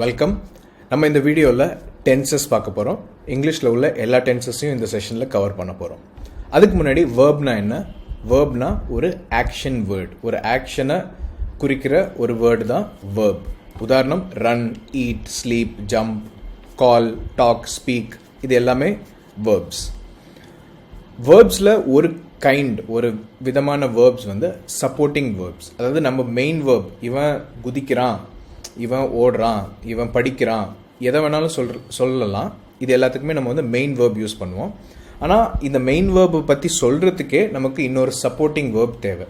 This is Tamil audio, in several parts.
வெல்கம். நம்ம இந்த வீடியோவில் டென்சஸ் பார்க்க போகிறோம். இங்கிலீஷில் உள்ள எல்லா டென்சஸையும் இந்த செஷனில் கவர் பண்ண போகிறோம். அதுக்கு முன்னாடி வேர்ப்னா என்ன? வேர்ப்னா ஒரு ஆக்ஷன் வேர்ட், ஒரு ஆக்ஷனை குறிக்கிற ஒரு வேர்டு தான் வேர்ப். உதாரணம் ரன், ஈட், ஸ்லீப், ஜம்ப், கால், டாக், ஸ்பீக், இது எல்லாமே வேர்ப்ஸ். வேர்ப்ஸில் ஒரு விதமான வேர்ப்ஸ் வந்து சப்போர்ட்டிங் வேர்ப்ஸ். அதாவது நம்ம மெயின் வேர்ப், இவன் குதிக்கிறான், இவன் ஓடுறான், இவன் படிக்கிறான், எதை வேணாலும் சொல்லலாம். இது எல்லாத்துக்குமே நம்ம வந்து மெயின் வேர்ப் யூஸ் பண்ணுவோம். ஆனால் இந்த மெயின் வேர்பை பற்றி சொல்கிறதுக்கே நமக்கு இன்னொரு சப்போர்ட்டிங் வேர்ப் தேவை.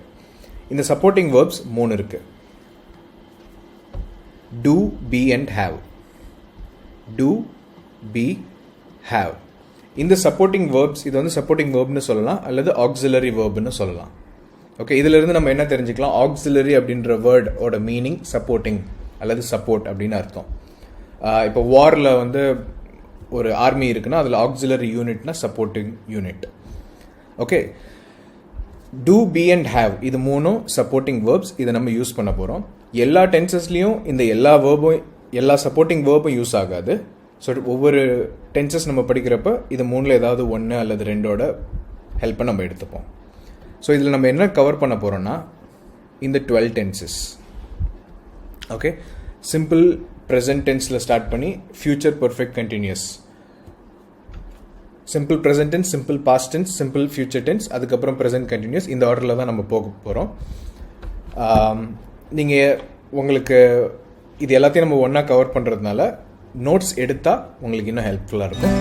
இந்த சப்போர்ட்டிங் வேர்ப்ஸ் 3 இருக்கு. Do, be and have. Do, be, have. இந்த சப்போர்ட்டிங் வேர்ப்ஸ், இது வந்து சப்போர்ட்டிங் வேர்ப்னு சொல்லலாம் அல்லது ஆக்சிலரி வேர்ப்னு சொல்லலாம். ஓகே, இதிலிருந்து நம்ம என்ன தெரிஞ்சுக்கலாம்? ஆக்சிலரி அப்படின்ற வேர்டோட மீனிங் சப்போர்ட்டிங் அல்லது சப்போர்ட் அப்படின்னு அர்த்தம். இப்போ வாரில் வந்து ஒரு ஆர்மி இருக்குன்னா அதில் ஆக்சிலரி யூனிட்னா supporting unit. Okay, do, be and have, இது 3 சப்போர்ட்டிங் வேர்ப்ஸ். இதை நம்ம யூஸ் பண்ண போகிறோம். எல்லா டென்சஸ்லையும் இந்த எல்லா சப்போர்ட்டிங் வேர்பும் யூஸ் ஆகாது. ஸோ ஒவ்வொரு டென்சஸ் நம்ம படிக்கிறப்ப இது 3ல் ஏதாவது 1 அல்லது 2ஓட ஹெல்ப்பை நம்ம எடுத்துப்போம். ஸோ இதில் நம்ம என்ன கவர் பண்ண போகிறோம்னா இந்த 12 டென்சஸ். ஓகே, சிம்பிள் ப்ரெசன்ட் டென்ஸில் ஸ்டார்ட் பண்ணி future perfect continuous, simple present tense, simple past tense, simple future tense, அதுக்கப்புறம் ப்ரெசன்ட் கண்டினியூஸ். இந்த ஆர்டரில் தான் நம்ம போக போகிறோம். நீங்கள் உங்களுக்கு இது எல்லாத்தையும் நம்ம ஒன்றா கவர் பண்ணுறதுனால நோட்ஸ் எடுத்தால் உங்களுக்கு இன்னும் ஹெல்ப்ஃபுல்லாக இருக்கும்.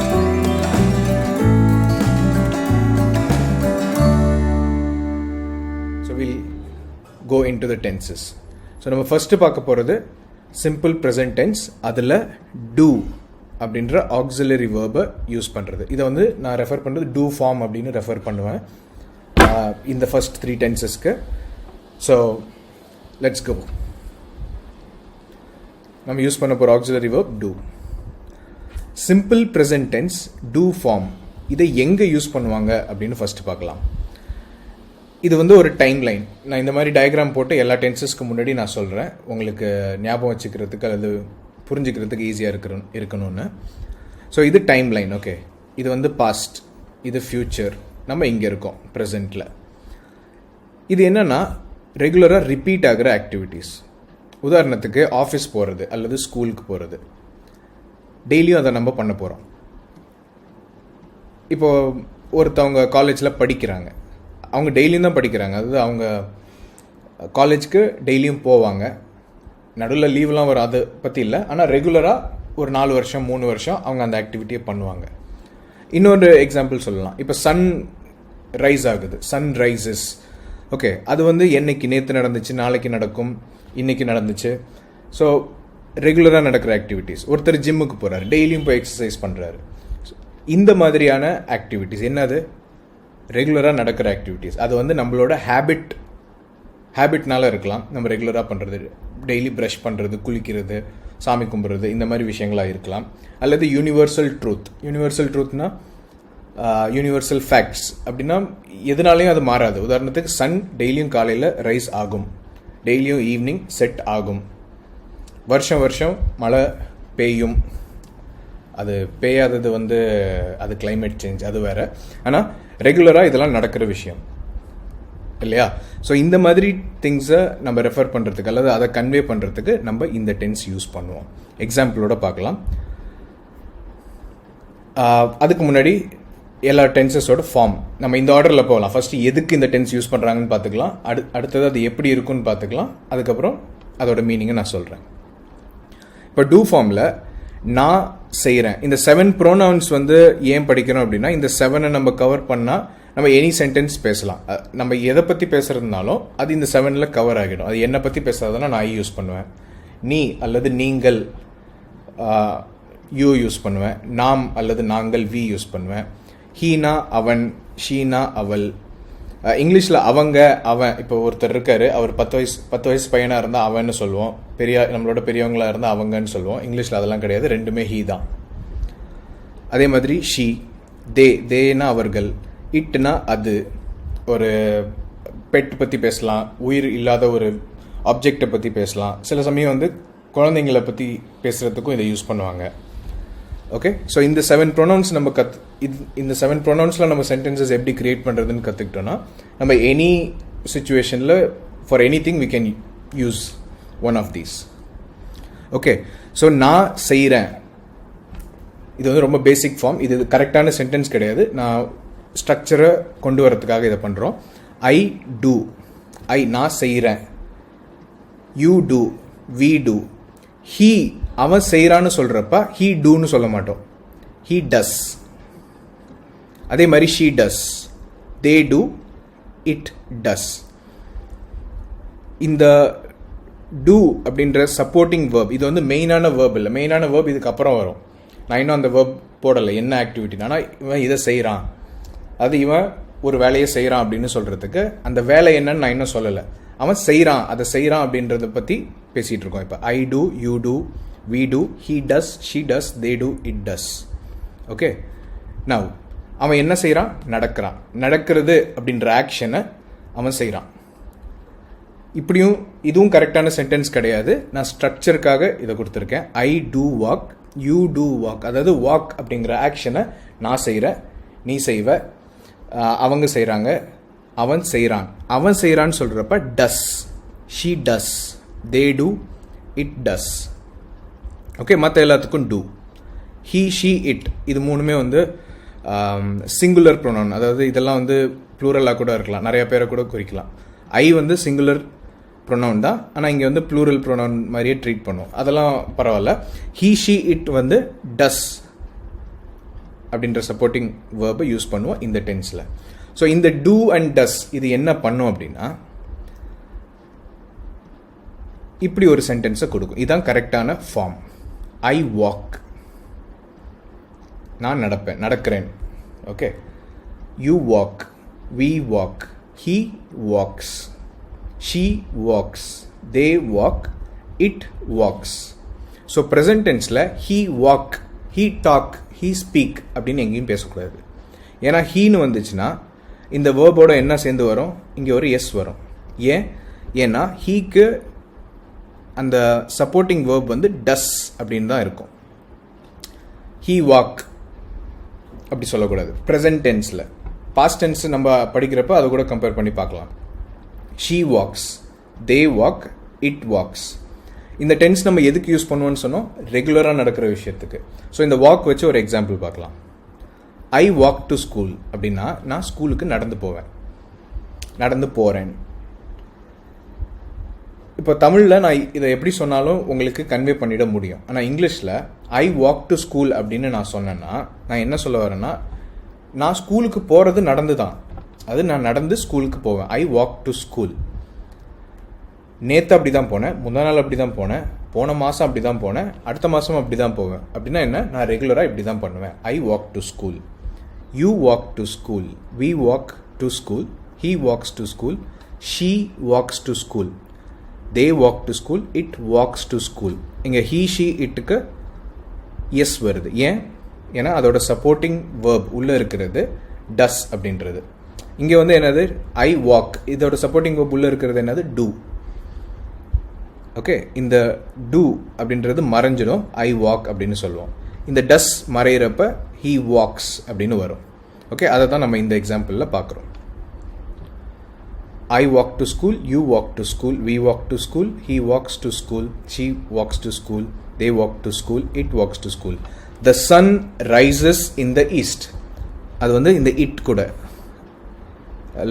So will go into the tenses. ஸோ நம்ம ஃபஸ்ட்டு பார்க்க போகிறது சிம்பிள் ப்ரெசன்ட் டென்ஸ். அதில் டூ அப்படின்ற ஆக்சிலரி வேர்பை யூஸ் பண்ணுறது. இதை வந்து நான் ரெஃபர் பண்ணுறது டூ ஃபார்ம் அப்படின்னு ரெஃபர் பண்ணுவேன் இந்த ஃபர்ஸ்ட் 3 டென்சஸ்க்கு. So let's go. நம்ம யூஸ் பண்ண போகிற auxiliary verb do. Simple present tense do form, இதை எங்கே யூஸ் பண்ணுவாங்க அப்படின்னு ஃபஸ்ட்டு பார்க்கலாம். இது வந்து ஒரு டைம் லைன். நான் இந்த மாதிரி டயக்ராம் போட்டு எல்லா டென்சஸ்க்கு முன்னாடி நான் சொல்கிறேன், உங்களுக்கு ஞாபகம் வச்சுக்கிறதுக்கு அல்லது புரிஞ்சுக்கிறதுக்கு ஈஸியாக இருக்கணும்னு. ஸோ இது டைம் லைன். ஓகே, இது வந்து பாஸ்ட், இது ஃப்யூச்சர், நம்ம இங்கே இருக்கோம் ப்ரெசண்ட்டில். இது என்னென்னா ரெகுலராக ரிப்பீட் ஆகிற ஆக்டிவிட்டீஸ். உதாரணத்துக்கு ஆஃபீஸ் போகிறது அல்லது ஸ்கூலுக்கு போகிறது, டெய்லியும் அதை நம்ம பண்ண போகிறோம். இப்போது ஒருத்தவங்க காலேஜில் படிக்கிறாங்க, அவங்க டெய்லியும் தான் படிக்கிறாங்க. அதாவது அவங்க காலேஜ்க்கு டெய்லியும் போவாங்க, நடுவில் லீவ்லாம் வரும், அதை பற்றி இல்லை. ஆனால் ரெகுலராக ஒரு 4 வருஷம் 3 வருஷம் அவங்க அந்த ஆக்டிவிட்டியை பண்ணுவாங்க. இன்னொரு எக்ஸாம்பிள் சொல்லலாம். இப்போ சன் ரைஸ் ஆகுது, சன் ரைசஸ். ஓகே, அது வந்து நேற்று நடந்துச்சு, நாளைக்கு நடக்கும், இன்னைக்கு நடந்துச்சு. ஸோ ரெகுலராக நடக்கிற ஆக்டிவிட்டீஸ். ஒருத்தர் ஜிம்முக்கு போகிறாரு, டெய்லியும் போய் எக்ஸசைஸ் பண்ணுறாரு. இந்த மாதிரியான ஆக்டிவிட்டீஸ் என்னது? ரெகுலராக நடக்கிற ஆக்டிவிட்டீஸ். அது வந்து நம்மளோட ஹேபிட்னால இருக்கலாம். நம்ம ரெகுலராக பண்ணுறது, டெய்லி ப்ரஷ் பண்ணுறது, குளிக்கிறது, சாமி கும்பிட்றது, இந்த மாதிரி விஷயங்களாக இருக்கலாம். அல்லது யூனிவர்சல் ட்ரூத்னா யூனிவர்சல் ஃபேக்ட்ஸ் அப்படின்னா எதுனாலையும் அது மாறாது. உதாரணத்துக்கு சன் டெய்லியும் காலையில் ரைஸ் ஆகும், டெய்லியும் ஈவினிங் செட் ஆகும். வருஷம் மழை பெய்யும். அது பெய்யாதது வந்து அது கிளைமேட் சேஞ்ச், அது வேறு. ஆனால் ரெகுலராக இதெல்லாம் நடக்கிற விஷயம் இல்லையா? ஸோ இந்த மாதிரி திங்ஸை நம்ம ரெஃபர் பண்ணுறதுக்கு அல்லது அதை கன்வே பண்ணுறதுக்கு நம்ம இந்த டென்ஸ் யூஸ் பண்ணுவோம். எக்ஸாம்பிளோட பார்க்கலாம். அதுக்கு முன்னாடி எல்லா டென்சஸோட ஃபார்ம் நம்ம இந்த ஆர்டரில் போகலாம். ஃபஸ்ட்டு எதுக்கு இந்த டென்ஸ் யூஸ் பண்ணுறாங்கன்னு பார்த்துக்கலாம். அடுத்தது அது எப்படி இருக்குன்னு பார்த்துக்கலாம். அதுக்கப்புறம் அதோட மீனிங்கை நான் சொல்கிறேன். இப்போ டூ ஃபார்மில் நான் செய்கிறேன். இந்த 7 ப்ரோனவுன்ஸ் வந்து ஏன் படிக்கிறோம் அப்படின்னா, இந்த 7 நம்ம கவர் பண்ணால் நம்ம எனி சென்டென்ஸ் பேசலாம். நம்ம எதை பற்றி பேசுகிறதுனாலும் அது இந்த 7ல் கவர் ஆகிடும். அது என்னை பற்றி பேசுறதுனா நான் ஐ யூஸ் பண்ணுவேன், நீ அல்லது நீங்கள் யூ யூஸ் பண்ணுவேன், நாம் அல்லது நாங்கள் வி யூஸ் பண்ணுவேன், ஹீனா அவன், ஷீனா அவள். இங்கிலீஷில் அவங்க அவன். இப்போ ஒருத்தர் இருக்காரு, அவர் 10 வயசு பையனாக இருந்தால் அவன்னு சொல்லுவோம், நம்மளோட பெரியவங்களாக இருந்தால் அவங்கன்னு சொல்லுவோம். இங்கிலீஷில் அதெல்லாம் கிடையாது, ரெண்டுமே ஹீ தான். அதே மாதிரி ஷீ, தேனா அவர்கள், இட்னா அது. ஒரு பெட் பற்றி பேசலாம், உயிர் இல்லாத ஒரு ஆப்ஜெக்டை பற்றி பேசலாம். சில சமயம் வந்து குழந்தைங்களை பற்றி பேசுகிறதுக்கும் இதை யூஸ் பண்ணுவாங்க. ஓகே, ஸோ இந்த 7 ப்ரொனவுன்ஸ் நம்ம இந்த 7 ப்ரொனவுன்ஸில் நம்ம சென்டென்சஸ் எப்படி கிரியேட் பண்ணுறதுன்னு கற்றுக்கிட்டோன்னா நம்ம எனி சுச்சுவேஷனில் for anything we can use one of these. Okay, so நான் செய்கிறேன், இது வந்து ரொம்ப பேசிக் ஃபார்ம். இது கரெக்டான சென்டென்ஸ் கிடையாது. நான் ஸ்ட்ரக்சரை கொண்டு வரதுக்காக இதை பண்ணுறோம். ஐ டூ, நான் செய்கிறேன். You do, we do. He, அவன் செய்கிறான்னு சொல்கிறப்ப ஹீ டூன்னு சொல்ல மாட்டோம், ஹீ டஸ். அதே மாதிரி she does, they do, it டஸ். இந்த டூ அப்படின்ற சப்போர்ட்டிங் வேர்ப் இது வந்து மெயினான வேர்ப் இல்லை. மெயினான வேர்ப் இதுக்கு அப்புறம் வரும். நான் இன்னும் அந்த வேர்ப் போடலை என்ன ஆக்டிவிட்டினா. ஆனால் இவன் இதை செய்கிறான், அது இவன் ஒரு வேலையை செய்கிறான் அப்படின்னு சொல்கிறதுக்கு அந்த வேலை என்னன்னு நான் இன்னும் சொல்லலை. அவன் செய்கிறான், அதை செய்கிறான் அப்படின்றத பற்றி பேசிகிட்டு இருக்கோம். இப்போ I do, you do, we do, he does, she does, they do, it does. Okay, now அவன் என்ன செய்கிறான்? நடக்கிறான். நடக்கிறது அப்படின்ற ஆக்ஷனை அவன் செய்கிறான். இப்படியும் இதுவும் கரெக்டான சென்டென்ஸ் கிடையாது. நான் ஸ்ட்ரக்சருக்காக இதை கொடுத்துருக்கேன். I do walk, you do walk. அதாவது வாக் அப்படிங்கிற ஆக்ஷனை நான் செய்கிறேன், நீ செய்வ, அவங்க செய்கிறாங்க, அவன் செய்கிறான். அவன் செய்கிறான்னு சொல்கிறப்ப does, she does, they do, it does. Okay, மற்ற எல்லாத்துக்கும் டூ. ஹீ, ஷீ, இட் இது மூணுமே வந்து சிங்குலர் ப்ரொனவுன். அதாவது இதெல்லாம் வந்து ப்ளூரலாக கூட இருக்கலாம், நிறைய பேரை கூட குறிக்கலாம். ஐ வந்து சிங்குலர் ப்ரொனவுன் தான், ஆனால் இங்கே வந்து ப்ளூரல் ப்ரொனவுன் மாதிரியே ட்ரீட் பண்ணுவோம். அதெல்லாம் பரவாயில்ல. ஹீ, ஷீ, இட் வந்து டஸ் அப்படின்ற சப்போர்ட்டிங் வேர்பை யூஸ் பண்ணுவோம் இந்த டென்ஸில். ஸோ இந்த டூ அண்ட் டஸ் இது என்ன பண்ணும் அப்படின்னா இப்படி ஒரு சென்டென்ஸை கொடுக்கும். இதுதான் கரெக்டான ஃபார்ம். ஐ வாக், நான் நடப்பேன், நடக்கிறேன். Okay, you walk, we walk, he walks, she walks, they walk, it walks. So present டென்ஸில் he walk, he talk, he speak அப்படின்னு எங்கேயும் பேசக்கூடாது. ஏன்னா ஹீன்னு வந்துச்சுன்னா இந்த வேர்போட என்ன சேர்ந்து வரும்? இங்கே ஒரு எஸ் வரும். ஏன்னா ஹீக்கு அந்த சப்போர்ட்டிங் வேர்ப் வந்து டஸ் அப்படின்னு தான் இருக்கும். ஹீ வாக் அப்படி சொல்லக்கூடாது ப்ரெசன்ட் டென்ஸில். பாஸ்ட் டென்ஸ் நம்ம படிக்கிறப்ப அதை கூட கம்பேர் பண்ணி பார்க்கலாம். She walks, they walk, it walks. இந்த டென்ஸ் நம்ம எதுக்கு யூஸ் பண்ணுவோன்னு சொன்னோம்? ரெகுலராக நடக்கிற விஷயத்துக்கு. ஸோ இந்த வாக் வச்சு ஒரு எக்ஸாம்பிள் பார்க்கலாம். ஐ வாக் டு ஸ்கூல் அப்படின்னா நான் ஸ்கூலுக்கு நடந்து போவேன், நடந்து போகிறேன். இப்போ தமிழில் நான் இதை எப்படி சொன்னாலும் உங்களுக்கு கன்வே பண்ணிட முடியும். ஆனால் இங்கிலீஷில் ஐ வாக் டு ஸ்கூல் அப்படின்னு நான் சொன்னேன்னா நான் என்ன சொல்ல வரேன்னா நான் ஸ்கூலுக்கு போகிறது நடந்து தான், அது நான் நடந்து ஸ்கூலுக்கு போவேன். ஐ வாக் டு ஸ்கூல். நேற்று அப்படி தான் போனேன், முந்தா நாள் அப்படி தான் போனேன், போன மாதம் அப்படி தான் போனேன், அடுத்த மாதம் அப்படி தான் போவேன். அப்படின்னா என்ன? நான் ரெகுலராக இப்படி தான் பண்ணுவேன். I walk to school, you walk to school, we walk to school, he walks to school, she walks to school, they walk to school, it walks to school. இங்கே ஹீ, ஷீ, இட்டுக்கு எஸ் வருது. ஏன்னா அதோட சப்போர்ட்டிங் வேர்ப் உள்ளே இருக்கிறது டஸ் அப்படின்றது. இங்கே வந்து என்னது? ஐ வாக், இதோட சப்போர்ட்டிங் வேர்ப் உள்ளே இருக்கிறது என்னது? டூ. ஓகே, இந்த டூ அப்படின்றது மறைஞ்சிடும், ஐ வாக் அப்படின்னு சொல்லுவோம். இந்த டஸ் மறையிறப்ப ஹீ வாக்ஸ் அப்படின்னு வரும். ஓகே, அதை தான் நம்ம இந்த எக்ஸாம்பிளில் பார்க்குறோம். I walk to school, you walk to school, we walk to school, he walks to school, she walks to school, they walk to school, it walks to school. The sun rises in the east. அது வந்து இந்த இட் கூட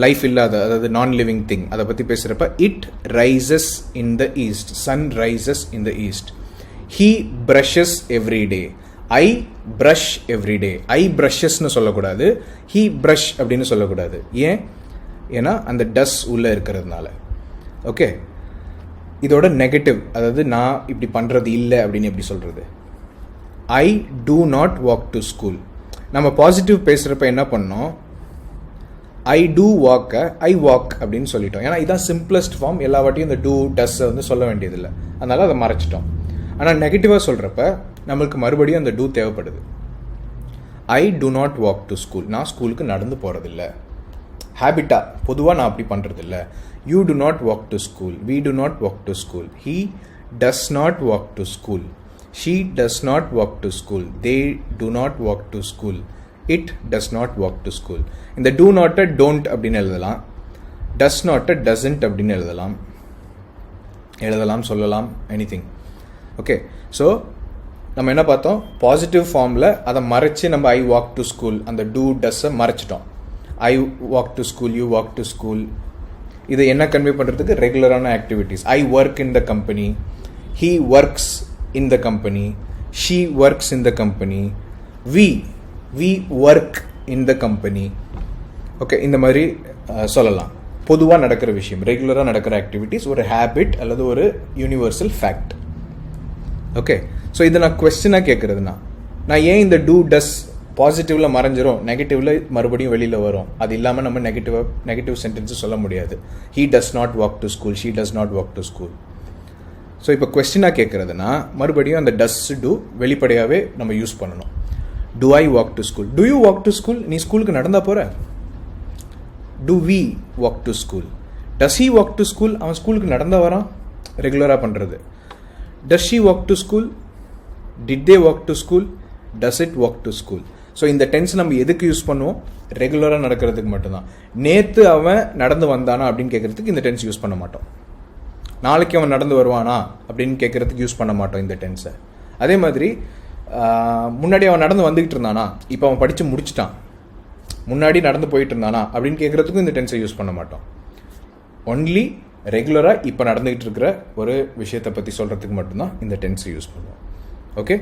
லைஃப் இல்லாத, அதாவது நான் லிவிங் திங், அதை பற்றி பேசுகிறப்ப it rises in the east, sun rises in the east. He brushes every day, I brush every day. I ப்ரஷஸ்ன்னு சொல்லக்கூடாது, ஹீ ப்ரஷ் அப்படின்னு சொல்லக்கூடாது. ஏன்னா அந்த டஸ் உள்ளே இருக்கிறதுனால. ஓகே, இதோட நெகட்டிவ், அதாவது நான் இப்படி பண்ணுறது இல்லை அப்படின்னு எப்படி சொல்கிறது? I do not walk to school. நம்ம பாசிட்டிவ் பேசுகிறப்ப என்ன பண்ணோம்? ஐ டூ வாக்கை ஐ வாக் அப்படின்னு சொல்லிட்டோம். ஏன்னா இதுதான் சிம்பிளஸ்ட் ஃபார்ம். எல்லா வாட்டியும் இந்த டூ டஸ்ஸை வந்து சொல்ல வேண்டியதில்லை, அதனால் அதை மறைச்சிட்டோம். ஆனால் நெகட்டிவாக சொல்கிறப்ப நம்மளுக்கு மறுபடியும் அந்த டூ தேவைப்படுது. I do not walk to school, நான் ஸ்கூலுக்கு நடந்து போகிறதில்ல. ஹேபிட்டா பொதுவாக நான் அப்படி பண்ணுறதில்ல. You do not walk to school, we do not walk to school, he does not walk to school. She does not walk to school. They do not walk to school. It does not walk to school. இந்த do not don't அப்படின்னு எழுதலாம், does not doesn't அப்படின்னு எழுதலாம் சொல்லலாம், எனிதிங். ஓகே, ஸோ நம்ம என்ன பார்த்தோம், பாசிட்டிவ் ஃபார்மில் அதை மறைச்சி நம்ம ஐ வாக் டு ஸ்கூல் அந்த டூ டஸ்ஸை மறைச்சிட்டோம். I walk to school, you walk to school, இதை என்ன கன்வே பண்ணுறதுக்கு ரெகுலரான activities. I work in the company, he works in the company, she works in the company, we work in the company. Okay, இந்த மாதிரி சொல்லலாம். பொதுவாக நடக்கிற விஷயம், ரெகுலராக நடக்கிற ஆக்டிவிட்டீஸ், ஒரு ஹேபிட் அல்லது ஒரு யூனிவர்சல் ஃபேக்ட். ஓகே, ஸோ இதை நான் கொஸ்டினாக கேட்குறதுனா, நான் ஏன் இந்த டூ டஸ் பாசிட்டிவில் மறைஞ்சிரும், நெகட்டிவில் மறுபடியும் வெளியில் வரும், அது இல்லாமல் நம்ம நெகட்டிவ் சென்டென்ஸு சொல்ல முடியாது. He does not walk to school, she does not walk to school. So இப்போ கொஸ்டினாக கேட்குறதுனா மறுபடியும் அந்த டஸ் டூ வெளிப்படையாகவே நம்ம யூஸ் பண்ணணும். Do I walk to school, do you walk to school, நீ ஸ்கூலுக்கு நடந்தா போகிற. Do we walk to school, does he walk to school, அவன் ஸ்கூலுக்கு நடந்தா வரான், ரெகுலராக பண்ணுறது. Does she walk to school, did they walk to school, does it walk to school. So இந்த டென்ஸ் நம்ம எதுக்கு யூஸ் பண்ணுவோம், ரெகுலராக நடக்கிறதுக்கு மட்டும்தான். நேற்று அவன் நடந்து வந்தானா அப்படின்னு கேட்குறதுக்கு இந்த டென்ஸ் யூஸ் பண்ண மாட்டோம். நாளைக்கு அவன் நடந்து வருவானா அப்படின்னு கேட்குறதுக்கு யூஸ் பண்ண மாட்டோம் இந்த டென்ஸை. அதே மாதிரி முன்னாடி அவன் நடந்து வந்துக்கிட்டு இருந்தானா, இப்போ அவன் படித்து முடிச்சிட்டான், முன்னாடி நடந்து போயிட்டு இருந்தானா அப்படின்னு கேட்குறதுக்கும் இந்த டென்ஸை யூஸ் பண்ண மாட்டோம். ஒன்லி ரெகுலராக இப்போ நடந்துகிட்டு இருக்கிற ஒரு விஷயத்தை பற்றி சொல்கிறதுக்கு மட்டும்தான் இந்த டென்ஸை யூஸ் பண்ணுவோம். ஓகே,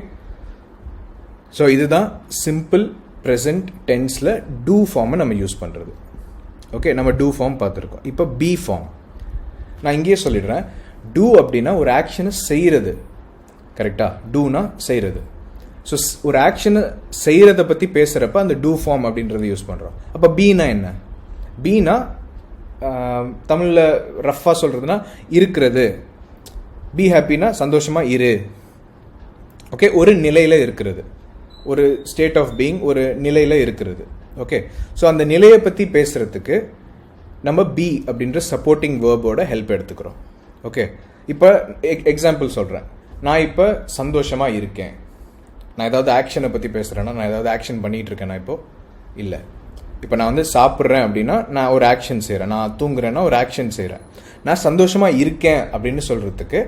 ஸோ இதுதான் சிம்பிள் ப்ரெசன்ட் டென்ஸில் டூ ஃபார்மை நம்ம யூஸ் பண்ணுறது. ஓகே, நம்ம டூ ஃபார்ம் பார்த்துருக்கோம். இப்போ பி ஃபார்ம் நான் இங்கேயே சொல்லிடுறேன். டூ அப்படின்னா ஒரு ஆக்ஷனை செய்கிறது, கரெக்டாக? டூனா செய்கிறது. ஸோ ஒரு ஆக்ஷனை செய்கிறத பற்றி பேசுகிறப்ப அந்த டூ ஃபார்ம் அப்படின்றத யூஸ் பண்ணுறோம். அப்போ பீனா என்ன? பீனா தமிழில் ரஃப்பாக சொல்கிறதுனா இருக்கிறது. பி ஹாப்பினா சந்தோஷமாக இரு. ஓகே, ஒரு நிலையில் இருக்கிறது, ஒரு ஸ்டேட் ஆஃப் பீயிங், ஒரு நிலையில் இருக்கிறது. ஓகே, ஸோ அந்த நிலையை பற்றி பேசுகிறதுக்கு நம்ம பி அப்படின்ற சப்போர்ட்டிங் வேர்போட ஹெல்ப் எடுத்துக்கிறோம். ஓகே, இப்போ எக்ஸாம்பிள் சொல்கிறேன். நான் இப்போ சந்தோஷமாக இருக்கேன். நான் ஏதாவது ஆக்ஷனை பற்றி பேசுகிறேன்னா, நான் ஏதாவது ஆக்ஷன் பண்ணிகிட்டு இருக்கேன். நான் இப்போது இல்லை. இப்போ நான் வந்து சாப்பிட்றேன் அப்படின்னா நான் ஒரு ஆக்ஷன் செய்கிறேன். நான் தூங்குறேன்னா ஒரு ஆக்ஷன் செய்கிறேன். நான் சந்தோஷமாக இருக்கேன் அப்படின்னு சொல்கிறதுக்கு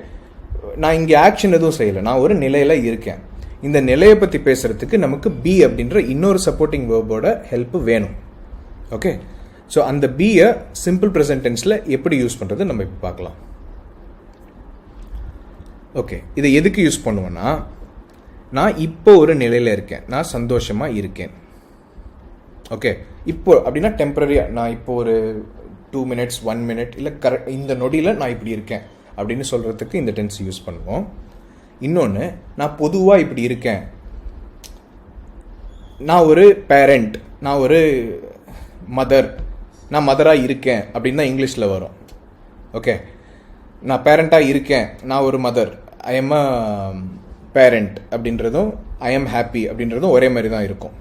நான் இங்கே ஆக்ஷன் எதுவும் செய்யலை, நான் ஒரு நிலையில் இருக்கேன். இந்த நிலையை பற்றி பேசுகிறதுக்கு நமக்கு பி அப்படின்ற இன்னொரு சப்போர்ட்டிங் வேர்போட ஹெல்ப் வேணும். ஓகே, ஸோ அந்த பியை சிம்பிள் ப்ரெசன்ட் டென்ஸில் எப்படி யூஸ் பண்ணுறது நம்ம இப்போ பார்க்கலாம். ஓகே, இதை எதுக்கு யூஸ் பண்ணுவேன்னா, நான் இப்போ ஒரு நிலையில் இருக்கேன், நான் சந்தோஷமாக இருக்கேன். ஓகே, இப்போ அப்படின்னா டெம்பரரியாக, நான் இப்போ ஒரு 2 minutes 1 minute இல்லை இந்த நொடியில் நான் இப்படி இருக்கேன் அப்படின்னு சொல்கிறதுக்கு இந்த டென்ஸ் யூஸ் பண்ணுவோம். இன்னொன்று, நான் பொதுவாக இப்படி இருக்கேன், நான் ஒரு பேரண்ட், நான் ஒரு மதர், நான் மதராக இருக்கேன் அப்படின்னு தான் இங்கிலீஷில் வரும். ஓகே, நான் பேரண்ட்டாக இருக்கேன், நான் ஒரு mother, I am a parent அப்படின்றதும் ஐ எம் ஹாப்பி அப்படின்றதும் ஒரே மாதிரி தான் இருக்கும்.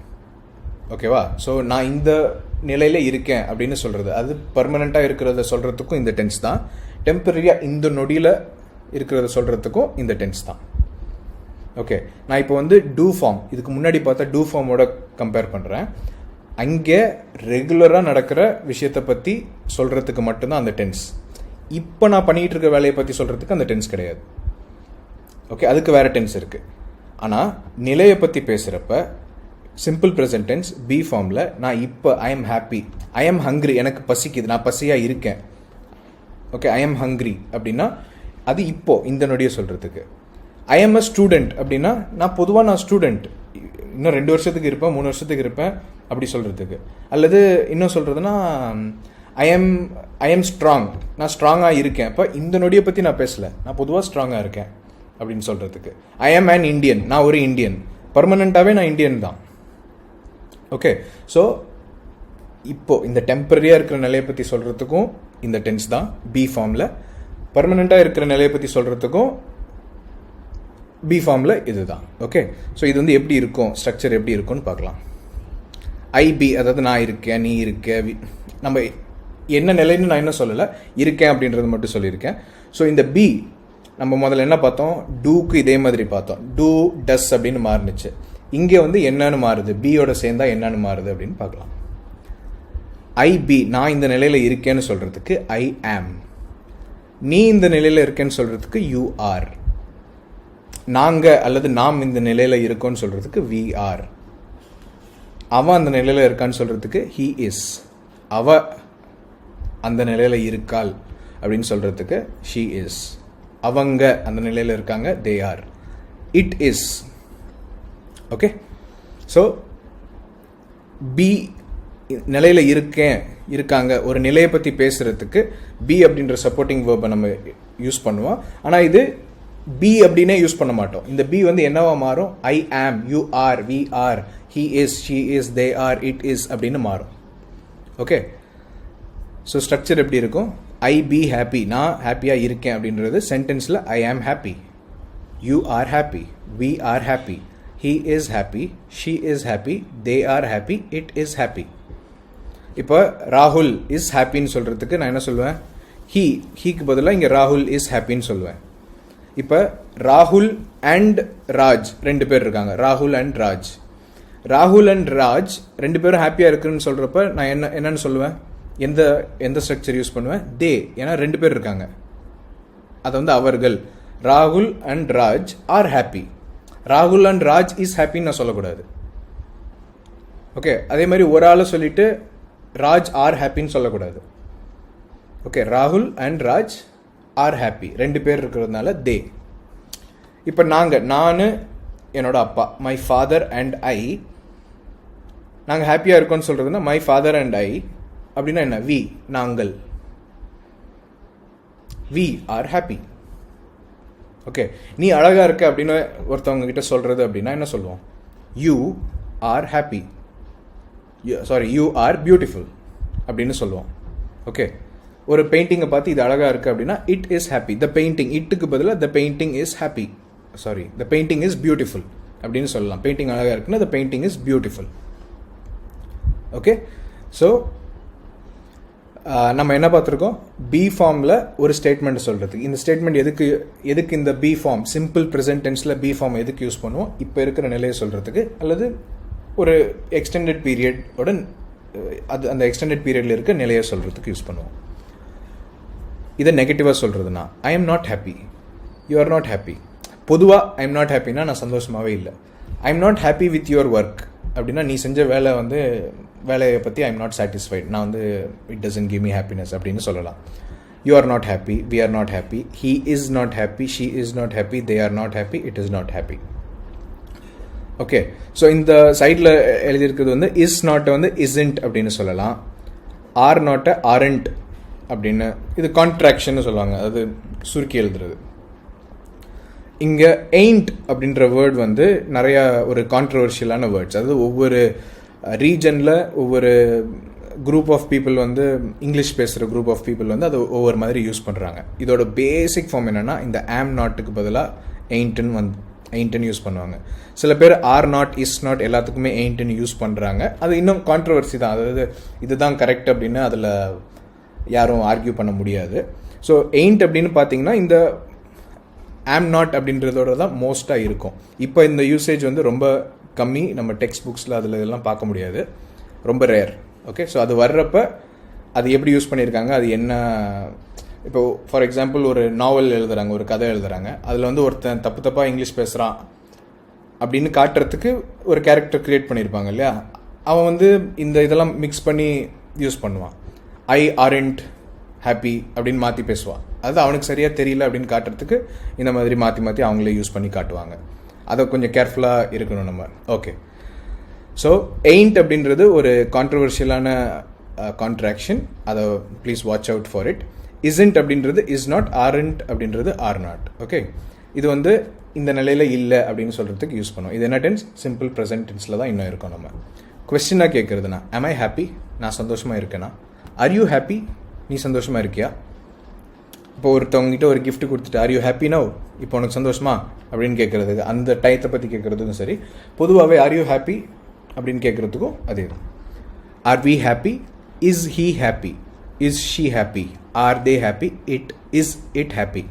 ஓகேவா? ஸோ நான் இந்த நிலையில் இருக்கேன் அப்படின்னு சொல்கிறது, அது பர்மனெண்ட்டாக இருக்கிறத சொல்கிறதுக்கும் இந்த டென்ஸ் தான். டெம்பரரியாக இந்த நொடியில் இருக்கிறத சொல்கிறதுக்கும் இந்த டென்ஸ் தான். ஓகே, நான் இப்போ வந்து டூ ஃபார்ம், இதுக்கு முன்னாடி பார்த்தா டூ ஃபார்மோட கம்பேர் பண்ணுறேன். அங்கே ரெகுலராக நடக்கிற விஷயத்தை பற்றி சொல்கிறதுக்கு மட்டும்தான் அந்த டென்ஸ். இப்போ நான் பண்ணிகிட்டு இருக்க வேலையை பற்றி சொல்கிறதுக்கு அந்த டென்ஸ் கிடையாது. ஓகே, அதுக்கு வேறு டென்ஸ் இருக்குது. ஆனால் நிலையை பற்றி பேசுகிறப்ப சிம்பிள் ப்ரெசன்ட் டென்ஸ் பி ஃபார்மில் நான் இப்போ I am happy, I am hungry, எனக்கு பசிக்குது, நான் பசியாக இருக்கேன். ஓகே, ஐ எம் ஹங்க்ரி அப்படின்னா அது இப்போது இந்த நொடியை சொல்கிறதுக்கு. ஐ எம் அ ஸ்டூடெண்ட் அப்படின்னா நான் பொதுவாக நான் ஸ்டூடெண்ட், இன்னும் 2 வருஷத்துக்கு இருப்பேன், 3 வருஷத்துக்கு இருப்பேன் அப்படி சொல்கிறதுக்கு. அல்லது இன்னும் சொல்கிறதுனா ஐ எம் ஸ்ட்ராங், நான் ஸ்ட்ராங்காக இருக்கேன். இப்போ இந்த நொடியை பற்றி நான் பேசலை, நான் பொதுவாக ஸ்ட்ராங்காக இருக்கேன் அப்படின்னு சொல்கிறதுக்கு. ஐ எம் அன் இண்டியன், நான் ஒரு இந்தியன், பர்மனெண்ட்டாகவே நான் இந்தியன் தான். ஓகே, ஸோ இப்போது இந்த டெம்பரரியாக இருக்கிற நிலையை பற்றி சொல்கிறதுக்கும் இந்த டென்ஸ் தான் பி ஃபார்மில், பர்மனெண்ட்டாக இருக்கிற நிலையை பற்றி சொல்கிறதுக்கும் பி ஃபார்மில் இது தான். ஓகே, ஸோ இது வந்து எப்படி இருக்கும், ஸ்ட்ரக்சர் எப்படி இருக்கும்னு பார்க்கலாம். ஐபி, அதாவது நான் இருக்கேன், நீ இருக்க, நம்ம என்ன நிலைன்னு நான் என்ன சொல்லலை, இருக்கேன் அப்படின்றது மட்டும் சொல்லியிருக்கேன். ஸோ இந்த பி நம்ம முதல்ல என்ன பார்த்தோம், டூக்கு இதே மாதிரி பார்த்தோம், டூ டஸ் அப்படின்னு மாறுனுச்சு. இங்கே வந்து என்னன்னு மாறுது, பியோட சேர்ந்தா என்னன்னு மாறுது அப்படின்னு பார்க்கலாம். ஐ பி, நான் இந்த நிலையில் இருக்கேன்னு சொல்கிறதுக்கு ஐ ஆம். நீ இந்த நிலையில் இருக்கேன்னு சொல்கிறதுக்கு யூ ஆர். நாங்கள் அல்லது நாம் இந்த நிலையில் இருக்கோன்னு சொல்கிறதுக்கு வி ஆர். அவன் அந்த நிலையில் இருக்கான்னு சொல்கிறதுக்கு ஹீ இஸ். அவ அந்த நிலையில் இருக்காள் அப்படின்னு சொல்கிறதுக்கு ஷீ இஸ். அவங்க அந்த நிலையில் இருக்காங்க, they are. It is. Okay, so be நிலையில் இருக்காங்க, ஒரு நிலையை பற்றி பேசுகிறதுக்கு பி அப்படின்ற சப்போர்ட்டிங் வேர்பை நம்ம யூஸ் பண்ணுவோம். ஆனால் இது பி அப்படின்னே யூஸ் பண்ண மாட்டோம். இந்த பி வந்து என்னவா மாறும், I am, you are, we are, he is, she is, they are, it is அப்படின்னு மாறும். ஓகே, ஸோ ஸ்ட்ரக்சர் எப்படி இருக்கும், ஐ பி ஹாப்பி, நான் ஹாப்பியாக இருக்கேன் அப்படின்றது சென்டென்ஸில் I am happy, you are happy, we are happy, he is happy, she is happy, they are happy, it is happy. இப்போ ராகுல் இஸ் ஹாப்பின்னு சொல்கிறதுக்கு நான் என்ன சொல்லுவேன், ஹீக்கு பதிலாக இங்கே ராகுல் இஸ் ஹாப்பின்னு சொல்லுவேன். இப்போ ராகுல் அண்ட் ராஜ் ரெண்டு பேர் இருக்காங்க, ராகுல் அண்ட் ராஜ். ராகுல் அண்ட் ராஜ் ரெண்டு பேரும் ஹாப்பியாக இருக்குன்னு சொல்கிறப்ப நான் என்னன்னு சொல்லுவேன், எந்த ஸ்ட்ரக்சர் யூஸ் பண்ணுவேன், தே. ஏன்னா ரெண்டு பேர் இருக்காங்க, அது வந்து அவர்கள். ராகுல் அண்ட் ராஜ் ஆர் ஹாப்பி. ராகுல் அண்ட் ராஜ் இஸ் ஹாப்பின்னு நான் சொல்லக்கூடாது. ஓகே, அதே மாதிரி ஒரு ஆளை சொல்லிட்டு ராஜ் ஆர் ஹாப்பின்னு சொல்லக்கூடாது. ஓகே, ராகுல் அண்ட் ராஜ் ஆர் ஹாப்பி, ரெண்டு பேர் இருக்கிறதுனால தே. இப்போ நான் என்னோட அப்பா, மை ஃபாதர் அண்ட் ஐ, நாங்கள் ஹாப்பியாக இருக்கோம்னு சொல்கிறதுனா மை ஃபாதர் அண்ட் ஐ அப்படின்னா என்ன, வி, நாங்கள், வி ஆர் ஹாப்பி. ஓகே, நீ அழகாக இருக்க அப்படின்னு ஒருத்தவங்க கிட்ட சொல்கிறது அப்படின்னா என்ன சொல்லுவோம், you are happy, sorry you are beautiful அப்படின்னு சொல்லுவோம். ஓகே, ஒரு பெயிண்டிங்கை பார்த்து இது அழகாக இருக்குது அப்படின்னா it is happy. The painting, இட்டுக்கு பதிலாக the painting is happy, sorry the painting is beautiful அப்படின்னு சொல்லலாம். பெயிண்டிங் அழகாக இருக்குன்னா the painting is beautiful. Okay, so நம்ம என்ன பார்த்துருக்கோம், பி ஃபார்மில் ஒரு ஸ்டேட்மெண்ட் சொல்கிறதுக்கு. இந்த ஸ்டேட்மெண்ட் எதுக்கு இந்த பி ஃபார்ம், சிம்பிள் ப்ரெசன்ட் டென்ஸில் பி ஃபார்ம் எதுக்கு யூஸ் பண்ணுவோம், இப்போ இருக்கிற நிலையை சொல்கிறதுக்கு அல்லது ஒரு எக்ஸ்டெண்டட் பீரியடோட அந்த எக்ஸ்டெண்டட் பீரியடில் இருக்க நிலையை சொல்கிறதுக்கு யூஸ் பண்ணுவோம். இதை நெகட்டிவாக சொல்கிறதுனா ஐ am not happy, you are not happy. பொதுவாக ஐ எம் நாட் ஹாப்பினா நான் சந்தோஷமாகவே இல்லை. ஐ am not happy with your work அப்படின்னா நீ செஞ்ச வேலையை பற்றி ஐ எம் நாட் சாட்டிஸ்ஃபைட், நான் வந்து it doesn't give me happiness அப்படின்னு சொல்லலாம். You are not happy, we are not happy, he is not happy, she is not happy, they are not happy, it is not happy. Okay, so இந்த சைடில் எழுதியிருக்கிறது வந்து இஸ் நாட்டை வந்து இஸ்ன்ட் அப்படின்னு சொல்லலாம், ஆர் நாட்டை ஆரண்ட் அப்படின்னு, இது கான்ட்ராக்ஷன் சொல்லுவாங்க, அது சுருக்கி எழுதுறது. இங்கே எயிண்ட் அப்படின்ற வேர்ட் வந்து நிறையா ஒரு கான்ட்ரவர்ஷியலான வேர்ட்ஸ். அதாவது ஒவ்வொரு ரீஜனில் ஒவ்வொரு குரூப் ஆஃப் பீப்புள் வந்து இங்கிலீஷ் பேசுகிற குரூப் ஆஃப் பீப்புள் வந்து அது ஒவ்வொரு மாதிரி யூஸ் பண்ணுறாங்க. இதோட பேசிக் ஃபார்ம் என்னென்னா இந்த ஆம் நாட்டுக்கு பதிலாக எயிண்ட்டுன்னு யூஸ் பண்ணுவாங்க. சில பேர் ஆர் நாட், இஸ் நாட் எல்லாத்துக்குமே எயிண்ட்டுன்னு யூஸ் பண்ணுறாங்க. அது இன்னும் கான்ட்ரவர்சி தான், அதாவது இதுதான் கரெக்ட் அப்படின்னு அதில் யாரும் ஆர்கியூ பண்ண முடியாது. ஸோ எயிண்ட் அப்படின்னு பார்த்தீங்கன்னா இந்த ஆம் நாட் அப்படின்றதோட தான் மோஸ்ட்டாக இருக்கும். இப்போ இந்த யூசேஜ் வந்து ரொம்ப கம்மி, நம்ம டெக்ஸ்ட் புக்ஸில் அதில் இதெல்லாம் பார்க்க முடியாது, ரொம்ப ரேர். ஓகே, ஸோ அது வர்றப்ப அது எப்படி யூஸ் பண்ணியிருக்காங்க, அது என்ன, இப்போ ஃபார் எக்ஸாம்பிள் ஒரு நாவல் எழுதுகிறாங்க, ஒரு கதை எழுதுகிறாங்க, அதில் வந்து ஒருத்தன் தப்பாக இங்கிலீஷ் பேசுகிறான் அப்படின்னு காட்டுறதுக்கு ஒரு கேரக்டர் க்ரியேட் பண்ணியிருப்பாங்க இல்லையா, அவன் வந்து இந்த இதெல்லாம் மிக்ஸ் பண்ணி யூஸ் பண்ணுவான். ஐ ஆரண்ட் ஹாப்பி அப்படின்னு மாற்றி பேசுவான். அது அவனுக்கு சரியாக தெரியல அப்படின்னு காட்டுறதுக்கு இந்த மாதிரி மாற்றி அவங்களே யூஸ் பண்ணி காட்டுவாங்க. அதை கொஞ்சம் கேர்ஃபுல்லாக இருக்கணும் நம்ம. ஓகே, ஸோ எயிண்ட் அப்படின்றது ஒரு கான்ட்ரவர்ஷியலான கான்ட்ராக்ஷன், அதை please watch out for it. Isn't அப்படின்றது இஸ் நாட், ஆரண்ட் அப்படின்றது ஆர் நாட். ஓகே, இது வந்து இந்த நிலையில் இல்லை அப்படின்னு சொல்கிறதுக்கு யூஸ் பண்ணுவோம். இது என்ன டென்ஸ், சிம்பிள் ப்ரெசன்ட் டென்ஸில் தான் இன்னும் இருக்கும். நம்ம கொஸ்டினாக கேட்குறதுனா am I happy, நான் சந்தோஷமாக இருக்கேனா, ஆர் யூ ஹாப்பி, நீ சந்தோஷமாக இருக்கியா. இப்போ ஒருத்தவங்ககிட்ட ஒரு கிஃப்ட் கொடுத்துட்டு ஆர் யூ ஹாப்பி நவ், இப்போ உனக்கு சந்தோஷமா அப்படின்னு கேட்குறதுக்கு, அந்த டயத்தை பற்றி கேட்குறதுக்கும் சரி, பொதுவாகவே ஆர் யூ ஹாப்பி அப்படின்னு கேட்குறதுக்கும் அதே தான். Are we happy, is he happy, is she happy, are they happy, it is it happy.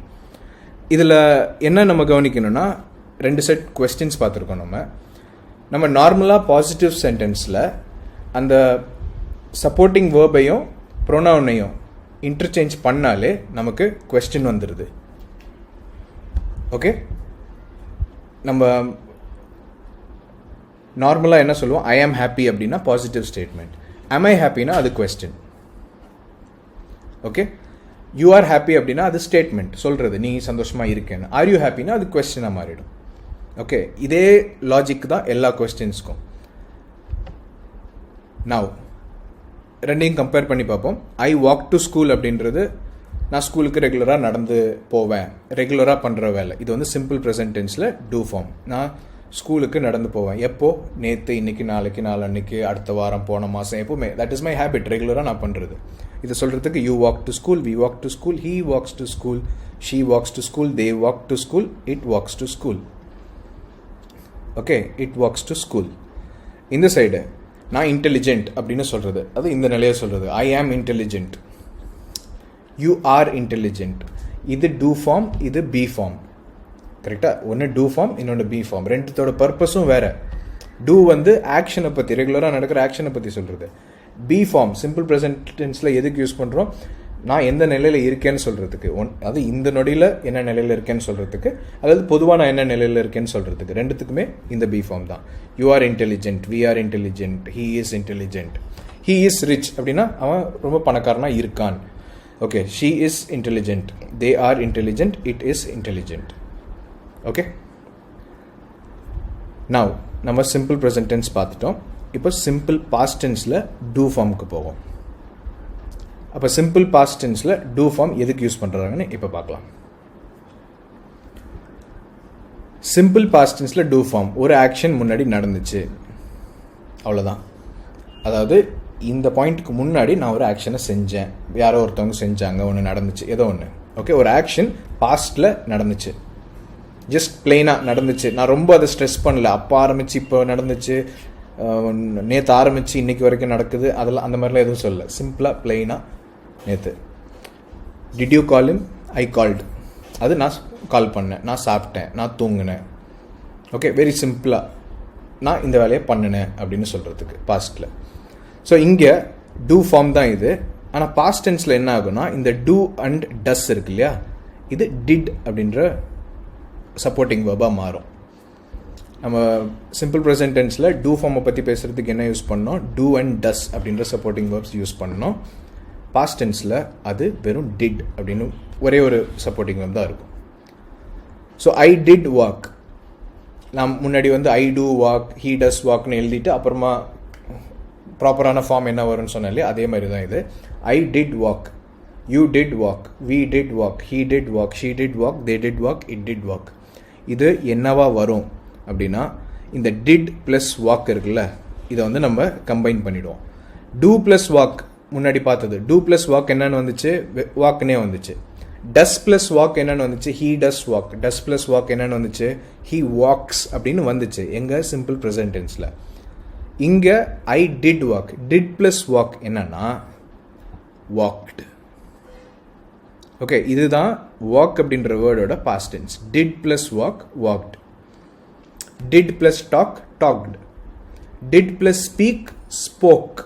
இதில் என்ன நம்ம கவனிக்கணும்னா 2 செட் கொஸ்டின்ஸ் பார்த்துருக்கோம். நம்ம நார்மலாக பாசிட்டிவ் சென்டென்ஸில் அந்த சப்போர்ட்டிங் வேர்பையும் ப்ரொனவுனையும் இன்டர்சேஞ்ச் பண்ணாலே நமக்கு கொஸ்டின் வந்துடுது. ஓகே, நம்ம நார்மலாக என்ன சொல்லுவோம், ஐ ஆம் ஹாப்பி அப்படின்னா பாசிட்டிவ் ஸ்டேட்மெண்ட், am I ஹாப்பினா அது question. Okay, you are happy அப்படின்னா அது ஸ்டேட்மெண்ட், சொல்கிறது நீ சந்தோஷமாக இருக்கேன்னு. ஆர் யூ ஹாப்பினா அது கொஸ்டினாக மாறிடும். ஓகே, இதே லாஜிக் தான் எல்லா கொஸ்டின்ஸ்க்கும். நவ் ரெண்டையும் கம்பேர் பண்ணி பார்ப்போம். ஐ வாக் டு ஸ்கூல் அப்படின்றது நான் ஸ்கூலுக்கு ரெகுலராக நடந்து போவேன், ரெகுலராக பண்ணுற வேலை. இது வந்து சிம்பிள் ப்ரெசன்ட் டென்ஸில் டூ ஃபார்ம். நான் ஸ்கூலுக்கு நடந்து போவேன். எப்போ? நேற்று, இன்னைக்கு, நாளைக்கு, நாளன்னைக்கு, அடுத்த வாரம், போன மாதம், எப்போவுமே. தட் இஸ் மை ஹேபிட், ரெகுலராக நான் பண்ணுறது. இதை சொல்கிறதுக்கு you walk to school, we walk to school, he walks to school, she walks to school, they walk to school, it walks to school. Okay, it walks to school. இந்த சைடு நான் இன்டெலிஜென்ட் அப்படின்னு சொல்கிறது, அது இந்த நிலையை சொல்கிறது. I am intelligent, you are intelligent. இது டூ ஃபார்ம், இது பி ஃபார்ம். கரெக்டாக? ஒன்று டூ ஃபார்ம், இன்னொன்று பி ஃபார்ம். ரெண்டுத்தோட பர்பஸும் வேறு. டூ வந்து ஆக்ஷனை பற்றி, ரெகுலராக நடக்கிற ஆக்ஷனை பற்றி சொல்கிறது. பி ஃபார்ம் சிம்பிள் ப்ரெசன்ட் டென்ஸில் எதுக்கு யூஸ் பண்ணுறோம்? நான் எந்த நிலையில் இருக்கேன்னு சொல்கிறதுக்கு, அது இந்த நொடியில் என்ன நிலையில் இருக்கேன்னு சொல்கிறதுக்கு, அதாவது பொதுவாக நான் என்ன நிலையில் இருக்கேன்னு சொல்கிறதுக்கு. ரெண்டுத்துக்குமே இந்த பி ஃபார்ம் தான். You are intelligent, we are intelligent, he is intelligent. He is rich அப்படின்னா அவன் ரொம்ப பணக்காரனாக இருக்கான். Okay, she is intelligent, they are intelligent, it is intelligent. Okay, now நம்ம சிம்பிள் ப்ரெசன்ட் டென்ஸ் பார்த்துட்டோம். இப்போ சிம்பிள் பாஸ்ட் டென்ஸில் டூ ஃபார்முக்கு போவோம். அப்போ சிம்பிள் பாஸ்ட் டென்ஸில் டூ ஃபார்ம் எதுக்கு யூஸ் பண்ணுறாங்கன்னு இப்போ பார்க்கலாம். சிம்பிள் பாஸ்ட் டென்ஸில் டூ ஃபார்ம், ஒரு ஆக்ஷன் முன்னாடி நடந்துச்சு, அவ்வளோதான். அதாவது இந்த பாயிண்ட்டுக்கு முன்னாடி நான் ஒரு ஆக்ஷனை செஞ்சேன், யாரோ ஒருத்தவங்க செஞ்சாங்க, ஒன்று நடந்துச்சு, ஏதோ ஒன்று. ஓகே, ஒரு ஆக்ஷன் பாஸ்டில் நடந்துச்சு, ஜஸ்ட் பிளெயினாக நடந்துச்சு. நான் ரொம்ப அதை ஸ்ட்ரெஸ் பண்ணல. அப்போ ஆரம்பித்து இப்போ நடந்துச்சு, நேற்று ஆரம்பித்து இன்றைக்கி வரைக்கும் நடக்குது, அதெல்லாம் அந்த மாதிரிலாம் எதுவும் சொல்லலை. சிம்பிளாக பிளெயினாக நேற்று. Did you call him? I called. அது நான் கால் பண்ணேன், நான் சாப்பிட்டேன், நான் தூங்கினேன். ஓகே, வெரி சிம்பிளாக நான் இந்த வேலையை பண்ணினேன் அப்படின்னு சொல்கிறதுக்கு பாஸ்டில். ஸோ இங்கே டூ ஃபார்ம் தான் இது. ஆனால் பாஸ்ட் டென்ஸில் என்ன ஆகுனா, இந்த டூ அண்ட் டஸ் இருக்கு இல்லையா, இது டிட் அப்படின்ற சப்போர்ட்டிங் வேர்பாக மாறும். நம்ம சிம்பிள் ப்ரெசன்ட் டென்ஸில் டூ ஃபார்மை பற்றி பேசுகிறதுக்கு என்ன யூஸ் பண்ணோம்? டூ அண்ட் டஸ் அப்படின்ற சப்போர்ட்டிங் வேர்ப்ஸ் யூஸ் பண்ணோம். பாஸ்ட் டென்ஸில் அது வெறும் டிட் அப்படின்னு ஒரே ஒரு சப்போர்ட்டிங் வேர்ப் தான் இருக்கும். ஸோ ஐ டிட் வாக், நான் முன்னாடி வந்து ஐ டூ வாக், ஹீ டஸ் வாக்னு எழுதிட்டு அப்புறமா ப்ராப்பரான ஃபார்ம் என்ன வரும்னு சொன்னாலே அதே மாதிரி தான் இது. I did walk, you did walk, we did walk, he did walk, she did walk, they did walk, it did walk. இது என்னவா வரும் அப்படின்னா, இந்த டிட் ப்ளஸ் வாக் இருக்குல்ல, இதை வந்து நம்ம கம்பைன் பண்ணிவிடுவோம். டூ ப்ளஸ் வாக் முன்னாடி பார்த்தது, டூ ப்ளஸ் வாக் என்னன்னு வந்துச்சு? வாக்னே வந்துச்சு. டஸ் ப்ளஸ் வாக் என்னன்னு வந்துச்சு? He does walk. Does plus walk என்னன்னு வந்துச்சு? ஹீ வாக்ஸ் அப்படின்னு வந்துச்சு எங்கள் சிம்பிள் ப்ரெசன்ட் டென்ஸில். இங்கே I did walk, did plus walk என்னன்னா வாக்டு. ஓகே, இதுதான் வாக் அப்படின்ற வேர்டோட past tense. Did plus walk, walked. Did plus talk, talked. Did plus speak, spoke.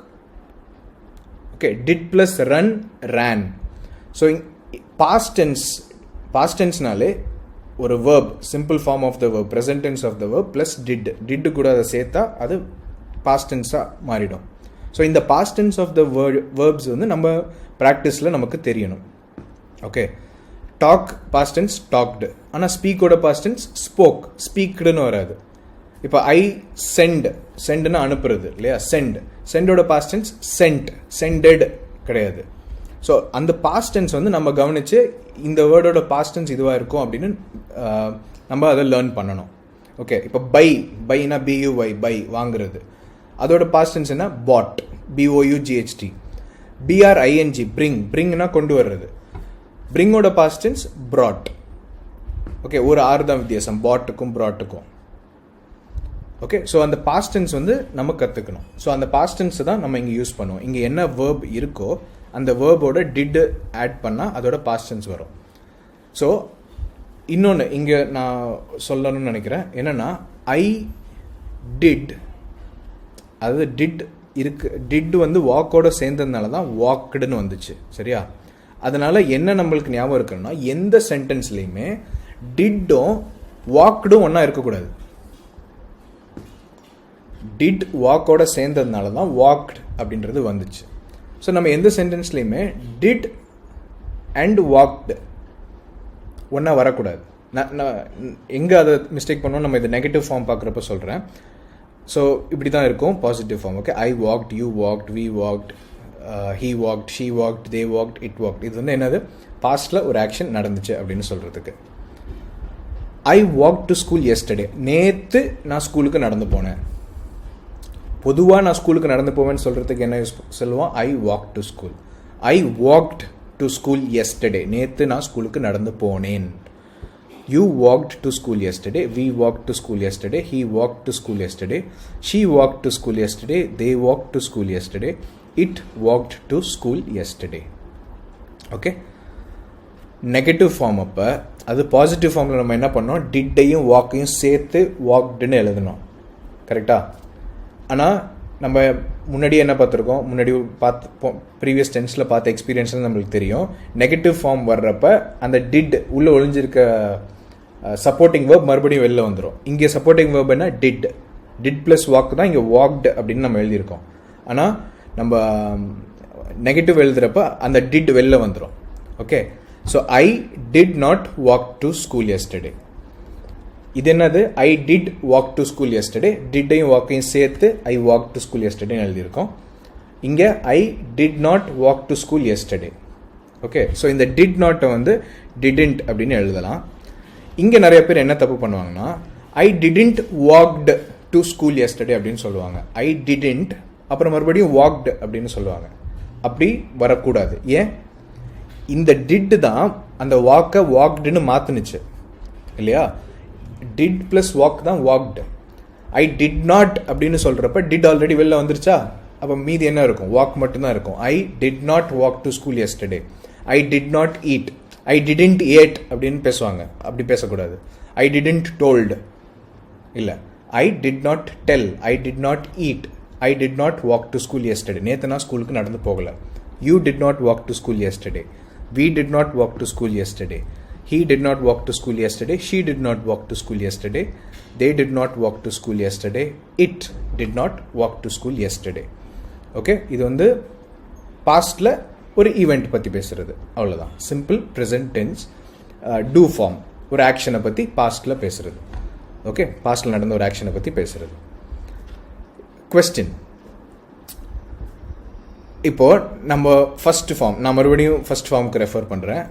Okay, did plus run, ran. So past டென்ஸ்னாலே ஒரு verb, simple form of the verb, present tense of the verb plus did கூட அதை சேர்த்தா அது பாஸ்ட் டென்ஸாக மாறிடும். ஸோ இந்த past tense of the verbs வந்து நம்ம ப்ராக்டிஸில் நமக்கு தெரியணும். Okay, talk past tense talked, ஆனால் ஸ்பீக்கோட பாஸ்ட் டென்ஸ் ஸ்போக், ஸ்பீக்டுன்னு வராது. இப்போ ஐ சென்ட், சென்ட்னா அனுப்புறது இல்லையா, சென்ட், சென்டோட பாஸ்ட் டென்ஸ் சென்ட், சென்டட் கிடையாது. ஸோ அந்த பாஸ்ட் டென்ஸ் வந்து நம்ம கவனித்து இந்த வேர்டோட பாஸ்ட் டென்ஸ் இதுவாக இருக்கும் அப்படின்னு நம்ம அதை லேர்ன் பண்ணணும். ஓகே, இப்போ பை, பைனா பியூஒய், பை வாங்குறது, அதோட பாஸ்ட் டென்ஸ் என்ன? பாட், பிஓயூஜிஹெச்டி. பிஆர்ஐஎன்ஜி, பிரிங், பிரிங்னா கொண்டு வர்றது, பிரிங்கோட பாஸ்ட் டென்ஸ் brought. ஓகே, ஒரு ஆறு தான் வித்தியாசம் பாட்டுக்கும் ப்ராட்டுக்கும். ஓகே, ஸோ அந்த பாஸ்ட் டென்ஸ் வந்து நம்ம கற்றுக்கணும். ஸோ அந்த பாஸ்ட் டென்ஸ் தான் நம்ம இங்கே யூஸ் பண்ணுவோம். இங்கே என்ன வேர்ப் இருக்கோ அந்த வேர்போட டிட் ஆட் பண்ணால் அதோட பாஸ்ட் டென்ஸ் வரும். ஸோ இன்னொன்று இங்கே நான் சொல்லணும்னு நினைக்கிறேன். என்னென்னா ஐ டிட், அதாவது டிட் வந்து வாக்கோட சேர்ந்ததுனால தான் வாக்டுன்னு வந்துச்சு. சரியா? அதனால் என்ன நம்மளுக்கு ஞாபகம் இருக்குன்னா, எந்த சென்டென்ஸ்லையுமே டிட்டும் வாக்டும் ஒன்றா இருக்கக்கூடாது. டிட் வாக்கோட சேர்ந்ததுனால தான் வாக்ட் அப்படின்றது வந்துச்சு. ஸோ நம்ம எந்த சென்டென்ஸ்லையுமே டிட் அண்ட் வாக்டு ஒன்றா வரக்கூடாது. நான் எங்கே அதை மிஸ்டேக் பண்ணோம், நம்ம இது நெகட்டிவ் ஃபார்ம் பார்க்குறப்ப சொல்கிறேன். ஸோ இப்படி தான் இருக்கும் positive form. Okay, I walked, you walked, we walked, he walked, she walked, they walked, it walked. இது வந்து என்னது, பாஸ்டில் ஒரு ஆக்ஷன் நடந்துச்சு அப்படின்னு சொல்கிறதுக்கு. I walk to school yesterday, நேற்று நான் ஸ்கூலுக்கு நடந்து போனேன். பொதுவாக நான் ஸ்கூலுக்கு நடந்து போவேன்னு சொல்கிறதுக்கு என்ன யூஸ் சொல்லுவோம், I walk to school. I walked to school yesterday, நேற்று நான் ஸ்கூலுக்கு நடந்து போனேன். You walked to school yesterday, we walked to school yesterday, he walked to school yesterday, she walked to school yesterday, they walked to school yesterday, it walked to school yesterday. Okay, negative form அப்போ அது பாசிட்டிவ் ஃபார்மில் நம்ம என்ன பண்ணோம், டிட்டையும் வாக்கையும் சேர்த்து வாக்டுன்னு எழுதணும். கரெக்டாக? ஆனால் நம்ம முன்னாடியே என்ன பார்த்துருக்கோம், முன்னாடி ப்ரீவியஸ் டென்ஸில் பார்த்த எக்ஸ்பீரியன்ஸ் நம்மளுக்கு தெரியும். நெகட்டிவ் ஃபார்ம் வர்றப்ப அந்த டிட் உள்ளே ஒளிஞ்சிருக்க சப்போர்ட்டிங் வேர்ப் மறுபடியும் வெளில வந்துடும். இங்கே சப்போர்ட்டிங் வேர்ப் என்ன, டிட் ப்ளஸ் வாக் தான் இங்கே வாக்டு அப்படின்னு நம்ம எழுதியிருக்கோம். ஆனால் நம்ம நெகட்டிவ் எழுதுகிறப்ப அந்த டிட் வெளில வந்துடும். Okay, so I did not walk to school yesterday. இது என்னது, I did walk to school yesterday, டிட்டையும் வாக்கையும் சேர்த்து ஐ வாக் டு ஸ்கூல் எஸ்டர்டேன்னு எழுதியிருக்கோம். இங்கே I did not walk to school yesterday. Okay, so இந்த டிட் நாட்டை வந்து டிடன்ட் அப்படின்னு எழுதலாம். இங்கே நிறைய பேர் என்ன தப்பு பண்ணுவாங்கன்னா, I didn't walked to school yesterday அப்படின்னு சொல்லுவாங்க. ஐ டிடன்ட் அப்புறம் மறுபடியும் வாக்டு அப்படின்னு சொல்லுவாங்க. அப்படி வரக்கூடாது. ஏன், இந்த டிட் தான் அந்த வாக்கை வாக்டுன்னு மாற்றுனுச்சு இல்லையா? டிட் பிளஸ் வாக் தான் வாக்டு. ஐ டிட் நாட் அப்படின்னு சொல்கிறப்ப டிட் ஆல்ரெடி வெளில வந்துருச்சா, அப்போ மீதி என்ன இருக்கும், வாக் மட்டும்தான் இருக்கும். I did not walk to school yesterday, I did not eat, I didn't ate அப்படின்னு பேசுவாங்க. அப்படி பேசக்கூடாது. ஐ டிடன்ட் டோல்டு இல்லை, I did not tell, I did not eat, I did not walk to school yesterday, நேற்று நான் ஸ்கூலுக்கு நடந்து போகல. You did not walk to school yesterday, we did not walk to school yesterday, he did not walk to school yesterday, she did not walk to school yesterday, they did not walk to school yesterday, it did not walk to school yesterday. Okay, இது வந்து பாஸ்டில் ஒரு ஈவெண்ட் பற்றி பேசுகிறது, அவ்வளோதான். Simple present tense do form, ஒரு ஆக்ஷனை பற்றி பாஸ்டில் பேசுகிறது. ஓகே, பாஸ்டில் நடந்த ஒரு ஆக்ஷனை பற்றி பேசுகிறது. கொஸ்டின், இப்போது நம்ம ஃபர்ஸ்ட் ஃபார்ம், நான் மறுபடியும் ஃபர்ஸ்ட் ஃபார்முக்கு ரெஃபர் பண்ணுறேன்.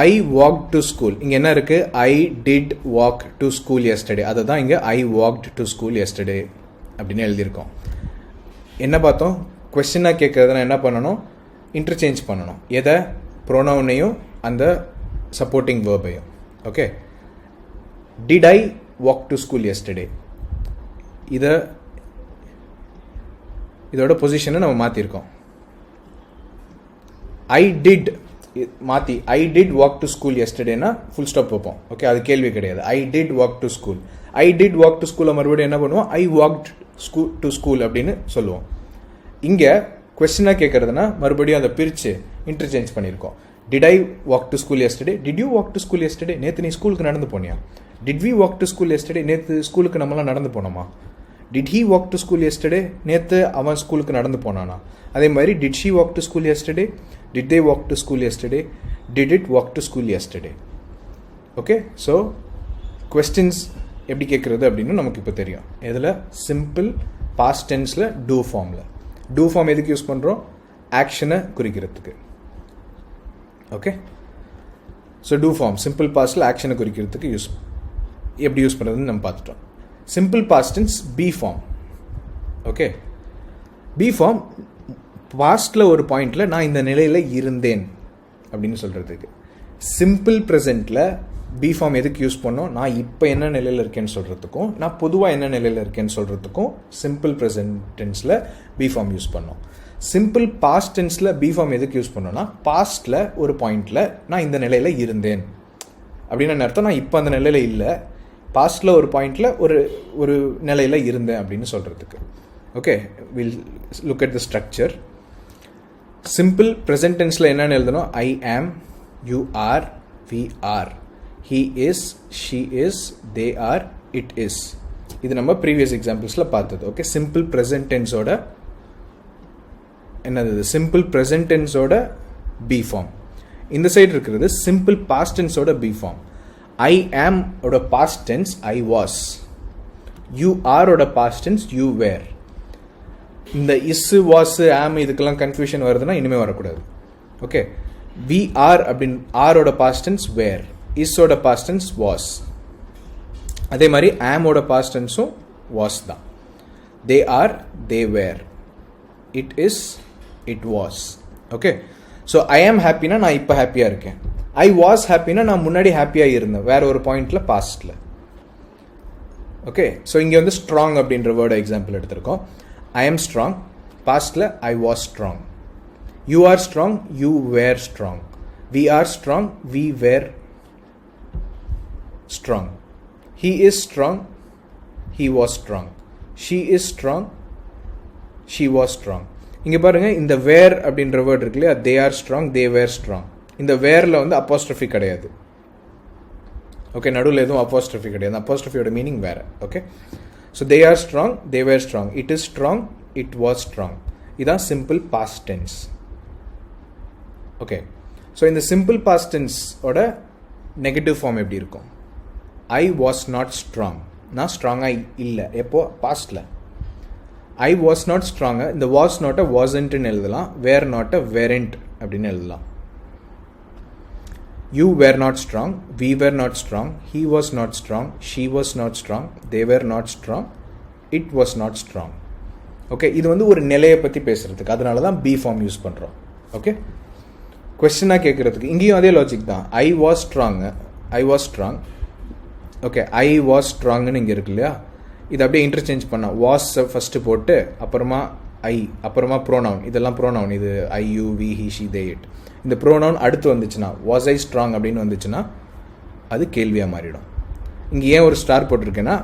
ஐ வாக் டு ஸ்கூல், இங்கே என்ன இருக்குது, ஐ did walk to school yesterday, அதை தான் இங்கே ஐ வாக்ட் டு ஸ்கூல் எஸ்டர்டே அப்படின்னு எழுதியிருக்கோம். என்ன பார்த்தோம், கொஸ்டினாக கேட்குறதுனா என்ன பண்ணணும், இன்டர்சேஞ்ச் பண்ணணும். எதை, ப்ரோனவுனையும் அந்த சப்போர்ட்டிங் வேர்பையும். Okay, did I walk to school yesterday, இதோட பொசிஷனை நம்ம மாற்றிருக்கோம். ஐ டிட் மாற்றி I did walk to school எஸ்டர்டேனா ஃபுல் ஸ்டாப் வைப்போம். ஓகே, அது கேள்வி கிடையாது. I did walk to school, I did walk to ஸ்கூலை மறுபடியும் என்ன பண்ணுவோம், ஐ வாக்ட் டு ஸ்கூல் அப்படின்னு சொல்லுவோம். இங்கே கொஸ்டினாக கேட்குறதுனா மறுபடியும் அதை பிரித்து இன்டர்சேஞ்ச் பண்ணியிருக்கோம். Did I walk to school yesterday, did you walk to school yesterday, நேற்று நீ ஸ்கூலுக்கு நடந்து போனியா? Did we walk to school yesterday, நேற்று ஸ்கூலுக்கு நம்மளாம் நடந்து போனோமா? Did he walk to school yesterday, நேற்று அவன் ஸ்கூலுக்கு நடந்து போனானா? அதே மாதிரி did she walk to school yesterday, did they walk to school yesterday, did it walk to school yesterday. Okay, so questions எப்படி கேட்குறது அப்படின்னு நமக்கு இப்போ தெரியும். இதில் சிம்பிள் பாஸ்ட் டென்ஸில் டூ ஃபார்மில். டூ ஃபார்ம் எதுக்கு யூஸ் பண்ணுறோம், ஆக்ஷனை குறிக்கிறதுக்கு. Okay, so do form simple பாஸ்டில் ஆக்ஷனை குறிக்கிறதுக்கு எப்படி யூஸ் பண்ணுறதுன்னு நம்ம பார்த்துட்டோம். Simple past tense be form. Okay, be form பாஸ்டில் ஒரு பாயிண்டில் நான் இந்த நிலையில் இருந்தேன் அப்படின்னு சொல்கிறதுக்கு. சிம்பிள் ப்ரெசென்ட்டில் பி ஃபார்ம் எதுக்கு யூஸ் பண்ணோம், நான் இப்போ என்ன நிலையில் இருக்கேன்னு சொல்கிறதுக்கும் நான் பொதுவாக என்ன நிலையில் இருக்கேன்னு சொல்கிறதுக்கும் சிம்பிள் ப்ரெசென்ட் டென்ஸில் பி ஃபார்ம் யூஸ் பண்ணோம். சிம்பிள் பாஸ்ட் டென்ஸில் பி ஃபார்ம் எதுக்கு யூஸ் பண்ணோன்னா, பாஸ்டில் ஒரு பாயிண்டில் நான் இந்த நிலையில் இருந்தேன் அப்படின்னு அர்த்தம் நான் இப்போ அந்த நிலையில் இல்லை, பாஸ்டில் ஒரு பாயிண்டில் ஒரு நிலையில் இருந்தேன் அப்படின்னு சொல்கிறதுக்கு. Okay, we'll look at the structure. Simple present டென்ஸில் என்னென்னு எழுதணும்? I am, you are, we are, he is, she is, they are, it is. இது நம்ம ப்ரீவியஸ் எக்ஸாம்பிள்ஸில் பார்த்தது. ஓகே, சிம்பிள் ப்ரெசன்ட் டென்ஸோட என்னது? சிம்பிள் ப்ரெசன்ட் டென்ஸோட பி ஃபார்ம். இந்த சைடு இருக்கிறது சிம்பிள் பாஸ்ட் டென்ஸோட பி ஃபார்ம். ஐ ஆம் ஓட past tense I was, you are ஓட பாஸ்ட் டென்ஸ் யூ வேர். இந்த இஸ், வாஸ், ஆம் இதுக்கெல்லாம் கன்ஃபியூஷன் வருதுன்னா இனிமேல் வரக்கூடாது. ஓகே, வி ஆர் அப்படின்னு ஆரோட பாஸ்ட் டென்ஸ் வேர், இஸோட பாஸ்ட் டென்ஸ் வாஸ். அதே மாதிரி ஆமோட பாஸ்ட் டென்ஸும் வாஸ் தான். They are, they were, it is, it was. Okay, so I am ஹாப்பினா நான் இப்போ ஹாப்பியாக இருக்கேன். ஐ வாஸ் ஹாப்பினா நான் முன்னாடி ஹாப்பியாக இருந்தேன் வேற ஒரு பாயிண்ட்ல பாஸ்ட்ல. ஓகே, ஸோ இங்கே வந்து ஸ்ட்ராங் அப்படின்ற வேர்டு எக்ஸாம்பிள் எடுத்திருக்கோம். ஐ ஆம் ஸ்ட்ராங், பாஸ்ட்ல I was strong. You are strong, you were strong. We are strong, we were strong. He is strong, he was strong. She is strong, she was strong. இங்க பாருங்க, இந்த வேர் அப்படின்ற வேர்ட் இருக்கு இல்லையா, they are strong, they were strong. இந்த வேர்ல வந்து அப்போஸ்ட்ரோஃபி கிடையாது. ஓகே, நடுவில் எதுவும் அப்போஸ்ட்ரோஃபி கிடையாது. அப்போஸ்ட்ரோஃபியோட மீனிங் வேற. Okay, so they are strong, they were strong. It is strong, it was strong. இதான் simple past tense. Okay, so இந்த சிம்பிள் பாஸ்ட் டென்ஸ் ஓட நெகட்டிவ் ஃபார்ம் எப்படி இருக்கும்? ஐ வாஸ் நாட் ஸ்ட்ராங், நான் ஸ்ட்ராங்காக இல்லை. எப்போ? பாஸ்டில். ஐ வாஸ் நாட் ஸ்ட்ராங், இந்த வாஸ் நாட்டை வாசன்ட்னு எழுதலாம், வேர் நாட்டை வேரண்ட் அப்படின்னு எழுதலாம். You were not strong, we were not strong, he was not strong, she was not strong, they were not strong, it was not strong. Okay, இது வந்து ஒரு நிலையை பற்றி பேசுறதுக்கு, அதனால தான் பி ஃபார்ம் யூஸ் பண்ணுறோம். ஓகே, கொஸ்டினாக கேட்குறதுக்கு இங்கேயும் அதே லாஜிக் தான். I was strong, I was strong. Okay, I was ஸ்ட்ராங்னு இங்கே இருக்கு இல்லையா, இது அப்படியே இன்டர்சேஞ்ச் பண்ண வாஸ் ஃபஸ்ட்டு போட்டு அப்புறமா ஐ, அப்புறமா ப்ரோனவுன், இதெல்லாம் ப்ரோனவுன். இது I, you, we, he, she, they, it. இந்த ப்ரோனவுன் அடுத்து வந்துச்சுன்னா, வாஸ் ஐ ஸ்ட்ராங் அப்படின்னு வந்துச்சுன்னா அது கேள்வியாக மாறிடும். இங்கே ஏன் ஒரு ஸ்டார் போட்டிருக்கேன்னா,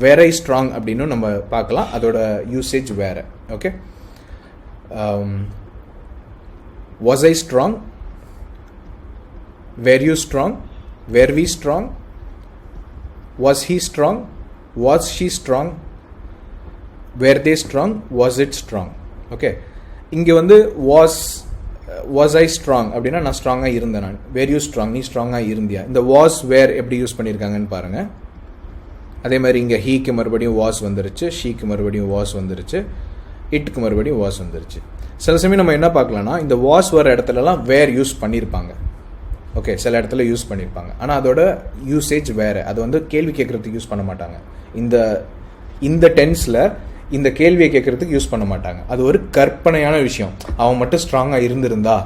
வேர் ஐ ஸ்ட்ராங் அப்படின்னு நம்ம பார்க்கலாம், அதோட யூசேஜ் வேற. Okay, was I strong, were you strong, were we strong, was he strong, was she strong, were they strong, was it strong. Okay, இங்கே வந்து was I strong அப்படின்னா நான் ஸ்ட்ராங்காக இருந்தேன். நான் were you strong, நீ ஸ்ட்ராங்காக இருந்தியா. இந்த was were எப்படி யூஸ் பண்ணியிருக்காங்கன்னு பாருங்க. அதே மாதிரி இங்கே ஹீக்கு மறுபடியும் was வந்துருச்சு, ஷீக்கு மறுபடியும் was வந்துருச்சு, இட்டுக்கு மறுபடியும் was வந்துருச்சு. சில சமயம் நம்ம என்ன பார்க்கலாம்னா, இந்த was வர இடத்துலலாம் were யூஸ் பண்ணியிருப்பாங்க. ஓகே, சில இடத்துல யூஸ் பண்ணியிருப்பாங்க, ஆனால் அதோட யூசேஜ் வேறு. அது வந்து கேள்வி கேட்குறதுக்கு யூஸ் பண்ண மாட்டாங்க. இந்த டென்ஸில் இந்த கேள்வியை கேட்குறதுக்கு யூஸ் பண்ண மாட்டாங்க. அது ஒரு கற்பனையான விஷயம். அவன் மட்டும் ஸ்ட்ராங்காக இருந்திருந்தா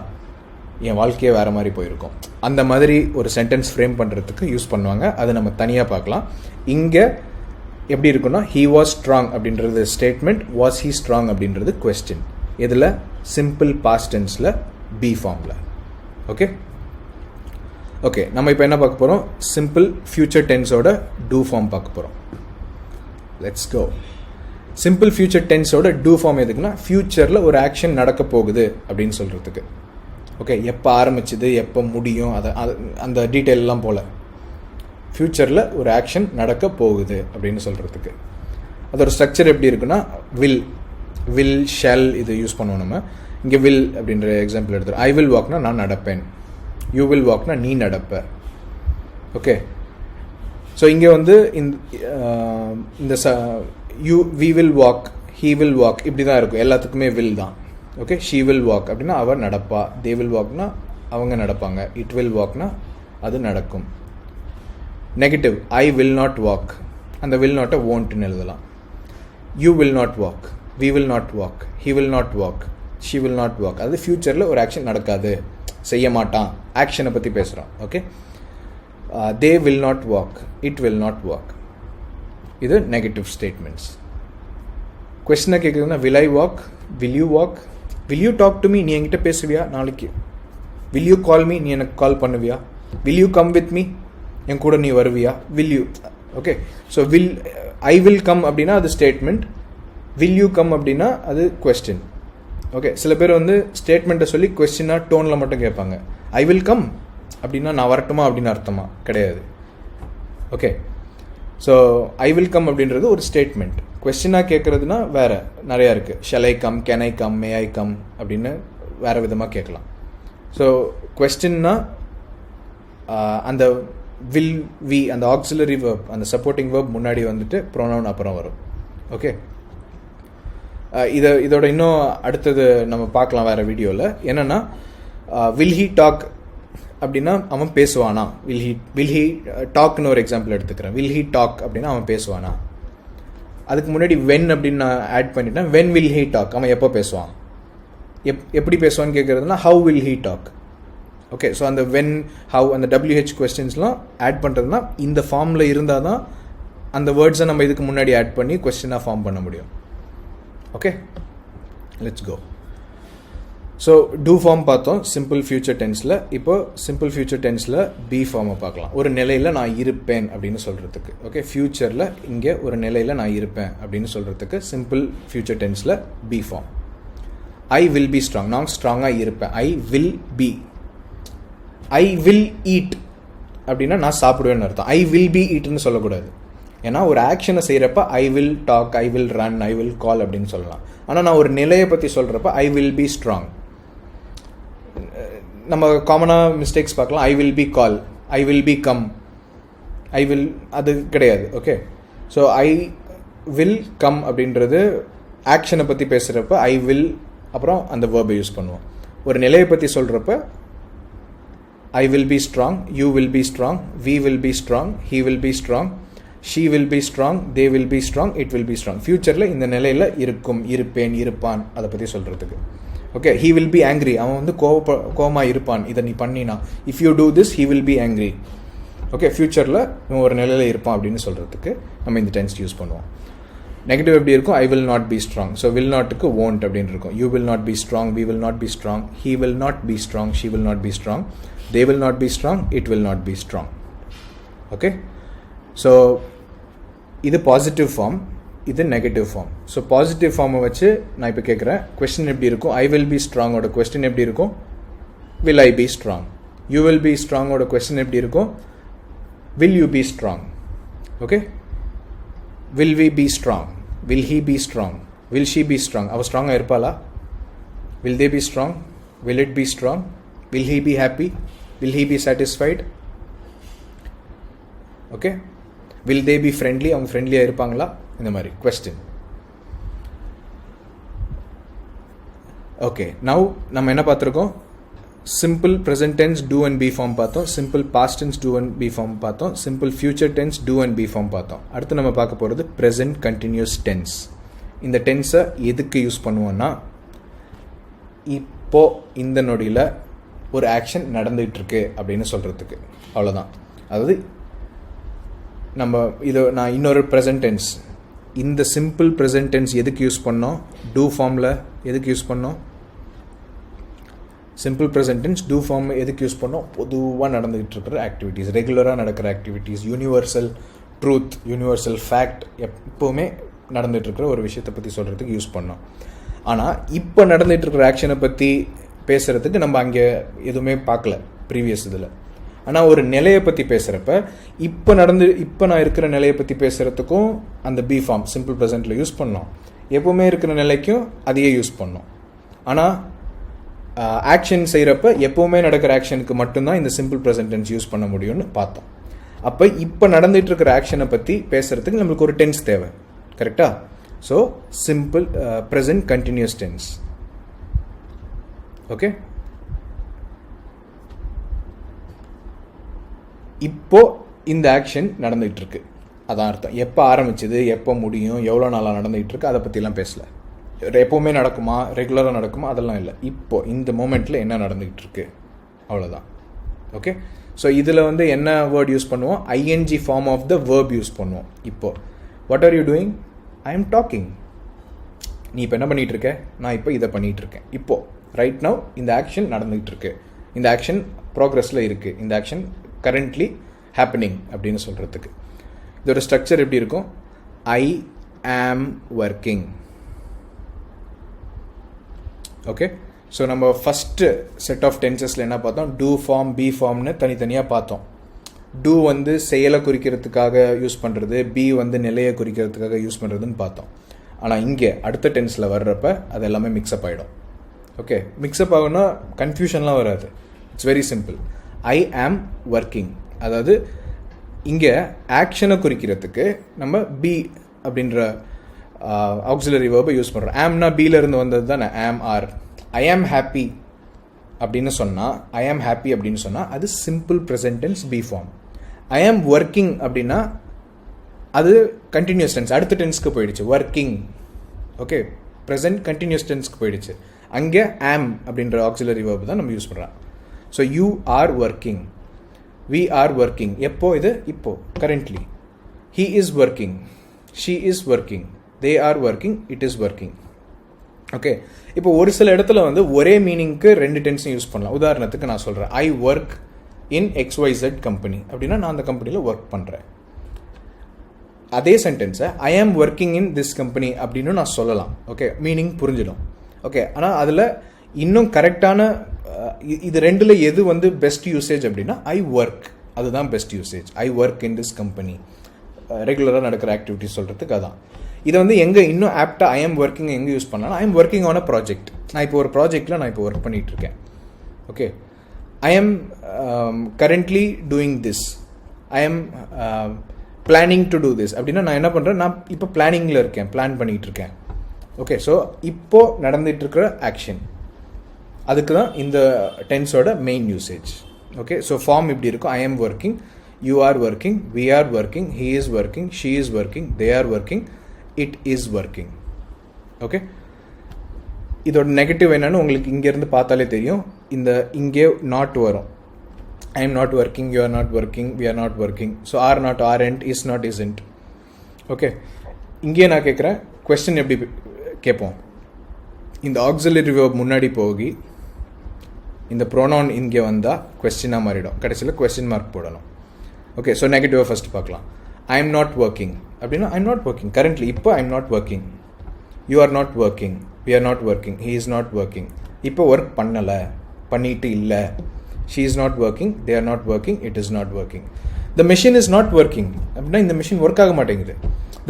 என் வாழ்க்கையே வேறு மாதிரி போயிருக்கும். அந்த மாதிரி ஒரு சென்டென்ஸ் ஃப்ரேம் பண்ணுறதுக்கு யூஸ் பண்ணுவாங்க. அதை நம்ம தனியாக பார்க்கலாம். இங்கே எப்படி இருக்குன்னா, ஹீ வாஸ் ஸ்ட்ராங் அப்படின்றது ஸ்டேட்மெண்ட், வாஸ் ஹீ ஸ்ட்ராங் அப்படின்றது கொஸ்டின். இதில் சிம்பிள் பாஸ்ட் டென்ஸில் பி ஃபார்மில். ஓகே ஓகே, நம்ம இப்போ என்ன பார்க்க போகிறோம்? சிம்பிள் ஃபியூச்சர் டென்ஸோட டூ ஃபார்ம் பார்க்க போகிறோம். Let's go. சிம்பிள் ஃபியூச்சர் டென்ஸோட டூ ஃபார்ம் எதுக்குன்னா, ஃபியூச்சரில் ஒரு ஆக்ஷன் நடக்க போகுது அப்படின்னு சொல்கிறதுக்கு. ஓகே, எப்போ ஆரம்பிச்சுது, எப்போ முடியும், அந்த டீட்டெயிலெலாம் போல் ஃபியூச்சரில் ஒரு ஆக்ஷன் நடக்க போகுது அப்படின்னு சொல்கிறதுக்கு. அதோட ஸ்ட்ரக்சர் எப்படி இருக்குன்னா, வில் ஷெல் இது யூஸ் பண்ணுவோம் நம்ம. இங்கே வில் அப்படின்ற எக்ஸாம்பிள் எடுத்துகிறோம். ஐ வில் வாக்னா நான் நடப்பேன், யூ வில் வாக்னா நீ நடப்ப. ஓகே, ஸோ இங்கே வந்து இந்த we will walk, he will walk இப்படி தான் இருக்கும். எல்லாத்துக்குமே வில் தான். ஓகே, ஷீ வில் வாக் அப்படின்னா அவர் நடப்பா, தே வில் வாக்னா அவங்க நடப்பாங்க, இட் வில் வாக்னா அது நடக்கும். Negative I will not walk, அந்த வில் நாட்டை won'tனு எழுதலாம். You will not walk, we will not walk, he will not walk, she will not walk. அது ஃபியூச்சரில் ஒரு ஆக்ஷன் நடக்காது, செய்ய மாட்டான், ஆக்ஷனை பற்றி பேசுகிறோம். Okay, they will not walk, it will not walk. இது நெகட்டிவ் ஸ்டேட்மெண்ட்ஸ். கொஸ்டினாக கேட்குறதுனா, will I walk, will you walk, will you talk to me, நீ என்கிட்ட பேசுவியா நாளைக்கு, வில் யூ கால் மீ, நீ எனக்கு கால் பண்ணுவியா, will you come with me, என் கூட நீ வருவியா, will you. Okay, so I will come அப்படின்னா அது ஸ்டேட்மெண்ட், வில் யூ கம் அப்படின்னா அது கொஸ்டின். ஓகே, சில பேர் வந்து ஸ்டேட்மெண்ட்டை சொல்லி கொஸ்டினாக டோனில் மட்டும் கேட்பாங்க. ஐ வில் கம் அப்படின்னா நான் வரட்டுமா அப்படின்னு அர்த்தமா? கிடையாது. Okay, so I will come அப்படின்றது ஒரு ஸ்டேட்மெண்ட். கொஸ்டினாக கேட்குறதுனா வேறு நிறையா இருக்குது. Shall I come, can I come, May I come அப்படின்னு வேறு விதமாக கேட்கலாம். ஸோ கொஸ்டின்னா அந்த வில் வி அந்த ஆக்சிலரி வேர்ப், அந்த சப்போர்ட்டிங் வேர்ப் முன்னாடி வந்துட்டு ப்ரோனவுன் அப்புறம் வரும். ஓகே, இதோட இன்னும் அடுத்தது நம்ம பார்க்கலாம் வேறு வீடியோவில். என்னென்னா வில் ஹீ டாக் அப்படின்னா அவன் பேசுவானா, வில் ஹீ டாக்னு ஒரு எக்ஸாம்பிள் எடுத்துக்கிறேன். வில் ஹீ டாக் அப்படின்னா அவன் பேசுவானா. அதுக்கு முன்னாடி வென் அப்படின்னு நான் ஆட் பண்ணிட்டேன். வென் வில் ஹீ டாக், அவன் எப்போ பேசுவான், எப்படி பேசுவான்னு கேட்குறதுனா how will he talk. Okay, so அந்த வென், ஹவ், அந்த WH கொஸ்டின்ஸ்லாம் ஆட் பண்ணுறதுனா இந்த ஃபார்மில் இருந்தால் தான் அந்த வேர்ட்ஸை நம்ம இதுக்கு முன்னாடி ஆட் பண்ணி கொஸ்டினாக ஃபார்ம் பண்ண முடியும். Okay, let's go. So do form பார்த்தோம் சிம்பிள் ஃபியூச்சர் டென்ஸில். இப்போ சிம்பிள் ஃபியூச்சர் டென்ஸில் பி ஃபார்மை பார்க்கலாம். ஒரு நிலையில் நான் இருப்பேன் அப்படின்னு சொல்கிறதுக்கு. ஓகே, ஃபியூச்சரில் இங்கே ஒரு நிலையில் நான் இருப்பேன் அப்படின்னு சொல்கிறதுக்கு சிம்பிள் ஃபியூச்சர் டென்ஸில் be form. I will be strong, நான் ஸ்ட்ராங்காக இருப்பேன். I will be. I will eat அப்படின்னா நான் சாப்பிடுவேன்னு அர்த்தம். ஐ வில் பி ஈட்னு சொல்லக்கூடாது. ஏன்னா ஒரு ஆக்ஷனை செய்கிறப்ப I will talk, I will run, I will call அப்படின்னு சொல்லலாம். ஆனால் நான் ஒரு நிலையை பற்றி சொல்கிறப்ப ஐ வில் பி ஸ்ட்ராங். நம்ம காமனாக மிஸ்டேக்ஸ் பார்க்கலாம். ஐ will B call, I will B come, I will, அது கிடையாது. Okay, so I will come அப்படின்றது ஆக்ஷனை பற்றி பேசுகிறப்ப ஐ வில் அப்புறம் அந்த வேர்பை யூஸ் பண்ணுவோம். ஒரு நிலையை பற்றி சொல்கிறப்ப I will be strong, you will be strong, we will be strong, he will be strong, she will be strong, they will be strong, it will be strong. ஃபியூச்சரில் இந்த நிலையில் இருக்கும், இருப்பேன், இருப்பான், அதை பற்றி சொல்கிறதுக்கு. Okay, he will be angry, அவன் வந்து கோவமாக இருப்பான் இதை நீ பண்ணினா. If you do this he will be angry. Okay, ஃபியூச்சரில் இவன் ஒரு நிலையில் இருப்பான் அப்படின்னு சொல்கிறதுக்கு நம்ம இந்த டென்ஸ் யூஸ் பண்ணுவோம். நெகட்டிவ் எப்படி இருக்கும்? I will not be strong. So will நாட்டுக்கு won't அப்படின்னு இருக்கும். You will not be strong, we will not be strong, he will not be strong, she will not be strong, they will not be strong, it will not be strong. Okay, so இது பாசிட்டிவ் ஃபார்ம், இது நெகட்டிவ் ஃபார்ம். ஸோ பாசிட்டிவ் ஃபார்மை வச்சு நான் இப்போ கேட்குறேன், கொஸ்டின் எப்படி இருக்கும்? ஐ வில் பி ஸ்ட்ராங்கோட கொஸ்டின் எப்படி இருக்கும்? Will I be strong. You will be ஸ்ட்ராங்கோட கொஸ்டின் எப்படி இருக்கும்? Will you be strong. Okay, will we be strong, will he be strong, will she be strong. அவள் ஸ்ட்ராங்காக இருப்பாளா? Will they be strong, will it be strong, will he be happy, will he be satisfied? Okay, will they be friendly, அவங்க ஃப்ரெண்ட்லியாக இருப்பாங்களா? இந்த மாதிரி கொஸ்டின். ஓகே, நவ் நம்ம என்ன பார்த்துருக்கோம்? Simple present tense do and be form பார்த்தோம், simple past tense do and be form பார்த்தோம், simple future tense do and be form பார்த்தோம். அடுத்து நம்ம பார்க்க போகிறது ப்ரெசன்ட் கண்டினியூஸ் டென்ஸ். இந்த டென்ஸை எதுக்கு யூஸ் பண்ணுவோன்னா, இப்போ இந்த நொடியில் ஒரு ஆக்ஷன் நடந்துகிட்ருக்கு அப்படின்னு சொல்கிறதுக்கு, அவ்வளோதான். அதாவது நம்ம நான் இன்னொரு ப்ரெசன்ட் டென்ஸ், இந்த சிம்பிள் ப்ரெசன்ட் டென்ஸ் எதுக்கு யூஸ் பண்ணோம்? டூ ஃபார்மில் எதுக்கு யூஸ் பண்ணோம்? Simple present tense do form எதுக்கு யூஸ் பண்ணோம்? பொதுவாக நடந்துகிட்டு இருக்கிற ஆக்டிவிட்டீஸ், ரெகுலராக நடக்கிற activities, universal truth, universal fact, எப்போவுமே நடந்துகிட்டு இருக்கிற ஒரு விஷயத்தை பற்றி சொல்கிறதுக்கு யூஸ் பண்ணோம். ஆனால் இப்போ நடந்துகிட்டு இருக்கிற ஆக்ஷனை பற்றி பேசுகிறதுக்கு நம்ம அங்கே எதுவுமே பார்க்கல ப்ரீவியஸ் இதில். ஆனால் ஒரு நிலையை பற்றி பேசுகிறப்ப இப்போ நான் இருக்கிற நிலையை பற்றி பேசுகிறதுக்கும் அந்த பி ஃபார்ம் சிம்பிள் ப்ரெசென்ட்டில் யூஸ் பண்ணோம். எப்போவுமே இருக்கிற நிலைக்கும் அதையே யூஸ் பண்ணோம். ஆனால் ஆக்ஷன் செய்கிறப்ப எப்போவுமே நடக்கிற ஆக்ஷனுக்கு மட்டும்தான் இந்த சிம்பிள் ப்ரெசென்ட் டென்ஸ் யூஸ் பண்ண முடியும்னு பார்த்தோம். அப்போ இப்போ நடந்துகிட்டு இருக்கிற ஆக்ஷனை பற்றி பேசுகிறதுக்கு நம்மளுக்கு ஒரு டென்ஸ் தேவை, கரெக்டாக? So simple present continuous tense. Okay, இப்போ இந்த ஆக்ஷன் நடந்துகிட்டு இருக்கு, அதான் அர்த்தம். எப்போ ஆரம்பிச்சது, எப்போ முடியும், எவ்வளோ நாளாக நடந்துகிட்டு இருக்கு, அதை பற்றிலாம் பேசல. எப்போவுமே நடக்குமா, ரெகுலராக நடக்குமா, அதெல்லாம் இல்லை. இப்போ இந்த மோமெண்ட்டில் என்ன நடந்துகிட்டு இருக்கு, அவ்வளோதான். ஓகே, ஸோ இதில் வந்து என்ன வேர்ட் யூஸ் பண்ணுவோம்? ING form of the verb use பண்ணுவோம். இப்போ what are you doing? I am talking. நீ இப்போ என்ன பண்ணிகிட்டு இருக்க? நான் இப்போ இதை பண்ணிகிட்டு இருக்கேன். இப்போது ரைட் நவ் இந்த ஆக்ஷன் நடந்துகிட்டு இருக்கு, இந்த ஆக்ஷன் ப்ராக்ரஸில் இருக்குது, இந்த ஆக்ஷன் கரண்ட்லி ஹேப்பனிங் அப்படின்னு சொல்கிறதுக்கு. இதோட ஸ்ட்ரக்சர் எப்படி இருக்கும்? I am working. Okay, so நம்ம ஃபஸ்ட்டு செட் ஆஃப் டென்சஸில் என்ன பார்த்தோம்? டூ ஃபார்ம், பி ஃபார்ம்னு தனித்தனியாக பார்த்தோம். டூ வந்து செயலை குறிக்கிறதுக்காக யூஸ் பண்ணுறது, பி வந்து நிலையை குறிக்கிறதுக்காக யூஸ் பண்ணுறதுன்னு பார்த்தோம். ஆனால் இங்கே அடுத்த டென்ஸில் வர்றப்ப அது எல்லாமே மிக்சப் ஆகிடும். ஓகே, மிக்சப் ஆகுனா கன்ஃபியூஷன்லாம் வராது. It's very simple. I am working, அதாவது இங்கே ஆக்ஷனை குறிக்கிறதுக்கு நம்ம பி அப்படின்ற ஆக்சிலரி வேர்பை யூஸ் பண்ணுறோம். ஆம்னா பியிலேருந்து வந்தது தானே, ஆம் ஆர். ஐ ஆம் ஹாப்பி அப்படின்னு சொன்னால், ஐ ஆம் ஹாப்பி அப்படின்னு சொன்னால் அது simple present tense be form. I am working அப்படின்னா அது கண்டினியூஸ் டென்ஸ், அடுத்த டென்ஸ்க்கு போயிடுச்சு, ஒர்க்கிங். ஓகே, ப்ரெசன்ட் கண்டினியூஸ் டென்ஸ்க்கு போயிடுச்சு. அங்கே ஆம் அப்படின்ற ஆக்சிலரி வேர்பு தான் நம்ம யூஸ் பண்ணுறோம். So you are working, we are working. எப்போ இது? இப்போ, currently. He is working, she is working, they are working, it is working. Okay, இப்போ ஒரு சில இடத்துல வந்து ஒரே மீனிங்க்கு ரெண்டு டென்ஸும் யூஸ் பண்ணலாம். உதாரணத்துக்கு நான் சொல்கிறேன், ஐ ஒர்க் இன் XYZ கம்பெனி அப்படின்னா நான் அந்த கம்பெனியில் ஒர்க் பண்ணுறேன். அதே சென்டென்ஸை ஐ am working in this company அப்படின்னு நான் சொல்லலாம். ஓகே, மீனிங் புரிஞ்சிடும். ஓகே, ஆனால் அதில் இன்னும் கரெக்டான இது ரெண்டில் எது வந்து பெஸ்ட் யூசேஜ் அப்படின்னா ஐ ஒர்க், அதுதான் best usage. I work in this company, ரெகுலராக நடக்கிற ஆக்டிவிட்டி சொல்கிறதுக்கு அதான். இதை வந்து எங்கே இன்னும் ஆப்டாக ஐ ஆம் ஒர்க்கிங் எங்கே யூஸ் பண்ணலாம்? ஐ am working on a project. நான் இப்போ ஒரு ப்ராஜெக்டில் நான் இப்போ ஒர்க் பண்ணிகிட்டு இருக்கேன். ஓகே, ஐ ஆம் currently doing this, I am planning to do this அப்படின்னா நான் என்ன பண்ணுறேன்? நான் இப்போ பிளானிங்கில் இருக்கேன், பிளான் பண்ணிகிட்டு இருக்கேன். ஓகே, ஸோ இப்போது நடந்துகிட்டு இருக்கிற ஆக்ஷன், அதுக்கு தான் இந்த டென்ஸோட main usage. Okay, so form இப்படி இருக்கும். I am working, you are working, we are working, he is working, she is working, they are working, it is working. Okay, இதோட நெகட்டிவ் என்னன்னு உங்களுக்கு இங்கேருந்து பார்த்தாலே தெரியும். இந்த இங்கே நாட் வரும். I am not working, you are not working, we are not working. So are not, aren't, is not, isn't. Okay, இங்கே நான் கேட்குறேன், கொஸ்டின் எப்படி கேட்போம்? இந்த ஆக்சிலரி வேர்ப் முன்னாடி போகி இந்த ப்ரோனவுன் இங்கே வந்தால் கொஸ்டினாக மாறிடும். கடைசியில் கொஸ்டின் மார்க் போடணும். ஓகே, ஸோ நெகட்டிவாக ஃபஸ்ட் பார்க்கலாம். ஐ எம் நாட் ஒர்க்கிங் அப்படின்னா I am not working currently, இப்போ I am not working. You are not working, we are not working, he is not working. இப்போ ஒர்க் பண்ணலை, பண்ணிட்டு இல்லை. She is not working, they are not working, it is not working. The machine is not working அப்படின்னா இந்த மிஷின் ஒர்க் ஆக மாட்டேங்குது.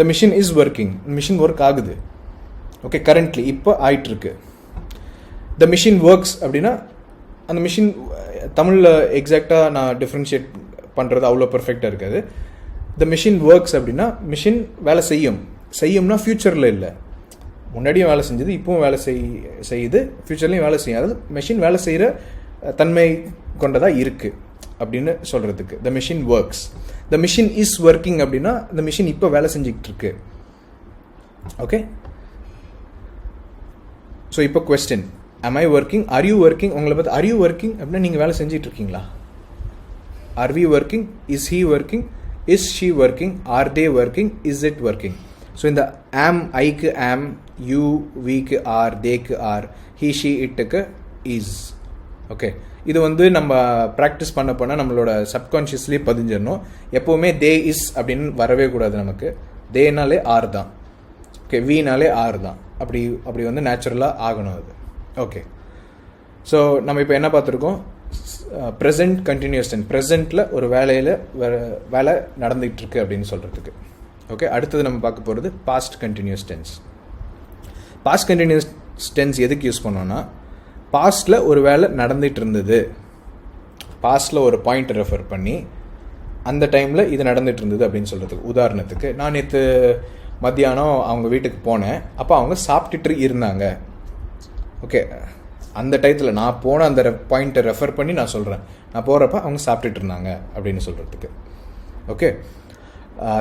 The machine is working, machine work ஆகுது. ஓகே, கரண்ட்லி இப்போ ஆயிட்டுருக்கு. த மிஷின் ஒர்க்ஸ் அப்படின்னா அந்த மிஷின் தமிழில் எக்ஸாக்டாக நான் டிஃப்ரென்ஷியேட் பண்ணுறது அவ்வளோ பர்ஃபெக்டாக இருக்காது. த மிஷின் ஒர்க்ஸ் அப்படின்னா மிஷின் வேலை செய்யும். செய்யும்னா ஃப்யூச்சரில் இல்லை, முன்னாடியும் வேலை செஞ்சது, இப்போவும் வேலை செய்யுது, ஃப்யூச்சர்லேயும் வேலை செய்யும். அதாவது மிஷின் வேலை செய்கிற தன்மை கொண்டதாக இருக்குது அப்படின்னு சொல்கிறதுக்கு த machine works. The machine is working அப்படின்னா இந்த மிஷின் இப்போ வேலை செஞ்சுக்கிட்டு இருக்கு. ஓகே, ஸோ இப்போ question, am I working, are you working? உங்களை பார்த்து are you working அப்படின்னா நீங்கள் வேலை செஞ்சிட்டு இருக்கீங்களா? are we working, is he working, is she working, are they working, is it working? So இந்த am, ஐக்கு am, you, weக்கு are, theyக்கு are, he, she, itக்கு is. Okay, இது வந்து நம்ம ப்ராக்டிஸ் பண்ண போனால் நம்மளோட சப்கான்ஷியஸ்லேயே பதிஞ்சிடணும். எப்போவுமே தே இஸ் அப்படின்னு வரவே கூடாது நமக்கு. தேனாலே ஆர் தான். ஓகே, வீனாலே ஆர் தான். அப்படி வந்து நேச்சுரலாக ஆகணும் அது. ஓகே, ஸோ நம்ம இப்போ என்ன பார்த்துருக்கோம்? ப்ரெசன்ட் கண்டினியூஸ் டென்ஸ், ப்ரெசென்ட்டில் ஒரு வேலை நடந்துகிட்டு இருக்கு அப்படின்னு சொல்கிறதுக்கு. ஓகே, அடுத்தது நம்ம பார்க்க போகிறது past continuous tense. Past continuous tense எதுக்கு யூஸ் பண்ணோன்னா, பாஸ்ட்டில் ஒரு வேலை நடந்துகிட்டு இருந்தது, பாஸ்ட்டில் ஒரு பாயிண்ட் ரெஃபர் பண்ணி அந்த டைமில் இது நடந்துகிட்டு இருந்தது அப்படின்னு சொல்கிறதுக்கு. உதாரணத்துக்கு நான் நேற்று மத்தியானம் அவங்க வீட்டுக்கு போனேன், அப்போ அவங்க சாப்பிட்டுட்டு இருந்தாங்க. ஓகே, அந்த டயத்தில் நான் போன அந்த பாயிண்ட்டை ரெஃபர் பண்ணி நான் சொல்கிறேன், நான் போகிறப்ப அவங்க சாப்பிட்டுட்டு இருந்தாங்க அப்படின்னு சொல்கிறதுக்கு. ஓகே,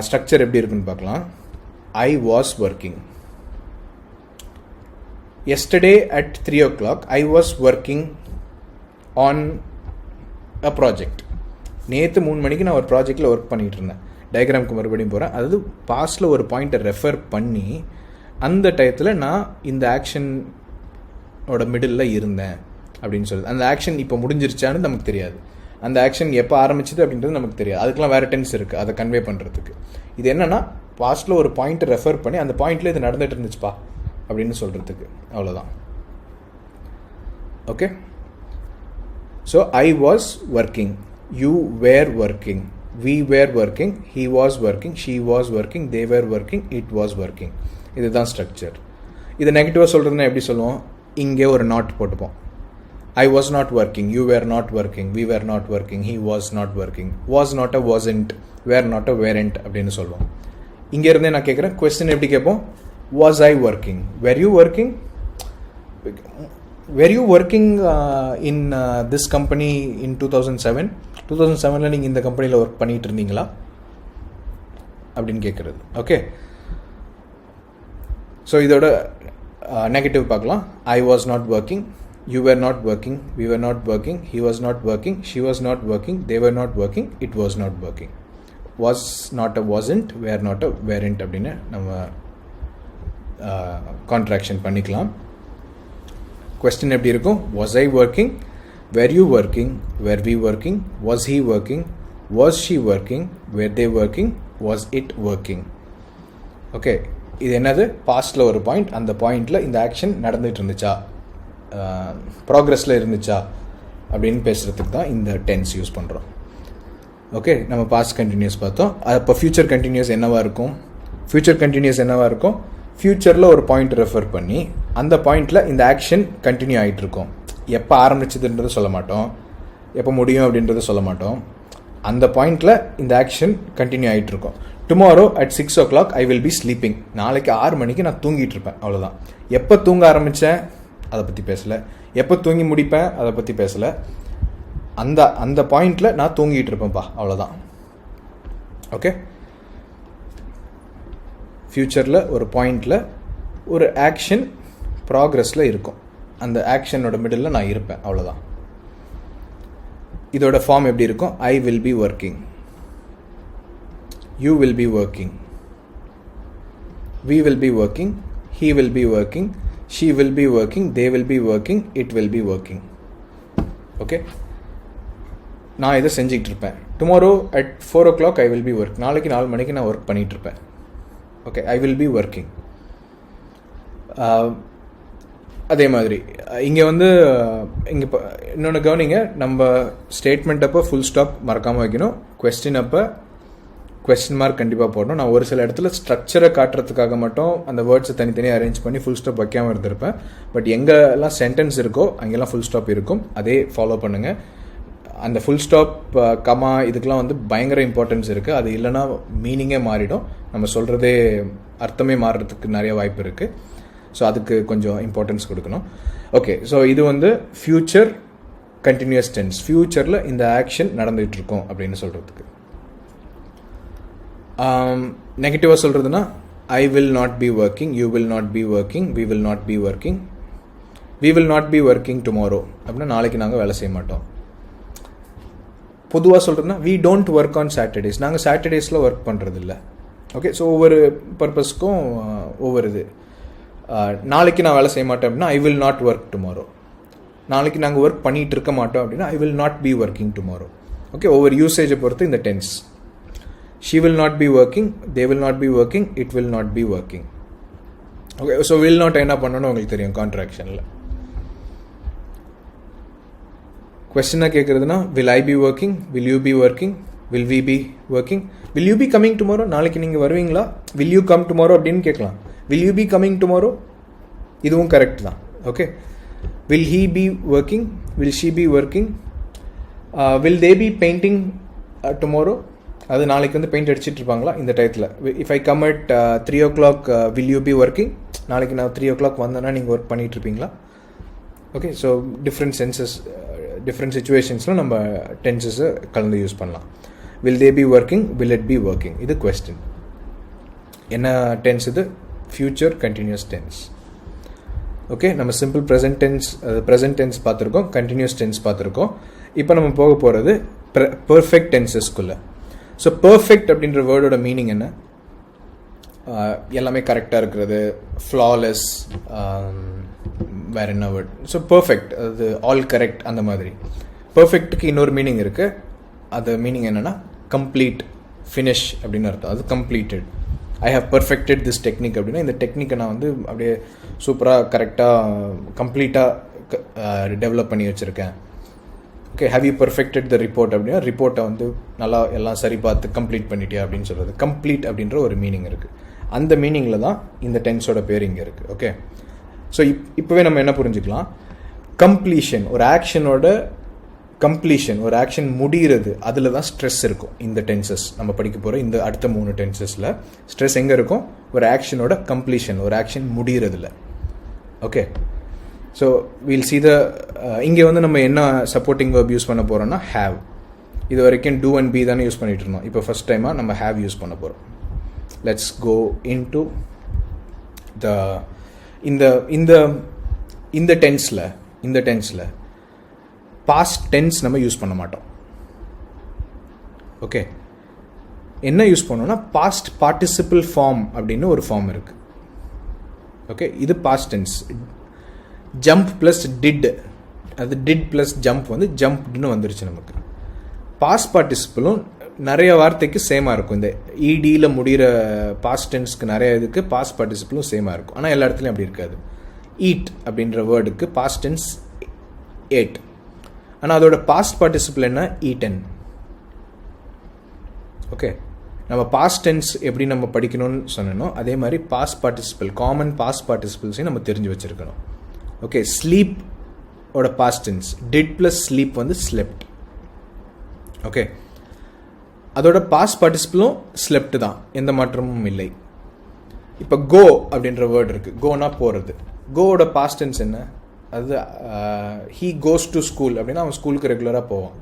ஸ்ட்ரக்சர் எப்படி இருக்குன்னு பார்க்கலாம். I was working. yesterday at 3 o'clock I was working on a project. நேற்று 3 மணிக்கு நான் ஒரு ப்ராஜெக்டில் ஒர்க் பண்ணிகிட்டு இருந்தேன். டயக்ராமுக்கு மறுபடியும் போகிறேன். அதாவது பாஸ்டில் ஒரு பாயிண்ட்டை ரெஃபர் பண்ணி அந்த டயத்தில் நான் இந்த ஆக்ஷனோட மிடில் இருந்தேன் அப்படின்னு சொல்லுது. அந்த ஆக்ஷன் இப்போ முடிஞ்சிருச்சான்னு நமக்கு தெரியாது. அந்த ஆக்ஷன் எப்போ ஆரம்பிச்சது அப்படின்றது நமக்கு தெரியாது. அதுக்கெலாம் வேறு டென்ஸ் இருக்குது அதை கன்வே பண்ணுறதுக்கு. இது என்னென்னா பாஸ்ட்டில் ஒரு பாயிண்ட்டை ரெஃபர் பண்ணி அந்த பாயிண்ட்டில் இது நடந்துகிட்டு இருந்துச்சுப்பா அப்படின்னு சொல்கிறதுக்கு, அவ்வளோதான். Okay, so I was working, you were working, we were working, he was working, she was working, they were working, it was working. இதுதான் ஸ்ட்ரக்சர். இது நெகட்டிவாக சொல்கிறதுனா எப்படி சொல்லுவோம்? இங்கே ஒரு நாட் போட்டுப்போம். I was not working, you were not working, we were not working, he was not working, was not a wasn't, were not a weren't அப்படின்னு சொல்லுவோம். இங்கே இருந்தே நான் கேட்குறேன், கொஸ்டின் எப்படி கேட்போம்? Was I working? Were you working? Were you working in this company in 2007? 2007 நீங்கள் இந்த கம்பெனியில் ஒர்க் பண்ணிகிட்டு இருந்தீங்களா அப்படின்னு கேட்குறது. ஓகே, ஸோ இதோட நெகட்டிவ் பார்க்கலாம். I was not working, you were not working, we were not working, he was not working, she was not working, they were not working, it was not working. Was not uh wasn't, were not uh weren't அப்படின்னு நம்ம கான்ட்ராக்ஷன் பண்ணிக்கலாம். கொஸ்டின் எப்படி இருக்கும்? Was I working, were you working, were we working, was he working, was she working, were they working, was it working. Okay, இது என்னது? பாஸ்டில் ஒரு பாயிண்ட், அந்த பாயிண்டில் இந்த ஆக்ஷன் நடந்துகிட்டு இருந்துச்சா, ப்ராக்ரஸில் இருந்துச்சா அப்படின்னு பேசுகிறதுக்கு தான் இந்த டென்ஸ் யூஸ் பண்ணுறோம். ஓகே, நம்ம பாஸ்ட் கண்டினியூஸ் பார்த்தோம். அப்போ ஃப்யூச்சர் கண்டினியூஸ் என்னவாக இருக்கும்? ஃப்யூச்சர் கண்டினியூஸ் என்னவாக இருக்கும்? ஃப்யூச்சரில் ஒரு பாயிண்ட் ரெஃபர் பண்ணி அந்த பாயிண்டில் இந்த ஆக்ஷன் கண்டினியூ ஆகிட்டு இருக்கும். எப்போ ஆரம்பிச்சதுன்றது சொல்ல மாட்டோம், எப்போ முடியும் அப்படின்றத சொல்ல மாட்டோம். அந்த பாயிண்டில் இந்த ஆக்ஷன் கண்டினியூ ஆகிட்டு இருக்கும். Tomorrow at 6 o'clock I will B sleeping, நாளைக்கு 6 மணிக்கு நான் தூங்கிட்டு இருப்பேன், அவ்வளோதான். எப்போ தூங்க ஆரம்பித்தேன் அதை பற்றி பேசலை, எப்போ தூங்கி முடிப்பேன் அதை பற்றி பேசலை. அந்த அந்த பாயிண்டில் நான் தூங்கிட்டு இருப்பேன்ப்பா, அவ்வளோதான். ஓகே, ஃப்யூச்சரில் ஒரு பாயிண்டில் ஒரு ஆக்ஷன் ப்ராக்ரஸில் இருக்கும், அந்த ஆக்ஷனோட மிடில் நான் இருப்பேன், அவ்வளோதான். இதோட ஃபார்ம் எப்படி இருக்கும்? I will B working, you will be working, we will be working, he will be working, she will be working, they will be working, it will be working. Okay, நான் இதை செஞ்சுக்கிட்டு இருப்பேன். Tomorrow at 4 o'clock I will B work, நாளைக்கு 4 மணிக்கு நான் ஒர்க் பண்ணிகிட்டு இருப்பேன். Okay, I will be working. அதே மாதிரி இங்கே வந்து இங்கே இப்போ இன்னொன்று கவனிங்க, நம்ம ஸ்டேட்மெண்ட் அப்போ ஃபுல் ஸ்டாப் மறக்காமல் வைக்கணும், கொஸ்டின் அப்போ கொஸ்டின் மார்க் கண்டிப்பாக போடணும். நான் ஒரு சில இடத்துல ஸ்ட்ரக்சரை காட்டுறதுக்காக மட்டும் அந்த வேர்ட்ஸை தனித்தனியாக அரேஞ்ச் பண்ணி ஃபுல் ஸ்டாப் வைக்காமல் இருந்திருப்பேன். பட் எங்கெல்லாம் சென்டென்ஸ் இருக்கோ அங்கெல்லாம் ஃபுல் ஸ்டாப் இருக்கும், அதே ஃபாலோ பண்ணுங்கள். அந்த ஃபுல் ஸ்டாப் கமா இதுக்கெலாம் வந்து பயங்கர இம்பார்ட்டன்ஸ் இருக்குது. அது இல்லைன்னா மீனிங்கே மாறிடும், நம்ம சொல்கிறதே அர்த்தமே மாறுறதுக்கு நிறைய வாய்ப்பு இருக்குது. ஸோ அதுக்கு கொஞ்சம் இம்பார்ட்டன்ஸ் கொடுக்கணும். ஓகே, ஸோ இது வந்து ஃப்யூச்சர் கண்டினியூஸ் டென்ஸ், ஃப்யூச்சரில் இந்த ஆக்ஷன் நடந்துகிட்டு இருக்கும் அப்படின்னு சொல்கிறதுக்கு. நெகட்டிவாக சொல்கிறதுனா I will not be working, you will not be working, we will not be working, we will not be working tomorrow அப்படின்னா நாளைக்கு நாங்கள் வேலை செய்ய மாட்டோம். பொதுவாக சொல்கிறதுனா we don't work on Saturdays, நாங்கள் சாட்டர்டேஸில் ஒர்க் பண்ணுறதில்ல. ஓகே, ஸோ ஒவ்வொரு பர்பஸ்க்கும் ஒவ்வொரு இது. நாளைக்கு நான் வேலை செய்ய மாட்டேன் அப்படின்னா I will not work tomorrow. நாளைக்கு நாங்கள் ஒர்க் பண்ணிகிட்டு இருக்க மாட்டோம் அப்படின்னா I will not be working tomorrow. Okay, ஒவ்வொரு யூசேஜை பொறுத்து இந்த tense. She will not be working, they will not be working, it will not be working. Okay, so will not என்ன பண்ணணும்னு உங்களுக்கு தெரியும் கான்ட்ராக்ஷனில். கொஸ்டினாக கேட்குறதுனா will I be working, will you be working, will we be working, will you be coming tomorrow, நாளைக்கு நீங்கள் வருவீங்களா, வில் யூ கம் டுமாரோ அப்படின்னு கேட்கலாம். Will you be coming tomorrow, இதுவும் கரெக்ட் தான். Okay, will he be working, will she be working, will they be painting tomorrow, அது நாளைக்கு வந்து பெயிண்ட் அடிச்சிட்டு இருப்பாங்களா இந்த டயத்தில். If I come at 3 o'clock will you be working, நாளைக்கு நான் 3 o'clock வந்தேன்னா நீங்கள் ஒர்க் பண்ணிகிட்டு இருப்பீங்களா. Okay, so different tenses, different சுச்சுவேஷன்ஸில் நம்ம டென்சஸை கலந்து யூஸ் பண்ணலாம். Will they be working, will it be working, இது கொஸ்டின். என்ன டென்ஸ் இது? Future continuous tense. ஓகே, நம்ம simple present tense, present tense பார்த்துருக்கோம், கண்டினியூஸ் டென்ஸ் பார்த்துருக்கோம். இப்போ நம்ம போக போகிறது பெர்ஃபெக்ட் டென்சஸ்க்குள்ளே. ஸோ பெர்ஃபெக்ட் அப்படின்ற வேர்டோட மீனிங் என்ன? எல்லாமே கரெக்டாக இருக்கிறது, ஃப்ளாலெஸ், வேறு என்ன வேர்ட்? ஸோ பெர்ஃபெக்ட், அது ஆல் கரெக்ட் அந்த மாதிரி. பர்ஃபெக்ட்டுக்கு இன்னொரு மீனிங் இருக்குது. அது மீனிங் என்னென்னா கம்ப்ளீட், ஃபினிஷ் அப்படின்னு அர்த்தம். அது completed. I have perfected this technique அப்படின்னா இந்த டெக்னிக்கை நான் வந்து அப்படியே சூப்பராக கரெக்டாக கம்ப்ளீட்டாக டெவலப் பண்ணி வச்சுருக்கேன். Okay, how you perfected the report அப்படின்னா ரிப்போர்ட்டை வந்து நல்லா எல்லாம் சரி பார்த்து கம்ப்ளீட் பண்ணிட்டியா அப்படின்னு சொல்கிறது. கம்ப்ளீட் அப்படின்ற ஒரு மீனிங் இருக்குது. அந்த மீனிங்கில் தான் இந்த டென்ஸோட பேர் இங்கே இருக்குது. ஓகே, ஸோ இப்போவே நம்ம என்ன புரிஞ்சுக்கலாம், கம்ப்ளீஷன், ஒரு ஆக்ஷனோட கம்ப்ளீஷன், ஒரு ஆக்ஷன் முடிகிறது, அதில் தான் ஸ்ட்ரெஸ் இருக்கும். இந்த டென்சஸ் நம்ம படிக்க போகிற இந்த அடுத்த 3 டென்சஸில் ஸ்ட்ரெஸ் எங்கே இருக்கும்? ஒரு ஆக்ஷனோட கம்ப்ளீஷன், ஒரு ஆக்ஷன் முடிகிறதுல. Okay, so we'll see the இங்கே வந்து நம்ம என்ன சப்போர்ட்டிங் வேர்ப் யூஸ் பண்ண போகிறோம்னா ஹேவ். இது வரைக்கும் டூ அண்ட் பி தானே யூஸ் பண்ணிட்டு இருந்தோம். இப்போ ஃபஸ்ட் டைமாக நம்ம ஹேவ் யூஸ் பண்ண போகிறோம். லெட்ஸ் கோ இன்டு த இந்த டென்ஸில் பாஸ்ட் டென்ஸ் நம்ம யூஸ் பண்ண மாட்டோம். ஓகே, என்ன யூஸ் பண்ணோம்னா பாஸ்ட் பார்ட்டிசிபிள் ஃபார்ம் அப்படின்னு ஒரு ஃபார்ம் இருக்கு. ஓகே, இது past tense. Jump plus did, அது டிட் ப்ளஸ் ஜம்ப் வந்து ஜம்ப்னு வந்துருச்சு நமக்கு. பாஸ்ட் பார்ட்டிசிபிளும் நிறைய வார்த்தைக்கு சேமாக இருக்கும். இந்த இடியில் முடிகிற பாஸ்ட் டென்ஸ்க்கு நிறைய இதுக்கு பாஸ்ட் பார்ட்டிசிபிளும் சேமாக இருக்கும். ஆனால் எல்லா இடத்துலையும் அப்படி இருக்காது. ஈட் அப்படின்ற வேர்டுக்கு பாஸ்ட் டென்ஸ் ஏட், ஆனால் அதோட பாஸ்ட் பார்ட்டிசிபிள் என்ன? ஈட்டன். ஓகே, நம்ம பாஸ்ட் டென்ஸ் எப்படி நம்ம படிக்கணும்னு சொன்னோம், அதே மாதிரி பாஸ்ட் பார்ட்டிசிபிள், காமன் பாஸ்ட் பார்ட்டிசிபிள்ஸையும் நம்ம தெரிஞ்சு வச்சுருக்கணும். ஓகே, ஸ்லீப் ஓட past tense did plus sleep வந்து ஸ்லெப்ட். ஓகே, அதோட பாஸ்ட் பார்ட்டிசிபிளும் ஸ்லெப்ட் தான், எந்த மாற்றமும் இல்லை. இப்போ கோ அப்படின்ற வேர்டு இருக்குது. கோனா போகிறது. கோவோட பாஸ்ட் டென்ஸ் என்ன? அது ஹீ கோஸ் டு ஸ்கூல் அப்படின்னா அவன் ஸ்கூலுக்கு ரெகுலராக போவான்.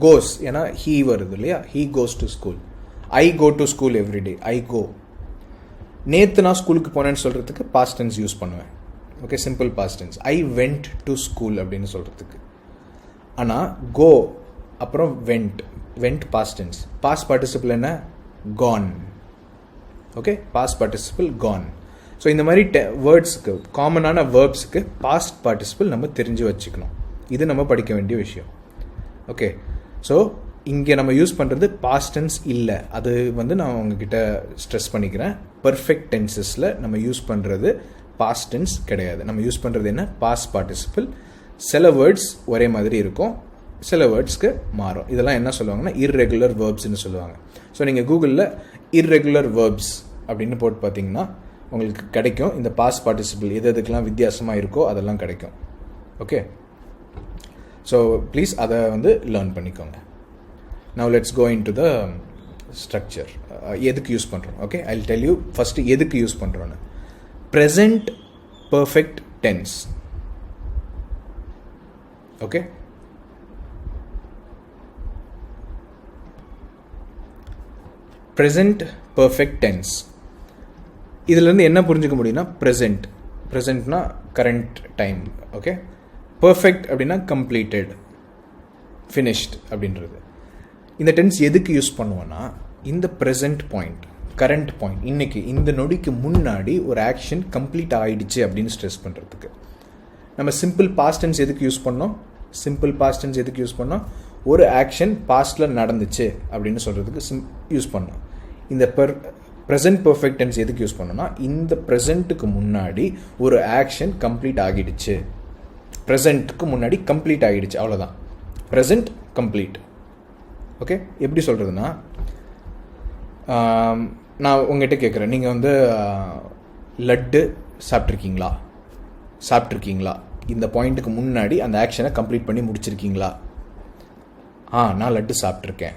கோஸ் ஏன்னா ஹீ வருது இல்லையா, he goes to school. I go to school everyday, I go. நேற்று நான் ஸ்கூலுக்கு போனேன்னு சொல்கிறதுக்கு பாஸ்ட் டென்ஸ் யூஸ் பண்ணுவேன். Okay, simple past tense. I went to school அப்படின்னு சொல்கிறதுக்கு. ஆனால் கோ அப்புறம் went past tense. Past participle என்ன? Gone. Okay, past participle gone. So இந்த மாதிரி வேர்ட்ஸுக்கு, காமனான வேர்ப்ஸுக்கு பாஸ்ட் பார்ட்டிசிபிள் நம்ம தெரிஞ்சு வச்சுக்கணும். இது நம்ம படிக்க வேண்டிய விஷயம். ஓகே, ஸோ இங்கே நம்ம யூஸ் பண்ணுறது பாஸ்ட் டென்ஸ் இல்லை. அது வந்து நான் உங்ககிட்ட ஸ்ட்ரெஸ் பண்ணிக்கிறேன். பர்ஃபெக்ட் டென்சஸில் நம்ம யூஸ் பண்ணுறது பாஸ்ட் டென்ஸ் கிடையாது. நம்ம யூஸ் பண்ணுறது என்ன? Past participle. சில வேர்ட்ஸ் ஒரே மாதிரி இருக்கும், சில வேர்ட்ஸ்க்கு மாறும். இதெல்லாம் என்ன சொல்லுவாங்கன்னா இர்ரெகுலர் வேர்ப்ஸ்ன்னு சொல்லுவாங்க. ஸோ நீங்கள் கூகுளில் இர்ரெகுலர் வேர்ப்ஸ் அப்படின்னு போட்டு பார்த்தீங்கன்னா உங்களுக்கு கிடைக்கும். இந்த பாஸ்ட் பார்ட்டிசிபிள் எது எதுக்கெல்லாம் வித்தியாசமாக இருக்கோ அதெல்லாம் கிடைக்கும். ஓகே, ஸோ ப்ளீஸ் அதை வந்து லேர்ன் பண்ணிக்கோங்க. Now let's go into the structure. எதுக்கு யூஸ் பண்ணுறோம்? Okay, I will tell you first எதுக்கு யூஸ் பண்ணுறோன்னு. Present perfect tense. Okay, present perfect tense. இதுலேருந்து என்ன புரிஞ்சுக்க முடியும்னா ப்ரெசென்ட்னா கரண்ட் டைம். ஓகே, பர்ஃபெக்ட் அப்படின்னா கம்ப்ளீட்டட், ஃபினிஷ்ட் அப்படின்றது. இந்த டென்ஸ் எதுக்கு யூஸ் பண்ணுவோன்னா இந்த ப்ரெசென்ட் பாயிண்ட், கரண்ட் பாயிண்ட், இன்னைக்கு இந்த நொடிக்கு முன்னாடி ஒரு ஆக்ஷன் கம்ப்ளீட் ஆகிடுச்சு அப்படின்னு ஸ்ட்ரெஸ் பண்ணுறதுக்கு. நம்ம சிம்பிள் பாஸ்ட் டென்ஸ் எதுக்கு யூஸ் பண்ணோம்? ஒரு ஆக்ஷன் பாஸ்டில் நடந்துச்சு அப்படின்னு சொல்கிறதுக்கு யூஸ் பண்ணோம். இந்த ப்ரெசென்ட் பர்ஃபெக்ட் டென்ஸ் எதுக்கு யூஸ் பண்ணோம்னா இந்த ப்ரெசென்ட்டுக்கு முன்னாடி ஒரு ஆக்ஷன் கம்ப்ளீட் ஆகிடுச்சு. ப்ரெசென்ட்டுக்கு முன்னாடி கம்ப்ளீட் ஆகிடுச்சு, அவ்வளோதான். Present complete. ஓகே, எப்படி சொல்கிறதுனா, நான் உங்கள்கிட்ட கேட்குறேன், நீங்கள் வந்து லட்டு சாப்பிட்ருக்கீங்களா? இந்த பாயிண்ட்டுக்கு முன்னாடி அந்த ஆக்ஷனை கம்ப்ளீட் பண்ணி முடிச்சிருக்கீங்களா? நான் லட்டு சாப்பிட்ருக்கேன்.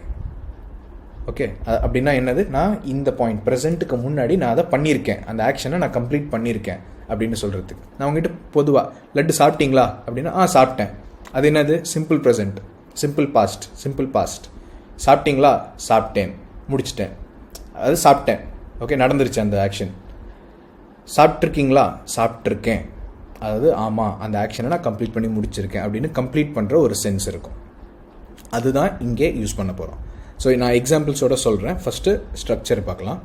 ஓகே, அப்படின்னா என்னது? நான் இந்த பாயிண்ட் ப்ரெசென்ட்டுக்கு முன்னாடி நான் அதை பண்ணியிருக்கேன், அந்த ஆக்ஷனை நான் கம்ப்ளீட் பண்ணியிருக்கேன் அப்படின்னு சொல்கிறதுக்கு. நான் உங்ககிட்ட பொதுவாக லட்டு சாப்பிட்டீங்களா அப்படின்னா சாப்பிட்டேன். அது என்னது? Simple present, simple past. சாப்பிட்டீங்களா? சாப்பிட்டேன், முடிச்சிட்டேன், அது சாப்பிட்டேன். ஓகே, நடந்துருச்சு அந்த ஆக்ஷன். சாப்பிட்ருக்கீங்களா? சாப்பிட்ருக்கேன், அதாவது ஆமாம் அந்த ஆக்ஷனை நான் கம்ப்ளீட் பண்ணி முடிச்சிருக்கேன் அப்படின்னு கம்ப்ளீட் பண்ணுற ஒரு சென்ஸ் இருக்கும். அதுதான் இங்கே யூஸ் பண்ண போகிறோம். ஸோ நான் எக்ஸாம்பிள்ஸோட சொல்கிறேன். ஃபஸ்ட்டு ஸ்ட்ரக்சர் பார்க்கலாம்.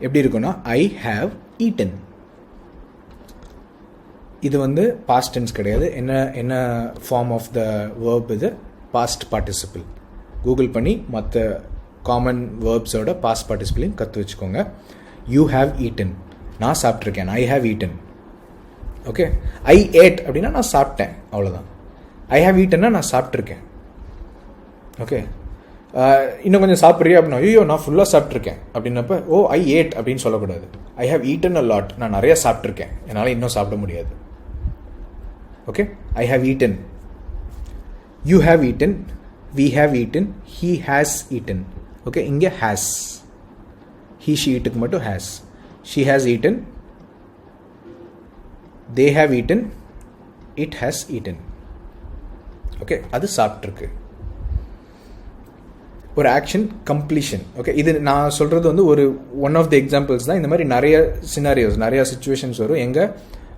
எப்படி இருக்குன்னா, ஐ ஹாவ் ஈட்டன். இது வந்து பாஸ்ட் டென்ஸ் கிடையாது. என்ன ஃபார்ம் ஆஃப் த வேர்ப் இது? Past participle. கூகுள் பண்ணி மற்ற காமன் வேர்ப்ஸோட பாஸ்ட் பார்ட்டிசிபிளையும் கற்று வச்சுக்கோங்க. யூ ஹாவ் ஈட்டன், நான் சாப்பிட்ருக்கேன். ஐ have eaten. Okay, I ate அப்படின்னா நான் சாப்பிட்டேன், அவ்வளோதான். ஐ ஹாவ் ஈட்டன்னா நான் சாப்பிட்ருக்கேன். ஓகே, இன்னும் கொஞ்சம் சாப்பிட்றியா அப்படின்னா ஐயோ நான் ஃபுல்லாக சாப்பிட்ருக்கேன் அப்படின்னப்ப ஓ ஐ ஏட் அப்படின்னு சொல்லக்கூடாது. I have eaten a lot, நான் நிறையா சாப்பிட்ருக்கேன், என்னால் இன்னும் சாப்பிட முடியாது. Okay, I have eaten, you have eaten, we have eaten, he has eaten. Okay, இங்கே ஹேஸ், ஹீ ஷீட்டுக்கு மட்டும் has. She has eaten, they have eaten, it has eaten. Okay, அது சாப்பிட்ருக்கு. ஒரு ஆக்ஷன் கம்ப்ளீஷன். ஓகே, இது நான் சொல்கிறது வந்து ஒரு ஒன் ஆஃப் த எக்ஸாம்பிள்ஸ் தான். இந்த மாதிரி நிறைய சினாரியோஸ், நிறையா சுச்சுவேஷன்ஸ் வரும் எங்கே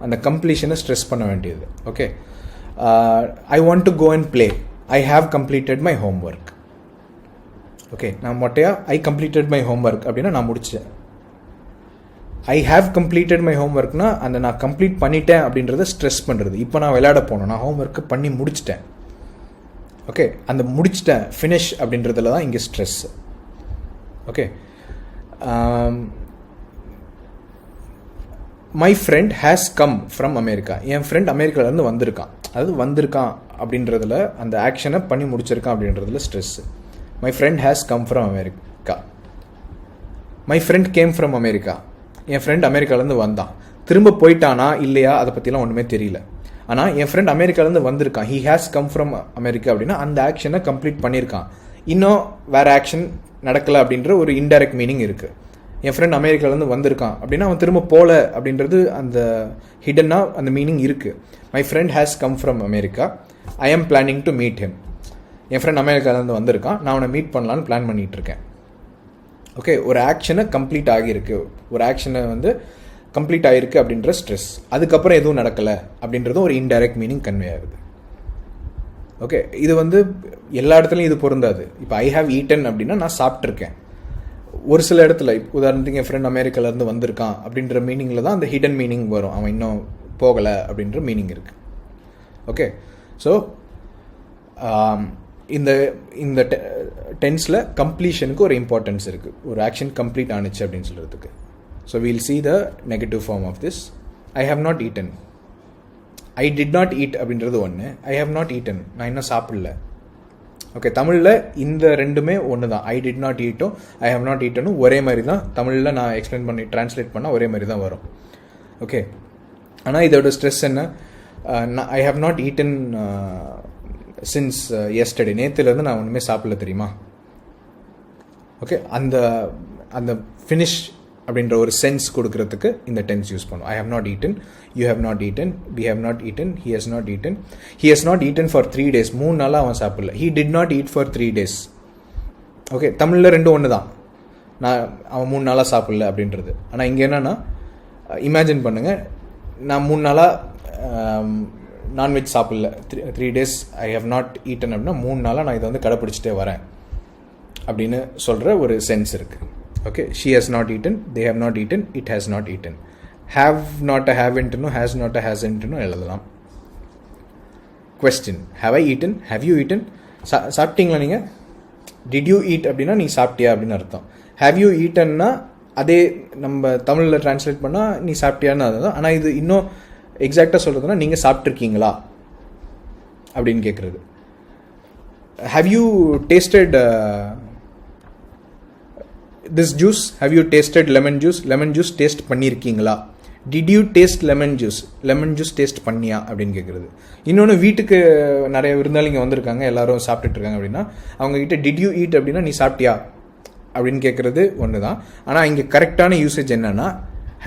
அந்த கம்ப்ளீஷனை ஸ்ட்ரெஸ் பண்ண வேண்டியது. Okay, I want to go and play, I have completed my homework. Okay, நான் மொட்டையாக I completed my homework அப்படின்னா நான் முடித்தேன். I have completed my home ஒர்க்னா அந்த நான் கம்ப்ளீட் பண்ணிட்டேன் அப்படின்றத ஸ்ட்ரெஸ் பண்ணுறது. இப்போ நான் விளையாட போனோம், நான் ஹோம் ஒர்க்கு பண்ணி முடிச்சிட்டேன். ஓகே, அந்த முடிச்சிட்டேன், ஃபினிஷ் அப்படின்றதுல தான் இங்கே stress. Okay, my friend has come from America, என் ஃப்ரெண்ட் அமெரிக்காவிலேருந்து வந்திருக்கான். அதாவது வந்திருக்கான் அப்படின்றதுல அந்த ஆக்ஷனை பண்ணி முடிச்சிருக்கான் அப்படின்றதுல stress. My friend has come from America. My friend came from America, என் ஃப்ரெண்ட் அமெரிக்காவிலேருந்து வந்தான். திரும்ப போயிட்டானா இல்லையா அதை பற்றிலாம் ஒன்றுமே தெரியல. ஆனால் என் ஃப்ரெண்ட் அமெரிக்காவிலேருந்து வந்திருக்கான், he has come from America அப்படின்னா அந்த ஆக்ஷனை கம்ப்ளீட் பண்ணியிருக்கான். இன்னும் வேறு ஆக்ஷன் நடக்கலை அப்படின்ற ஒரு இன்டைரக்ட் மீனிங் இருக்குது. என் ஃப்ரெண்ட் அமெரிக்காவிலேருந்து வந்திருக்கான் அப்படின்னா அவன் திரும்ப போகல அப்படின்றது அந்த ஹிடனாக அந்த மீனிங் இருக்குது. My friend has come from America, I am planning to meet him. என் ஃப்ரெண்ட் அமெரிக்காவிலேருந்து வந்திருக்கான், நான் அவனை மீட் பண்ணலான்னு பிளான் பண்ணிகிட்ருக்கேன். ஓகே, ஒரு ஆக்ஷனை கம்ப்ளீட் ஆகியிருக்கு, ஒரு ஆக்ஷனை வந்து கம்ப்ளீட் ஆகிருக்கு அப்படின்ற ஸ்ட்ரெஸ். அதுக்கப்புறம் எதுவும் நடக்கலை அப்படின்றதும் ஒரு இன்டைரக்ட் மீனிங் கன்வே ஆகுது. ஓகே, இது வந்து எல்லா இடத்துலையும் இது பொருந்தாது. இப்போ ஐ ஹாவ் ஈட்டன் அப்படின்னா நான் சாப்பிட்ருக்கேன். ஒரு சில இடத்துல உதாரணத்துக்கு என் ஃப்ரெண்ட் அமெரிக்காவிலேருந்து வந்திருக்கான் அப்படின்ற மீனிங்கில் தான் அந்த ஹிடன் மீனிங் வரும், அவன் இன்னும் போகலை அப்படின்ற மீனிங் இருக்குது. ஓகே, ஸோ இந்த இந்த டென்ஸில் கம்ப்ளீஷனுக்கு ஒரு இம்பார்ட்டன்ஸ் இருக்குது, ஒரு ஆக்ஷன் கம்ப்ளீட் ஆனிச்சு அப்படின்னு சொல்கிறதுக்கு. So we'll see the negative form of this. I have not eaten. I did not eat அப்படின்றது ஒன்று, I have not eaten நான் இன்னும் சாப்பிடல. ஓகே, தமிழில் இந்த ரெண்டுமே ஒன்று தான். ஐ டிட் நாட் ஈட்டும் ஐ ஹவ் நாட் ஈட்டனும் ஒரே மாதிரி தான் தமிழில் நான் எக்ஸ்பிளைன் பண்ணி ட்ரான்ஸ்லேட் பண்ணால் ஒரே மாதிரி தான் வரும். ஓகே, ஆனால் இதோட ஸ்ட்ரெஸ் என்ன, I have not eaten since yesterday, நேற்றுலேருந்து நான் ஒன்றுமே சாப்பிடல தெரியுமா. ஓகே, அந்த அந்த ஃபினிஷ் அப்படின்ற ஒரு சென்ஸ் கொடுக்கறதுக்கு இந்த டென்ஸ் யூஸ் பண்ணுவோம். I have not eaten, you have not eaten, we have not eaten, he has not eaten. He has not eaten for 3 days, 3 நாளாக அவன் சாப்பிடல. He did not eat for 3 days. Okay, தமிழில் ரெண்டும் ஒன்று தான், நான் அவன் 3 நாளாக சாப்பிடல அப்படின்றது. ஆனால் இங்கே என்னென்னா இமேஜின் பண்ணுங்கள், நான் 3 நாளாக நான்வெஜ் சாப்பிடல, 3 days I have not eaten அப்படின்னா 3 நாளாக நான் இதை வந்து கடைப்பிடிச்சிட்டே வரேன் அப்படின்னு சொல்கிற ஒரு சென்ஸ் இருக்குது. Okay, she has not eaten, they have not eaten, it has not eaten. Have not a haven't no, has not a hasn't no எழுதலாம். Question, have I eaten, have you eaten? சாப்பிட்டீங்களா நீங்கள்? Did you eat அப்படின்னா நீ சாப்பிட்டியா அப்படின்னு அர்த்தம். Have you eatenனா அதே நம்ம தமிழில் டிரான்ஸ்லேட் பண்ணால் நீ சாப்பிட்டியான்னு அதுதான். ஆனால் இது இன்னும் எக்ஸாக்டாக சொல்கிறதுனா நீங்கள் சாப்பிட்ருக்கீங்களா அப்படின்னு கேட்குறது. Have you tasted this juice, have you tasted lemon juice, lemon juice taste பண்ணியிருக்கீங்களா. did you taste lemon juice, lemon juice taste பண்ணியா அப்படின்னு கேட்குறது. இன்னொன்று, வீட்டுக்கு நிறைய விருந்தாளிங்க வந்திருக்காங்க, எல்லாரும் சாப்பிட்டுட்டு இருக்காங்க அப்படின்னா அவங்ககிட்ட did you eat அப்படின்னா நீ சாப்பிட்டியா அப்படின்னு கேட்குறது ஒன்று தான். ஆனால் இங்கே கரெக்டான யூசேஜ் என்னன்னா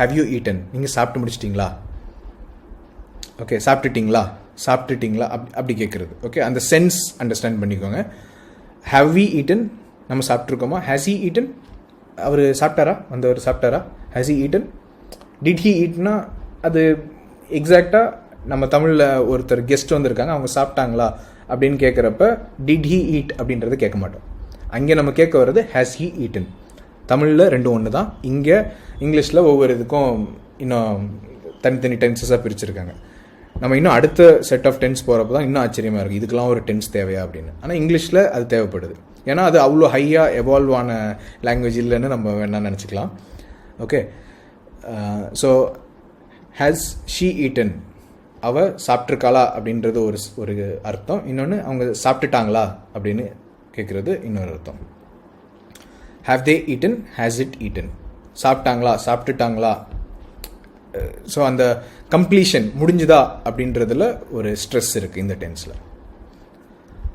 have you eaten, நீங்கள் சாப்பிட்டு முடிச்சிட்டிங்களா. ஓகே, சாப்பிட்டுட்டிங்களா அப்படி கேட்குறது. ஓகே, அந்த சென்ஸ் அண்டர்ஸ்டாண்ட் பண்ணிக்கோங்க. have we eaten, நம்ம சாப்பிட்ருக்கோமா. has he eaten, அவர் சாப்பிட்டாரா, வந்தவர் சாப்பிட்டாரா. has he eaten, did he eatனா அது எக்ஸாக்டாக நம்ம தமிழில் ஒருத்தர் கெஸ்ட் வந்திருக்காங்க, அவங்க சாப்பிட்டாங்களா அப்படின்னு கேட்குறப்ப did he eat அப்படின்றத கேட்க மாட்டோம். அங்கே நம்ம கேட்க வர்றது has he eaten. தமிழில் ரெண்டும் ஒன்று தான். இங்கே இங்கிலீஷில் ஒவ்வொரு இதுக்கும் இன்னும் தனித்தனி டென்சஸாக பிரிச்சுருக்காங்க. நம்ம இன்னும் அடுத்த செட் ஆஃப் டென்ஸ் போகிறப்ப தான் இன்னும் ஆச்சரியமாக இருக்குது, இதுக்கெல்லாம் ஒரு டென்ஸ் தேவையா அப்படின்னு. ஆனால் இங்கிலீஷில் அது தேவைப்படுது, ஏன்னா அது அவ்வளோ ஹையாக எவால்வ் ஆன லாங்குவேஜ் இல்லைன்னு நம்ம வேணா நினச்சிக்கலாம். Okay, so has she eaten, அவள் சாப்பிட்ருக்காளா அப்படின்றது ஒரு அர்த்தம். இன்னொன்று அவங்க சாப்பிட்டுட்டாங்களா அப்படின்னு கேட்குறது இன்னொரு அர்த்தம். Have they eaten, has it eaten, சாப்பிட்டாங்களா சாப்பிட்டுட்டாங்களா. ஸோ அந்த கம்ப்ளீஷன் முடிஞ்சுதா அப்படின்றதுல ஒரு ஸ்ட்ரெஸ் இருக்குது இந்த டென்ஸில்.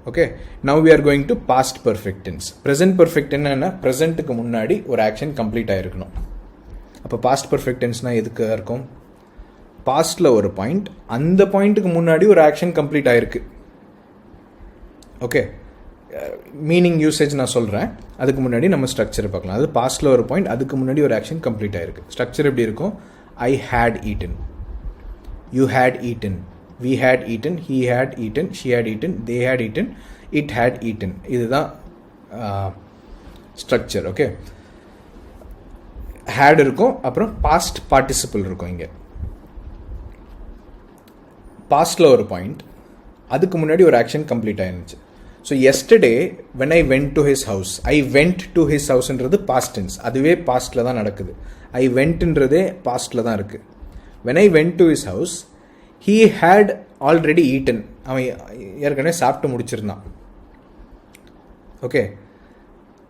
Okay, now we are going to past perfect tense. Present perfect என்னன்னா ப்ரெசென்ட்டுக்கு முன்னாடி ஒரு ஆக்ஷன் கம்ப்ளீட் ஆகிருக்கணும். அப்போ பாஸ்ட் பர்ஃபெக்ட் டென்ஸ்னால் எதுக்கு இருக்கும்? பாஸ்டில் ஒரு பாயிண்ட், அந்த பாயிண்ட்டுக்கு முன்னாடி ஒரு ஆக்ஷன் கம்ப்ளீட் ஆகிருக்கு. ஓகே, மீனிங் யூசேஜ் நான் சொல்கிறேன், அதுக்கு முன்னாடி நம்ம ஸ்ட்ரக்சரை பார்க்கலாம். அது பாஸ்டில் ஒரு பாயிண்ட், அதுக்கு முன்னாடி ஒரு ஆக்ஷன் கம்ப்ளீட் ஆகிருக்கு. ஸ்ட்ரக்சர் எப்படி இருக்கும்? I had eaten, you had eaten, we had eaten, he had eaten, she had eaten, they had eaten, it had eaten. இதுதான் ஸ்ட்ரக்சர். ஓகே, had இருக்கும், அப்புறம் பாஸ்ட் பார்ட்டிசிபிள் இருக்கும். இங்கே பாஸ்டில் ஒரு பாயிண்ட், அதுக்கு முன்னாடி ஒரு ஆக்ஷன் கம்ப்ளீட் ஆயிருந்துச்சு. So yesterday when I went to his house, I went to his ஹவுஸ்ன்றது பாஸ்ட் டென்ஸ், அதுவே பாஸ்டில் தான் நடக்குது. ஐ வென்ட்ன்றதே பாஸ்டில் தான் இருக்குது. When I went to his house, he had already eaten, அவன் ஏற்கனவே சாப்பிட்டு முடிச்சிருந்தான். ஓகே,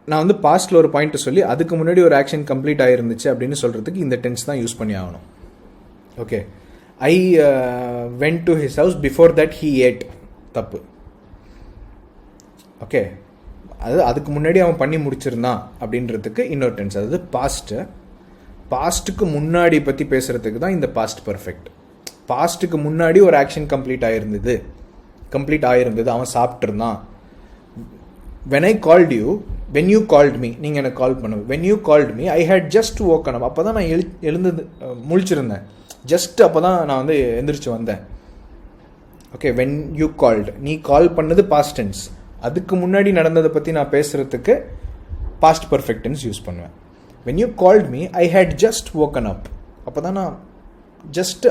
நான் வந்து பாஸ்டில் ஒரு பாயிண்ட்டை சொல்லி அதுக்கு முன்னாடி ஒரு ஆக்ஷன் கம்ப்ளீட் ஆகிருந்துச்சு அப்படின்னு சொல்கிறதுக்கு இந்த டென்ஸ் தான் யூஸ் பண்ணி ஆகணும். Okay, I went to his house before that he ate, தப்பு. ஓகே, அதுக்கு முன்னாடி அவன் பண்ணி முடிச்சிருந்தான் அப்படின்றதுக்கு இன்னொரு டென்ஸ், அதாவது பாஸ்ட்டுக்கு முன்னாடி பற்றி பேசுகிறதுக்கு தான் இந்த பாஸ்ட் பர்ஃபெக்ட். பாஸ்ட்டுக்கு முன்னாடி ஒரு ஆக்ஷன் கம்ப்ளீட் ஆகிருந்தது, அவன் சாப்பிட்ருந்தான். When I called you, when you called me, நீங்கள் எனக்கு கால் பண்ணுங்க. When you called me, I had just woken up, அப்போ தான் நான் எழுந்தது முழிச்சிருந்தேன், ஜஸ்ட் அப்போ தான் நான் வந்து எந்திரிச்சு வந்தேன். ஓகே, வென் யூ கால்டு, நீ கால் பண்ணது பாஸ்ட் டென்ஸ், அதுக்கு முன்னாடி நடந்ததை பற்றி நான் பேசுகிறதுக்கு பாஸ்ட் பர்ஃபெக்ட் டென்ஸ் யூஸ் பண்ணுவேன். When you called me, I had just woken up, அப்போ தான் நான்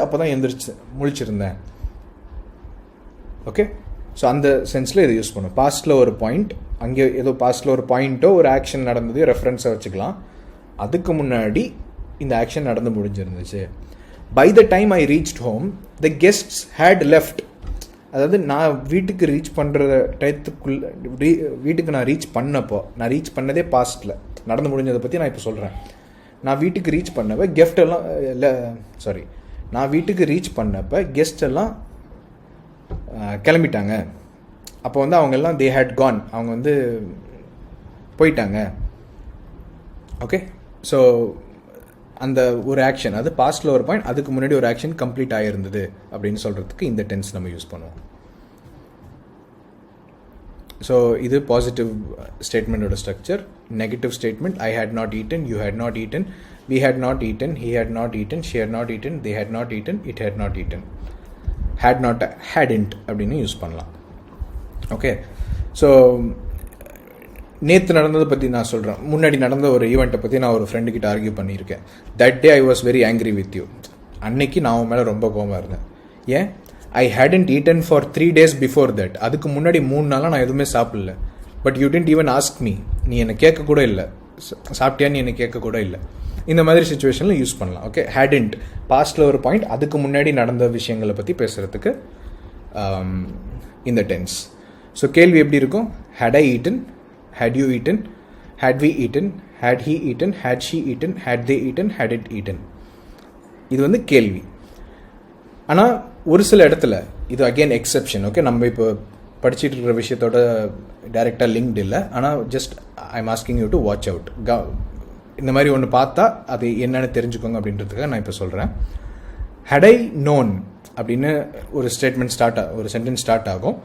அப்போ தான் எந்திரிச்சு முழிச்சிருந்தேன். ஓகே, ஸோ அந்த சென்ஸில் இதை யூஸ் பண்ணுவோம். பாஸ்ட்டில் ஒரு பாயிண்ட், அங்கே ஏதோ பாஸ்ட்டில் ஒரு பாயிண்ட்டோ ஒரு ஆக்ஷன் நடந்தது ரெஃபரன்ஸை வச்சுக்கலாம், அதுக்கு முன்னாடி இந்த ஆக்ஷன் நடந்து முடிஞ்சிருந்துச்சு. By the time I reached home, the guests had left, அதாவது நான் வீட்டுக்கு ரீச் பண்ணுற டயத்துக்குள்ள வீட்டுக்கு நான் ரீச் பண்ணதே பாஸ்ட்டில் நடந்து முடிஞ்சதை பற்றி நான் இப்போ சொல்கிறேன். நான் வீட்டுக்கு ரீச் பண்ணப்போ வீட்டுக்கு ரீச் பண்ணப்போ கெஸ்ட் எல்லாம் கிளம்பிட்டாங்க. அப்போ வந்து அவங்க எல்லாம் தே ஹேட் கான், அவங்க வந்து போயிட்டாங்க. ஓகே, ஸோ அந்த ஒரு ஆக்ஷன், அது பாஸ்டில் ஒரு பாயிண்ட், அதுக்கு முன்னாடி ஒரு ஆக்ஷன் கம்ப்ளீட் ஆகிருந்தது அப்படின்னு சொல்கிறதுக்கு இந்த டென்ஸ் நம்ம யூஸ் பண்ணுவோம். ஸோ இது பாசிட்டிவ் ஸ்டேட்மெண்ட்டோட structure. Negative statement, I had not eaten, you had not eaten, we had not eaten, he had not eaten, she had not eaten, they had not eaten, it had not eaten. Had not, hadn't அப்படின்னு யூஸ் பண்ணலாம். ஓகே, ஸோ நேற்று நடந்ததை பற்றி நான் சொல்கிறேன். முன்னாடி நடந்த ஒரு ஈவெண்ட்டை பற்றி நான் ஒரு ஃப்ரெண்டுக்கிட்ட ஆர்கியூ பண்ணியிருக்கேன். That day I was very angry with you. அன்னைக்கு நான் அவன் மேலே ரொம்ப கோவமாக இருந்தேன். ஏன்? I hadn't eaten for 3 days before that. அதுக்கு முன்னாடி 3 நாளாக நான் எதுவுமே சாப்பிடல. But you didn't even ask me, நீ என்னை கேட்க கூட இல்லை, சாப்பிட்டியான்னு என்னை கேட்க கூட இல்லை. இந்த மாதிரி சுச்சுவேஷனில் யூஸ் பண்ணலாம். ஓகே, ஹேடன்ட் பாஸ்டில் ஒரு பாயிண்ட், அதுக்கு முன்னாடி நடந்த விஷயங்களை பற்றி பேசுகிறதுக்கு இந்த டென்ஸ். ஸோ கேள்வி எப்படி இருக்கும்? Had I eaten, had you eaten, had we eaten, had he eaten, had she eaten, had they eaten, had it eaten. இது வந்து கேள்வி. ஆனால் ஒரு சில இடத்துல இது அகெயின் எக்ஸெப்ஷன். ஓகே, நம்ம இப்போ படிச்சுட்டு இருக்கிற விஷயத்தோட டைரெக்டாக லிங்க்டு இல்லை, ஆனால் just I am asking you to watch out. இந்த மாதிரி ஒன்று பார்த்தா அது என்னென்னு தெரிஞ்சுக்கோங்க அப்படின்றதுக்காக நான் இப்போ சொல்கிறேன். had I known அப்படின்னு ஒரு ஸ்டேட்மெண்ட் ஒரு சென்டென்ஸ் ஸ்டார்ட் ஆகும்,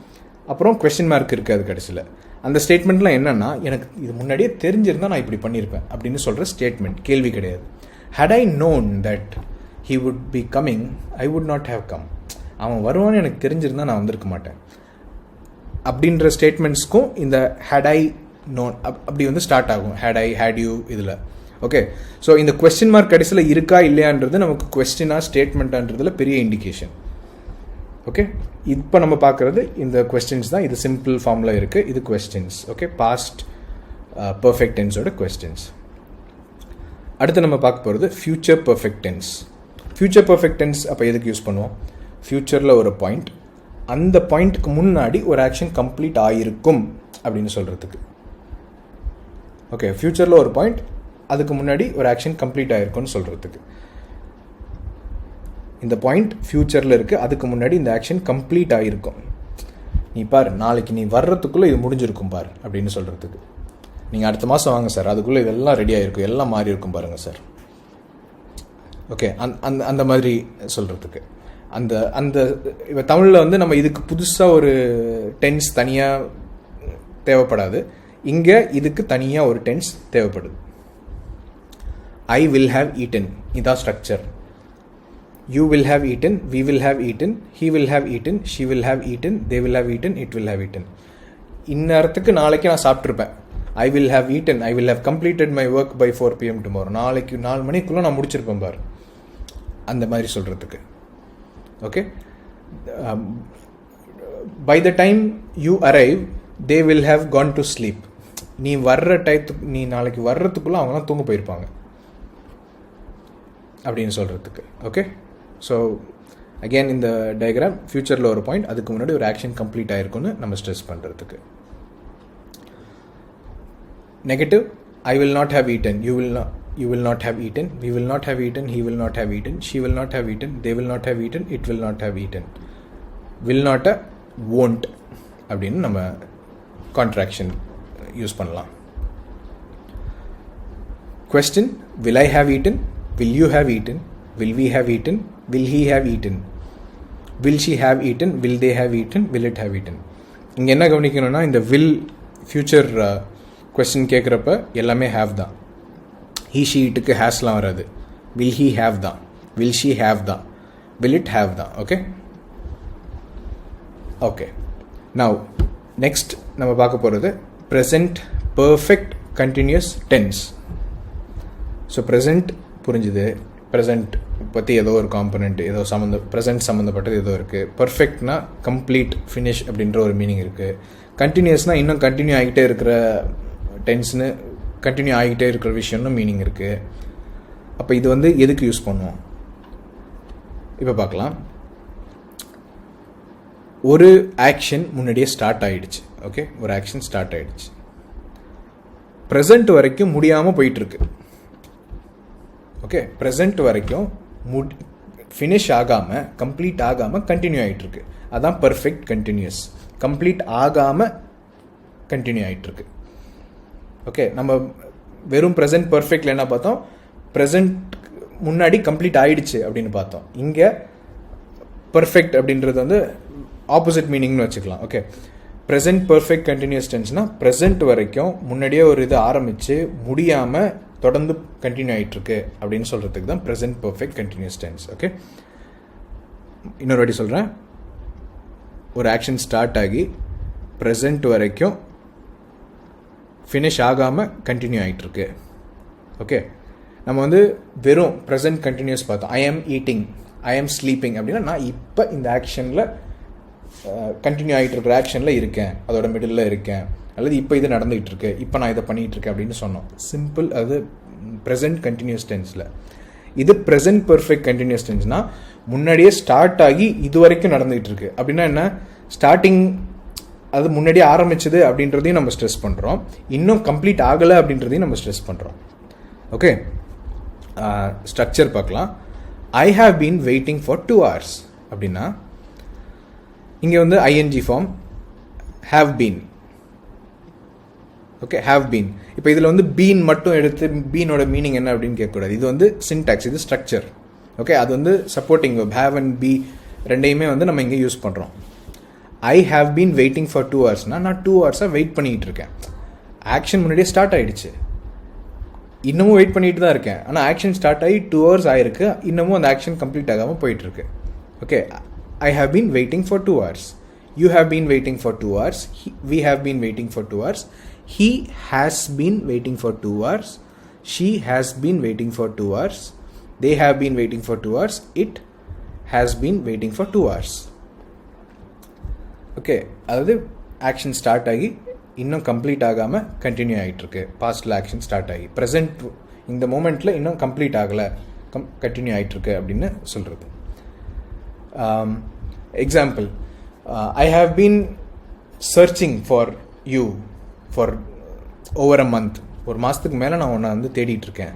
அப்புறம் கொஸ்டின் மார்க் இருக்குது அது கடைசியில். அந்த ஸ்டேட்மெண்ட்லாம் என்னென்னா, எனக்கு இது முன்னாடியே தெரிஞ்சிருந்தால் நான் இப்படி பண்ணியிருப்பேன் அப்படின்னு சொல்கிற ஸ்டேட்மெண்ட், கேள்வி கிடையாது. had I known that he would be coming, I would not have come. அவன் வருவான்னு எனக்கு தெரிஞ்சிருந்தால் நான் வந்திருக்க மாட்டேன் அப்படின்ற ஸ்டேட்மெண்ட்ஸ்க்கும் இந்த had I known அப்படி வந்து ஸ்டார்ட் ஆகும். had I, had you இதில். ஓகே, ஸோ இந்த கொஸ்டின் மார்க் கடைசியில் இருக்கா இல்லையான்றது நமக்கு கொஸ்டினா ஸ்டேட்மெண்ட்டான்றதுல பெரிய இண்டிகேஷன். ஓகே, இப்போ நம்ம பார்க்குறது இந்த கொஸ்டின்ஸ் தான். இது சிம்பிள் ஃபார்மில் இருக்குது. இது கொஸ்டின்ஸ். ஓகே, பாஸ்ட் பர்ஃபெக்ட் டென்ஸோட கொஸ்டின்ஸ். அடுத்து நம்ம பார்க்க போகிறது future perfect tense. Future perfect tense அப்போ எதுக்கு யூஸ் பண்ணுவோம்? ஃப்யூச்சரில் ஒரு பாயிண்ட், அந்த பாயிண்ட்டுக்கு முன்னாடி ஒரு ஆக்ஷன் கம்ப்ளீட் ஆகிருக்கும் அப்படின்னு சொல்கிறதுக்கு. ஓகே, ஃப்யூச்சரில் ஒரு பாயிண்ட், அதுக்கு முன்னாடி ஒரு ஆக்ஷன் கம்ப்ளீட் ஆகிருக்கும்னு சொல்கிறதுக்கு. இந்த பாயிண்ட் ஃப்யூச்சரில் இருக்குது, அதுக்கு முன்னாடி இந்த ஆக்ஷன் கம்ப்ளீட் ஆகிருக்கும். நீ பார், நாளைக்கு நீ வர்றதுக்குள்ளே இது முடிஞ்சிருக்கும் பார் அப்படின்னு சொல்கிறதுக்கு. நீங்கள் அடுத்த மாதம் வாங்க சார், அதுக்குள்ளே இதெல்லாம் ரெடி ஆகிருக்கும், எல்லாம் மாறி இருக்கும் பாருங்கள் சார். ஓகே, அந்த மாதிரி சொல்கிறதுக்கு. அந்த இப்போ தமிழில் வந்து நம்ம இதுக்கு புதுசாக ஒரு டென்ஸ் தனியாக தேவைப்படாது. இங்கே இதுக்கு தனியாக ஒரு டென்ஸ் தேவைப்படுது. ஐ வில் ஹாவ் ஈட்டன், இதான் structure. You will have eaten, we will have eaten, he will have eaten, she will have eaten, they will have eaten, it will have eaten. இந்நேரத்துக்கு நாளைக்கு நான் சாப்பிட்ருப்பேன். I will have eaten, I will have completed my work by 4 PM tomorrow. நாளைக்கு 4 மணிக்குள்ளே நான் முடிச்சிருப்பேன் பார், அந்த மாதிரி சொல்கிறதுக்கு. Okay, by the time you arrive they will have Khan to sleep. நீ வர்ற டயத்துக்கு, நீ நாளைக்கு வர்றதுக்குள்ளே அவங்களாம் தூங்க போயிருப்பாங்க அப்படின்னு சொல்கிறதுக்கு. ஓகே, ஸோ அகெயின் இந்த டயக்ராம் ஃப்யூச்சரில் ஒரு பாயிண்ட், அதுக்கு முன்னாடி ஒரு ஆக்ஷன் கம்ப்ளீட் ஆகிருக்குன்னு நம்ம ஸ்ட்ரெஸ் பண்ணுறதுக்கு. Negative, I will not have eaten, you will not have eaten, we will not have eaten, he will not have eaten, she will not have eaten, they will not have eaten, it will not have eaten. will not won't அப்படின்னு நம்ம கான்ட்ராக்ஷன் யூஸ் பண்ணலாம். Question, will I have eaten, will you have eaten, will we have eaten, will he have eaten, will she have eaten, will they have eaten, will it have eaten. இங்கே என்ன கவனிக்கணும்னா, இந்த will ஃபியூச்சர் கொஸ்டின் கேட்குறப்ப எல்லாமே ஹேவ் தான். ஹீ ஷீ இட்டுக்கு ஹேஸ்லாம் வராது. வில் ஹீ ஹேவ் தான், வில் ஷீ ஹேவ் தான், வில் இட் ஹேவ் தான். ஓகே ஓகே, நவ் நெக்ஸ்ட் நம்ம பார்க்க போகிறது present perfect continuous tense. So present புரிஞ்சுது, ப்ரெசன்ட் பற்றி ஏதோ ஒரு காம்பனண்ட், ஏதோ ப்ரெசன்ட் சம்மந்தப்பட்டது ஏதோ இருக்குது. பர்ஃபெக்ட்னா கம்ப்ளீட், ஃபினிஷ் அப்படின்ற ஒரு மீனிங் இருக்குது. கண்டினியூஸ்னால் இன்னும் கண்டினியூ ஆகிட்டே இருக்கிற டென்ஸ்னு, கண்டினியூ ஆகிட்டே இருக்கிற விஷயம்னு மீனிங் இருக்குது. அப்போ இது வந்து எதுக்கு யூஸ் பண்ணுவோம் இப்போ பார்க்கலாம். ஒரு ஆக்ஷன் முன்னாடியே ஸ்டார்ட் ஆகிடுச்சு. ஓகே, ஒரு ஆக்ஷன் ஸ்டார்ட் ஆகிடுச்சு, ப்ரெசண்ட் வரைக்கும் முடியாமல் போயிட்டுருக்கு. ஓகே, ப்ரெசண்ட் வரைக்கும் ஃபினிஷ் ஆகாமல், கம்ப்ளீட் ஆகாமல் கண்டினியூ ஆகிட்டுருக்கு. அதான் பர்ஃபெக்ட் கண்டினியூஸ். கம்ப்ளீட் ஆகாமல் கண்டினியூ ஆகிட்டுருக்கு. ஓகே, நம்ம வெறும் ப்ரெசன்ட் பர்ஃபெக்டில் என்ன பார்த்தோம்? ப்ரெசன்ட் முன்னாடி கம்ப்ளீட் ஆகிடுச்சு அப்படின்னு பார்த்தோம். இங்கே பர்ஃபெக்ட் அப்படின்றது வந்து ஆப்போசிட் மீனிங்னு வச்சுக்கலாம். ஓகே, ப்ரெசன்ட் பர்ஃபெக்ட் கண்டினியூஸ் டென்ஸ்னால் ப்ரெசன்ட் வரைக்கும் முன்னாடியே ஒரு இது ஆரம்பித்து முடியாமல் தொடர்ந்து கண்டினியூ ஆகிட்டுருக்கு அப்படின்னு சொல்கிறதுக்கு தான் present perfect continuous tense. Okay, இன்னொரு வாட்டி சொல்கிறேன். ஒரு ஆக்ஷன் ஸ்டார்ட் ஆகி ப்ரெசன்ட் வரைக்கும் ஃபினிஷ் ஆகாமல் கண்டினியூ ஆகிட்டுருக்கு. ஓகே, நம்ம வந்து வெறும் ப்ரெசன்ட் கண்டினியூஸ் பார்த்தோம். ஐ ஆம் ஈட்டிங், ஐ ஆம் ஸ்லீப்பிங் அப்படின்னா நான் இப்போ இந்த ஆக்ஷனில் கண்டினியூ ஆகிட்டு இருக்கிற ஆக்ஷனில் இருக்கேன், அதோட மிடில் இருக்கேன், அல்லது இப்போ இது நடந்துகிட்டு இருக்கு, இப்போ நான் இதை பண்ணிகிட்டு இருக்கேன் அப்படின்னு சொன்னோம். சிம்பிள், அது ப்ரெசன்ட் கண்டினியூஸ் டென்ஸில். இது ப்ரெசன்ட் பர்ஃபெக்ட் கண்டினியூஸ் டென்ஸ்னால் முன்னாடியே ஸ்டார்ட் ஆகி இது வரைக்கும் நடந்துகிட்டு இருக்கு. அப்படின்னா என்ன? ஸ்டார்டிங் அது முன்னாடியே ஆரம்பிச்சது அப்படின்றதையும் நம்ம ஸ்ட்ரெஸ் பண்ணுறோம், இன்னும் கம்ப்ளீட் ஆகலை அப்படின்றதையும் நம்ம ஸ்ட்ரெஸ் பண்ணுறோம். ஓகே, ஸ்ட்ரக்சர் பார்க்கலாம். I have been waiting for 2 hours அப்படின்னா இங்கே வந்து ING form have been. Okay, have been. இப்போ இதில் வந்து பீன் மட்டும் எடுத்து பீனோட மீனிங் என்ன அப்படின்னு கேட்கக்கூடாது. இது வந்து சின்டாக்ஸ், இது ஸ்ட்ரக்சர். ஓகே, அது வந்து supporting verb have and be ரெண்டையுமே வந்து நம்ம இங்கே யூஸ் பண்ணுறோம். I have been waiting for 2 hours-னா நான் 2 hours-ஆக வெயிட் பண்ணிகிட்டு இருக்கேன். ஆக்ஷன் முன்னாடியே ஸ்டார்ட் ஆகிடுச்சு, இன்னமும் வெயிட் பண்ணிட்டு தான் இருக்கேன். ஆனால் ஆக்ஷன் ஸ்டார்ட் ஆகி 2 hours ஆகிருக்கு, இன்னமும் அந்த ஆக்ஷன் கம்ப்ளீட் ஆகாமல் போயிட்டுருக்கு. Okay, I have been waiting for 2 hours, you have been waiting for 2 hours, we have been waiting for 2 hours, he has been waiting for 2 hours, she has been waiting for 2 hours, they have been waiting for 2 hours, it has been waiting for 2 hours. Okay, அதாவது ஆக்ஷன் ஸ்டார்ட் ஆகி இன்னும் கம்ப்ளீட் ஆகாமல் கண்டினியூ ஆகிட்டுருக்கு. பாஸ்டில் ஆக்ஷன் ஸ்டார்ட் ஆகி ப்ரெசென்ட் இந்த மூமெண்ட்டில் இன்னும் கம்ப்ளீட் ஆகலை, கண்டினியூ ஆகிட்டுருக்கு அப்படின்னு சொல்கிறது. Example, I have been searching for you for over a month. ஒரு மாதத்துக்கு மேலே நான் உன்னை வந்து தேடிட்டுருக்கேன்.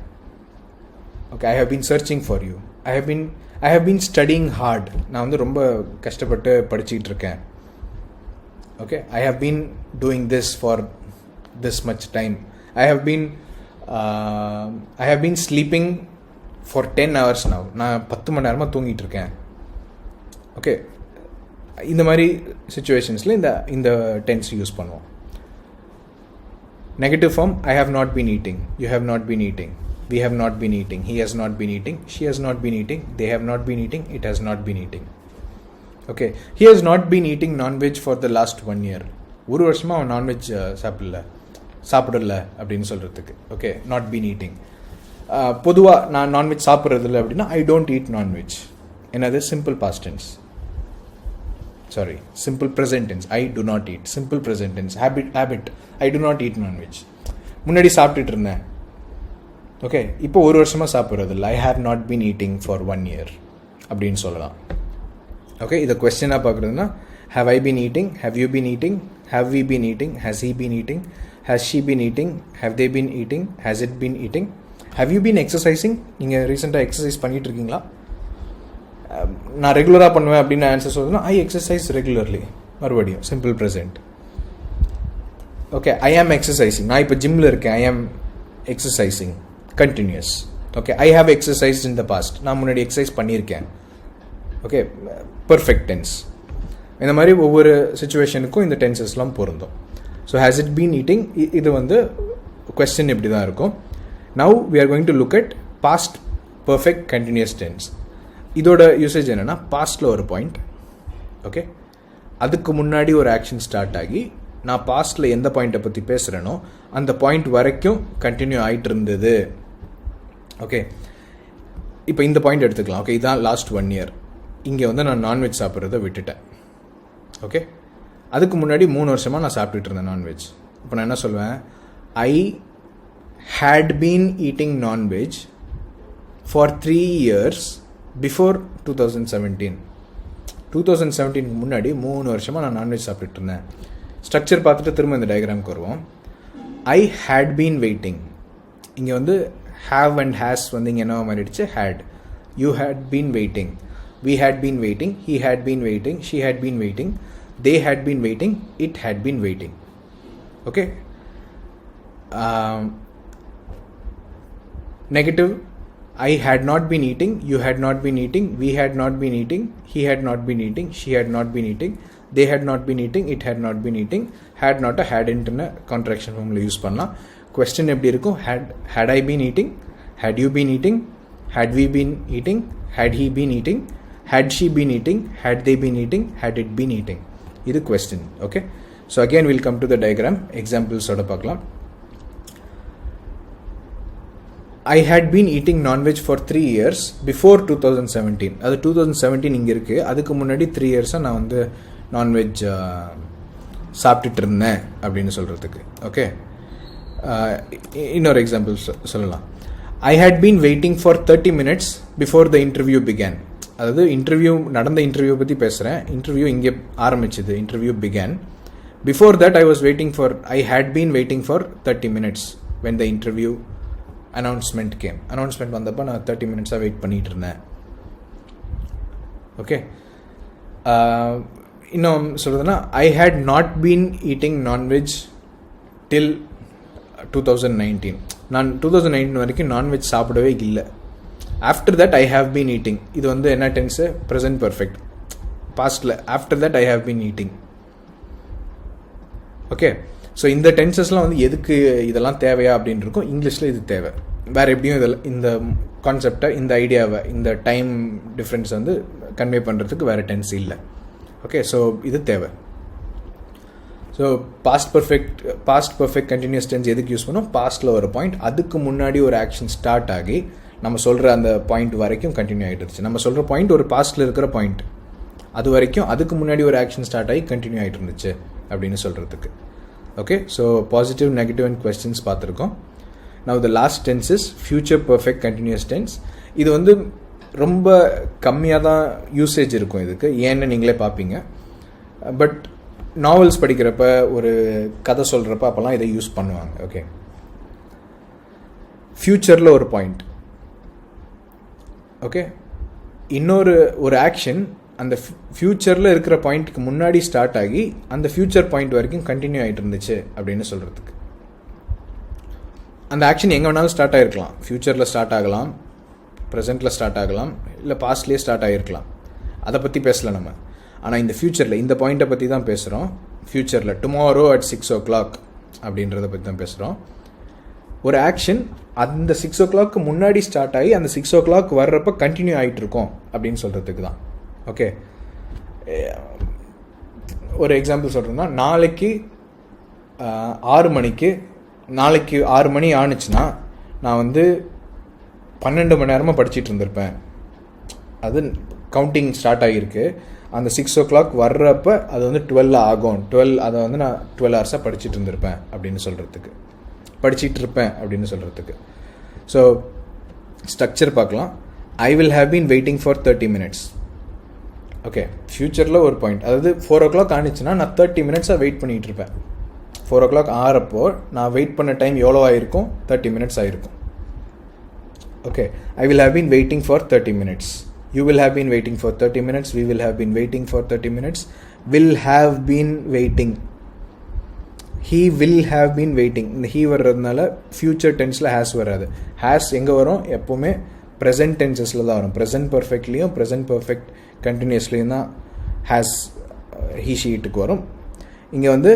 Okay, I have been searching for you. I have been studying hard. நான் வந்து ரொம்ப கஷ்டப்பட்டு படிச்சுக்கிட்டு இருக்கேன். Okay, I have been doing this for this much time. I have been sleeping for 10 hours now. நான் 10 மணி நேரமாக தூங்கிட்டு இருக்கேன். ஓகே, இந்த மாதிரி சுச்சுவேஷன்ஸில் இந்த டென்ஸ் யூஸ் பண்ணுவோம். Negative form, I have not been eating, you have not been eating, we have not been eating, he has not been eating, she has not been eating, they have not been eating, it has not been eating. Okay, he has not been eating non-veg for the last 1 year. ஒரு வருஷமாக அவன் நான்வெஜ் சாப்பிடல அப்படின்னு சொல்கிறதுக்கு. Okay, not been eating. பொதுவாக நான் நான்வெஜ் சாப்பிட்றதில்ல அப்படின்னா ஐ டோன்ட் ஈட் நான்வெஜ். என்னது? Simple past tense, sorry simple present tense. I do not eat. Simple present tense. Habit, I do not eat nonveg. முன்னாடி சாப்பிட்டுட்டு இருந்தேன். ஓகே, இப்போ ஒரு வருஷமாக சாப்பிட்றதில்ல. I have not been eating for 1 year அப்படின்னு சொல்லலாம். ஓகே, இதை கொஸ்டினாக பார்க்குறதுனா, have I been eating, have you been eating, have we been eating, has he been eating, has she been eating, have they been eating, has it been eating, have you been exercising. நீங்கள் ரீசெண்டாக எக்ஸசைஸ் பண்ணிகிட்டு இருக்கீங்களா? நான் ரெகுலராக பண்ணுவேன் அப்படின்னு ஆன்சர் சொல்லுதுன்னா ஐ எக்ஸசைஸ் ரெகுலர்லி. மறுபடியும் simple present. Okay, I am exercising. நான் இப்போ ஜிம்மில் இருக்கேன். I am exercising. Continuous. Okay, I have exercise in the past. நான் முன்னாடி எக்ஸசைஸ் பண்ணியிருக்கேன். Okay, perfect tense. இந்த மாதிரி ஒவ்வொரு சுச்சுவேஷனுக்கும் இந்த டென்சஸ்லாம் பொருந்தும். So has it been eating, இது வந்து கொஸ்டின் இப்படி தான் இருக்கும். Now we are going to look at past perfect continuous tense. இதோட யூசேஜ் என்னென்னா, பாஸ்டில் ஒரு பாயிண்ட். ஓகே, அதுக்கு முன்னாடி ஒரு ஆக்ஷன் ஸ்டார்ட் ஆகி நான் பாஸ்டில் எந்த பாயிண்ட்டை பற்றி பேசுகிறேனோ அந்த பாயிண்ட் வரைக்கும் கண்டினியூ ஆகிட்டு இருந்தது. ஓகே, இப்போ இந்த பாயிண்ட் எடுத்துக்கலாம். ஓகே, இதுதான் லாஸ்ட் 1 year. இங்கே வந்து நான் நான்வெஜ் சாப்பிட்றத விட்டுட்டேன். ஓகே, அதுக்கு முன்னாடி 3 வருஷமாக நான் சாப்பிட்டுட்டு இருந்தேன் நான்வெஜ். இப்போ நான் என்ன சொல்வேன்? I had been eating nonveg for 3 years before 2017. 2017க்கு முன்னாடி 3 வருஷமாக நான் நான்வெஜ் சாப்பிட்டுட்டு இருந்தேன். ஸ்ட்ரக்சர் பார்த்துட்டு திரும்ப இந்த டயக்ராமுக்கு வருவோம். I had been waiting. இங்கே வந்து ஹாவ் அண்ட் ஹேஸ் வந்து இங்கே என்ன மாறிடுச்சு? Had. You had been waiting, we had been waiting, he had been waiting, she had been waiting, they had been waiting, it had been waiting. Okay, negative, I had not been eating, you had not been eating, we had not been eating, he had not been eating, she had not been eating, they had not been eating, it had not been eating. Had not a had into contraction form la use பண்ணலாம். Question எப்படி இருக்கும்? had I been eating, had you been eating, had we been eating, had he been eating, had she been eating, had they been eating, had it been eating. இது question. Okay, so again we'll come to the diagram. Examples ஓட பார்க்கலாம். I had been eating non-veg for 3 years before 2017. அது 2017 இங்கே இருக்குது. அதுக்கு முன்னாடி 3 years நான் வந்து நான்வெஜ் சாப்பிட்டுட்டு இருந்தேன் அப்படின்னு சொல்கிறதுக்கு. ஓகே, இன்னொரு எக்ஸாம்பிள் சொல்லலாம். I had been waiting for 30 minutes before the interview began. அதாவது நடந்த இன்டர்வியூ பற்றி பேசுகிறேன். இன்டர்வியூ இங்கே ஆரம்பிச்சது. Interview began. Before that I had been waiting for 30 minutes when the interview announcement came. Announcement வந்தப்போ நான் 30 minutes வெயிட் பண்ணிகிட்டு இருந்தேன். ஓகே, இன்னும் சொல்கிறதுனா, I had not been eating nonveg till 2019. நான் 2019 வரைக்கும் நான்வெஜ் சாப்பிடவே இல்லை. After that I have been eating. இது வந்து என்ன டென்ஸு? Present perfect. பாஸ்டில் after that I have been eating. Okay, so இந்த டென்சஸ்லாம் வந்து எதுக்கு இதெல்லாம் தேவையா அப்படின்னு இருக்கும். இங்கிலீஷில் இது தேவை. வேறு எப்படியும் இதில் இந்த கான்செப்டை, இந்த ஐடியாவை, இந்த டைம் டிஃப்ரென்ஸ் வந்து கன்வே பண்ணுறதுக்கு வேறு டென்ஸ் இல்லை. ஓகே, ஸோ இது தேவை. So past perfect continuous tense எதுக்கு யூஸ் பண்ணோம்? பாஸ்ட்டில் ஒரு பாயிண்ட், அதுக்கு முன்னாடி ஒரு ஆக்ஷன் ஸ்டார்ட் ஆகி நம்ம சொல்கிற அந்த பாயிண்ட் வரைக்கும் கண்டினியூ ஆகிட்டு இருந்துச்சு. நம்ம சொல்கிற பாயிண்ட் ஒரு பாஸ்ட்டில் இருக்கிற பாயிண்ட். அது வரைக்கும் அதுக்கு முன்னாடி ஒரு ஆக்ஷன் ஸ்டார்ட் ஆகி கண்டினியூ ஆகிட்டு இருந்துச்சு அப்படின்னு சொல்கிறதுக்கு. Okay, so positive, negative and questions பார்த்துருக்கோம். Now the last tense is future perfect continuous tense. இது வந்து ரொம்ப கம்மியாக தான் யூசேஜ் இருக்கும் இதுக்கு, ஏன்னு நீங்களே பார்ப்பீங்க. பட் நாவல்ஸ் படிக்கிறப்ப, ஒரு கதை சொல்கிறப்ப அப்போல்லாம் இதை யூஸ் பண்ணுவாங்க. ஓகே, ஃப்யூச்சரில் ஒரு பாயிண்ட். ஓகே, ஒரு ஆக்ஷன் அந்த ஃப்யூச்சரில் இருக்கிற பாயிண்ட்டுக்கு முன்னாடி ஸ்டார்ட் ஆகி அந்த ஃப்யூச்சர் பாயிண்ட் வரைக்கும் கண்டினியூ ஆகிட்டு இருந்துச்சு அப்படின்னு சொல்கிறதுக்கு. அந்த ஆக்ஷன் எங்கே வேணாலும் ஸ்டார்ட் ஆகிருக்கலாம். ஃப்யூச்சரில் ஸ்டார்ட் ஆகலாம், ப்ரெசென்ட்டில் ஸ்டார்ட் ஆகலாம், இல்லை பாஸ்ட்லேயே ஸ்டார்ட் ஆகிருக்கலாம். அதை பற்றி பேசலை நம்ம. ஆனால் இந்த ஃப்யூச்சரில் இந்த பாயிண்ட்டை பற்றி தான் பேசுகிறோம். ஃப்யூச்சரில் டுமாரோ at 6 o'clock அப்படின்றத பற்றி தான் பேசுகிறோம். ஒரு ஆக்ஷன் அந்த 6 o'clock முன்னாடி ஸ்டார்ட் ஆகி அந்த 6 o'clock வர்றப்ப கண்டினியூ ஆகிட்டு இருக்கோம் அப்படின்னு சொல்கிறதுக்கு தான். ஓகே, ஒரு எக்ஸாம்பிள் சொல்கிறேன்னா, நாளைக்கு 6 மணி ஆணுச்சுன்னா நான் வந்து 12 மணி நேரமாக படிச்சுட்டு இருந்திருப்பேன். அது கவுண்டிங் ஸ்டார்ட் ஆகியிருக்கு. அந்த 6 o'clock வர்றப்ப அது வந்து 12 ஆகும். அதை வந்து நான் 12 hours படிச்சுட்டு இருந்திருப்பேன் அப்படின்னு சொல்கிறதுக்கு, படிச்சுட்டு இருப்பேன் அப்படின்னு சொல்கிறதுக்கு. ஸோ ஸ்ட்ரக்சர் பார்க்கலாம். I will have been waiting for 30 minutes. Okay, ஃப்யூச்சரில் ஒரு பாயிண்ட், அதாவது 4 o'clock ஆனிச்சுன்னா நான் 30 minutes வெயிட் பண்ணிகிட்டு இருப்பேன். 4 o'clock ஆகிறப்போ நான் வெயிட் பண்ண டைம் எவ்வளோ ஆகிருக்கும்? 30 minutes ஆகிருக்கும். Okay, I will have been waiting for 30 minutes. You will have been waiting for 30 minutes. We will have been waiting for 30 minutes. Will have been waiting. He will have been waiting. இந்த he வர்றதுனால ஃபியூச்சர் டென்ஸில் ஹேஸ் வராது. ஹேஸ் எங்கே வரும்? எப்போவுமே ப்ரெசன்ட் டென்சஸில் தான் வரும். ப்ரெசன்ட் பர்ஃபெக்ட்லேயும் ப்ரெசன்ட் பர்ஃபெக்ட் கண்டினியூஸ்லேயும் தான் ஹேஸ் he sheட்டுக்கு வரும். இங்கே வந்து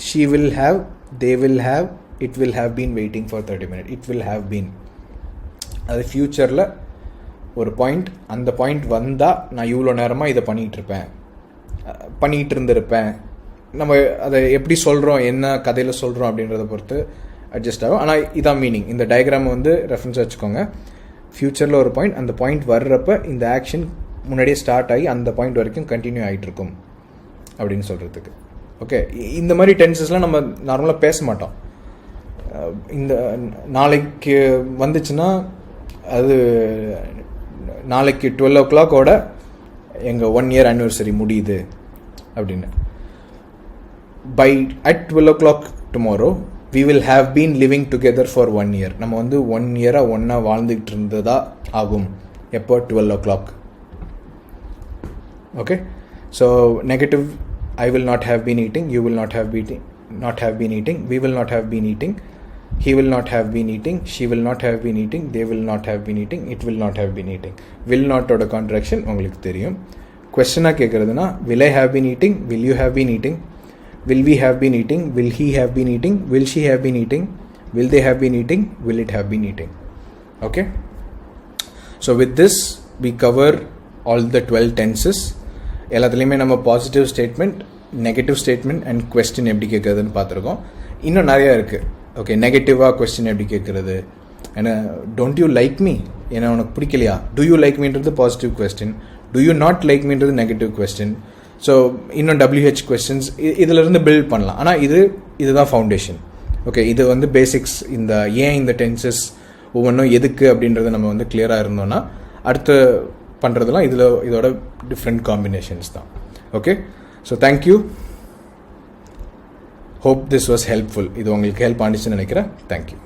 she will have, they will have, it will have been waiting for 30 minutes. It will have been. அது ஃப்யூச்சரில் ஒரு பாயிண்ட். அந்த பாயிண்ட் வந்தால் நான் இவ்வளோ நேரமாக இதை பண்ணிகிட்டு இருந்திருப்பேன். நம்ம அதை எப்படி சொல்கிறோம், என்ன கதையில் சொல்கிறோம் அப்படின்றத பொறுத்து அட்ஜஸ்ட் ஆகும். ஆனால் இதான் மீனிங். இந்த டயக்ராம் வந்து ரெஃபரன்ஸ் வச்சுக்கோங்க. ஃப்யூச்சரில் ஒரு பாயிண்ட், அந்த பாயிண்ட் வர்றப்ப இந்த ஆக்ஷன் முன்னாடியே ஸ்டார்ட் ஆகி அந்த பாயிண்ட் வரைக்கும் கண்டினியூ ஆகிட்டு இருக்கும் அப்படின்னு சொல்கிறதுக்கு. ஓகே, இந்த மாதிரி டென்சஸ்லாம் நம்ம நார்மலாக பேச மாட்டோம். இந்த நாளைக்கு வந்துச்சுன்னா அது நாளைக்கு 12 o'clock எங்கள் 1 year anniversary முடியுது அப்படின்னு. at 12 o'clock tomorrow we will have been living together for 1 year. நம்ம வந்து 1 year ஒன்றா வாழ்ந்துக்கிட்டு இருந்ததா ஆகும். எப்போ? 12 o'clock. Okay, so negative, I will not have been eating, you will not have been eating, we will not have been eating, he will not have been eating, she will not have been eating, they will not have been eating, it will not have been eating. will not ஓட கான்ட்ராக்ஷன் உங்களுக்கு தெரியும். கொஸ்டினாக கேட்குறதுனா, will I have been eating, will you have been eating, will we have been eating, will he have been eating, will she have been eating, will they have been eating, will it have been eating. Okay, so with this we cover all the 12 tenses. எல்லாத்துலேயுமே நம்ம positive statement, negative statement and question எப்படி கேட்குறதுன்னு பார்த்துருக்கோம். இன்னும் நிறையா இருக்குது. ஓகே, நெகட்டிவாக கொஸ்டின் எப்படி கேட்குறது, ஏன்னா டோன்ட் யூ லைக் மீ, ஏன்னா உனக்கு பிடிக்கலையா, டூ யூ லைக் மீன்றது positive question, do you not like மீன்றது நெகட்டிவ் கொஸ்டின். ஸோ இன்னும் WH கொஸ்டின்ஸ் இதிலிருந்து பில்ட் பண்ணலாம். ஆனால் இதுதான் ஃபவுண்டேஷன். ஓகே, இது வந்து பேசிக்ஸ். இந்த டென்சஸ் ஒவ்வொன்றும் எதுக்கு அப்படின்றது நம்ம வந்து கிளியராக இருந்தோம்னா அடுத்து பண்ணுறதுலாம் இதோட டிஃப்ரெண்ட் காம்பினேஷன்ஸ் தான். Okay, so thank you. Hope this was helpful. இது உங்களுக்கு ஹெல்ப் ஆனிச்சுன்னு நினைக்கிறேன். தேங்க்யூ.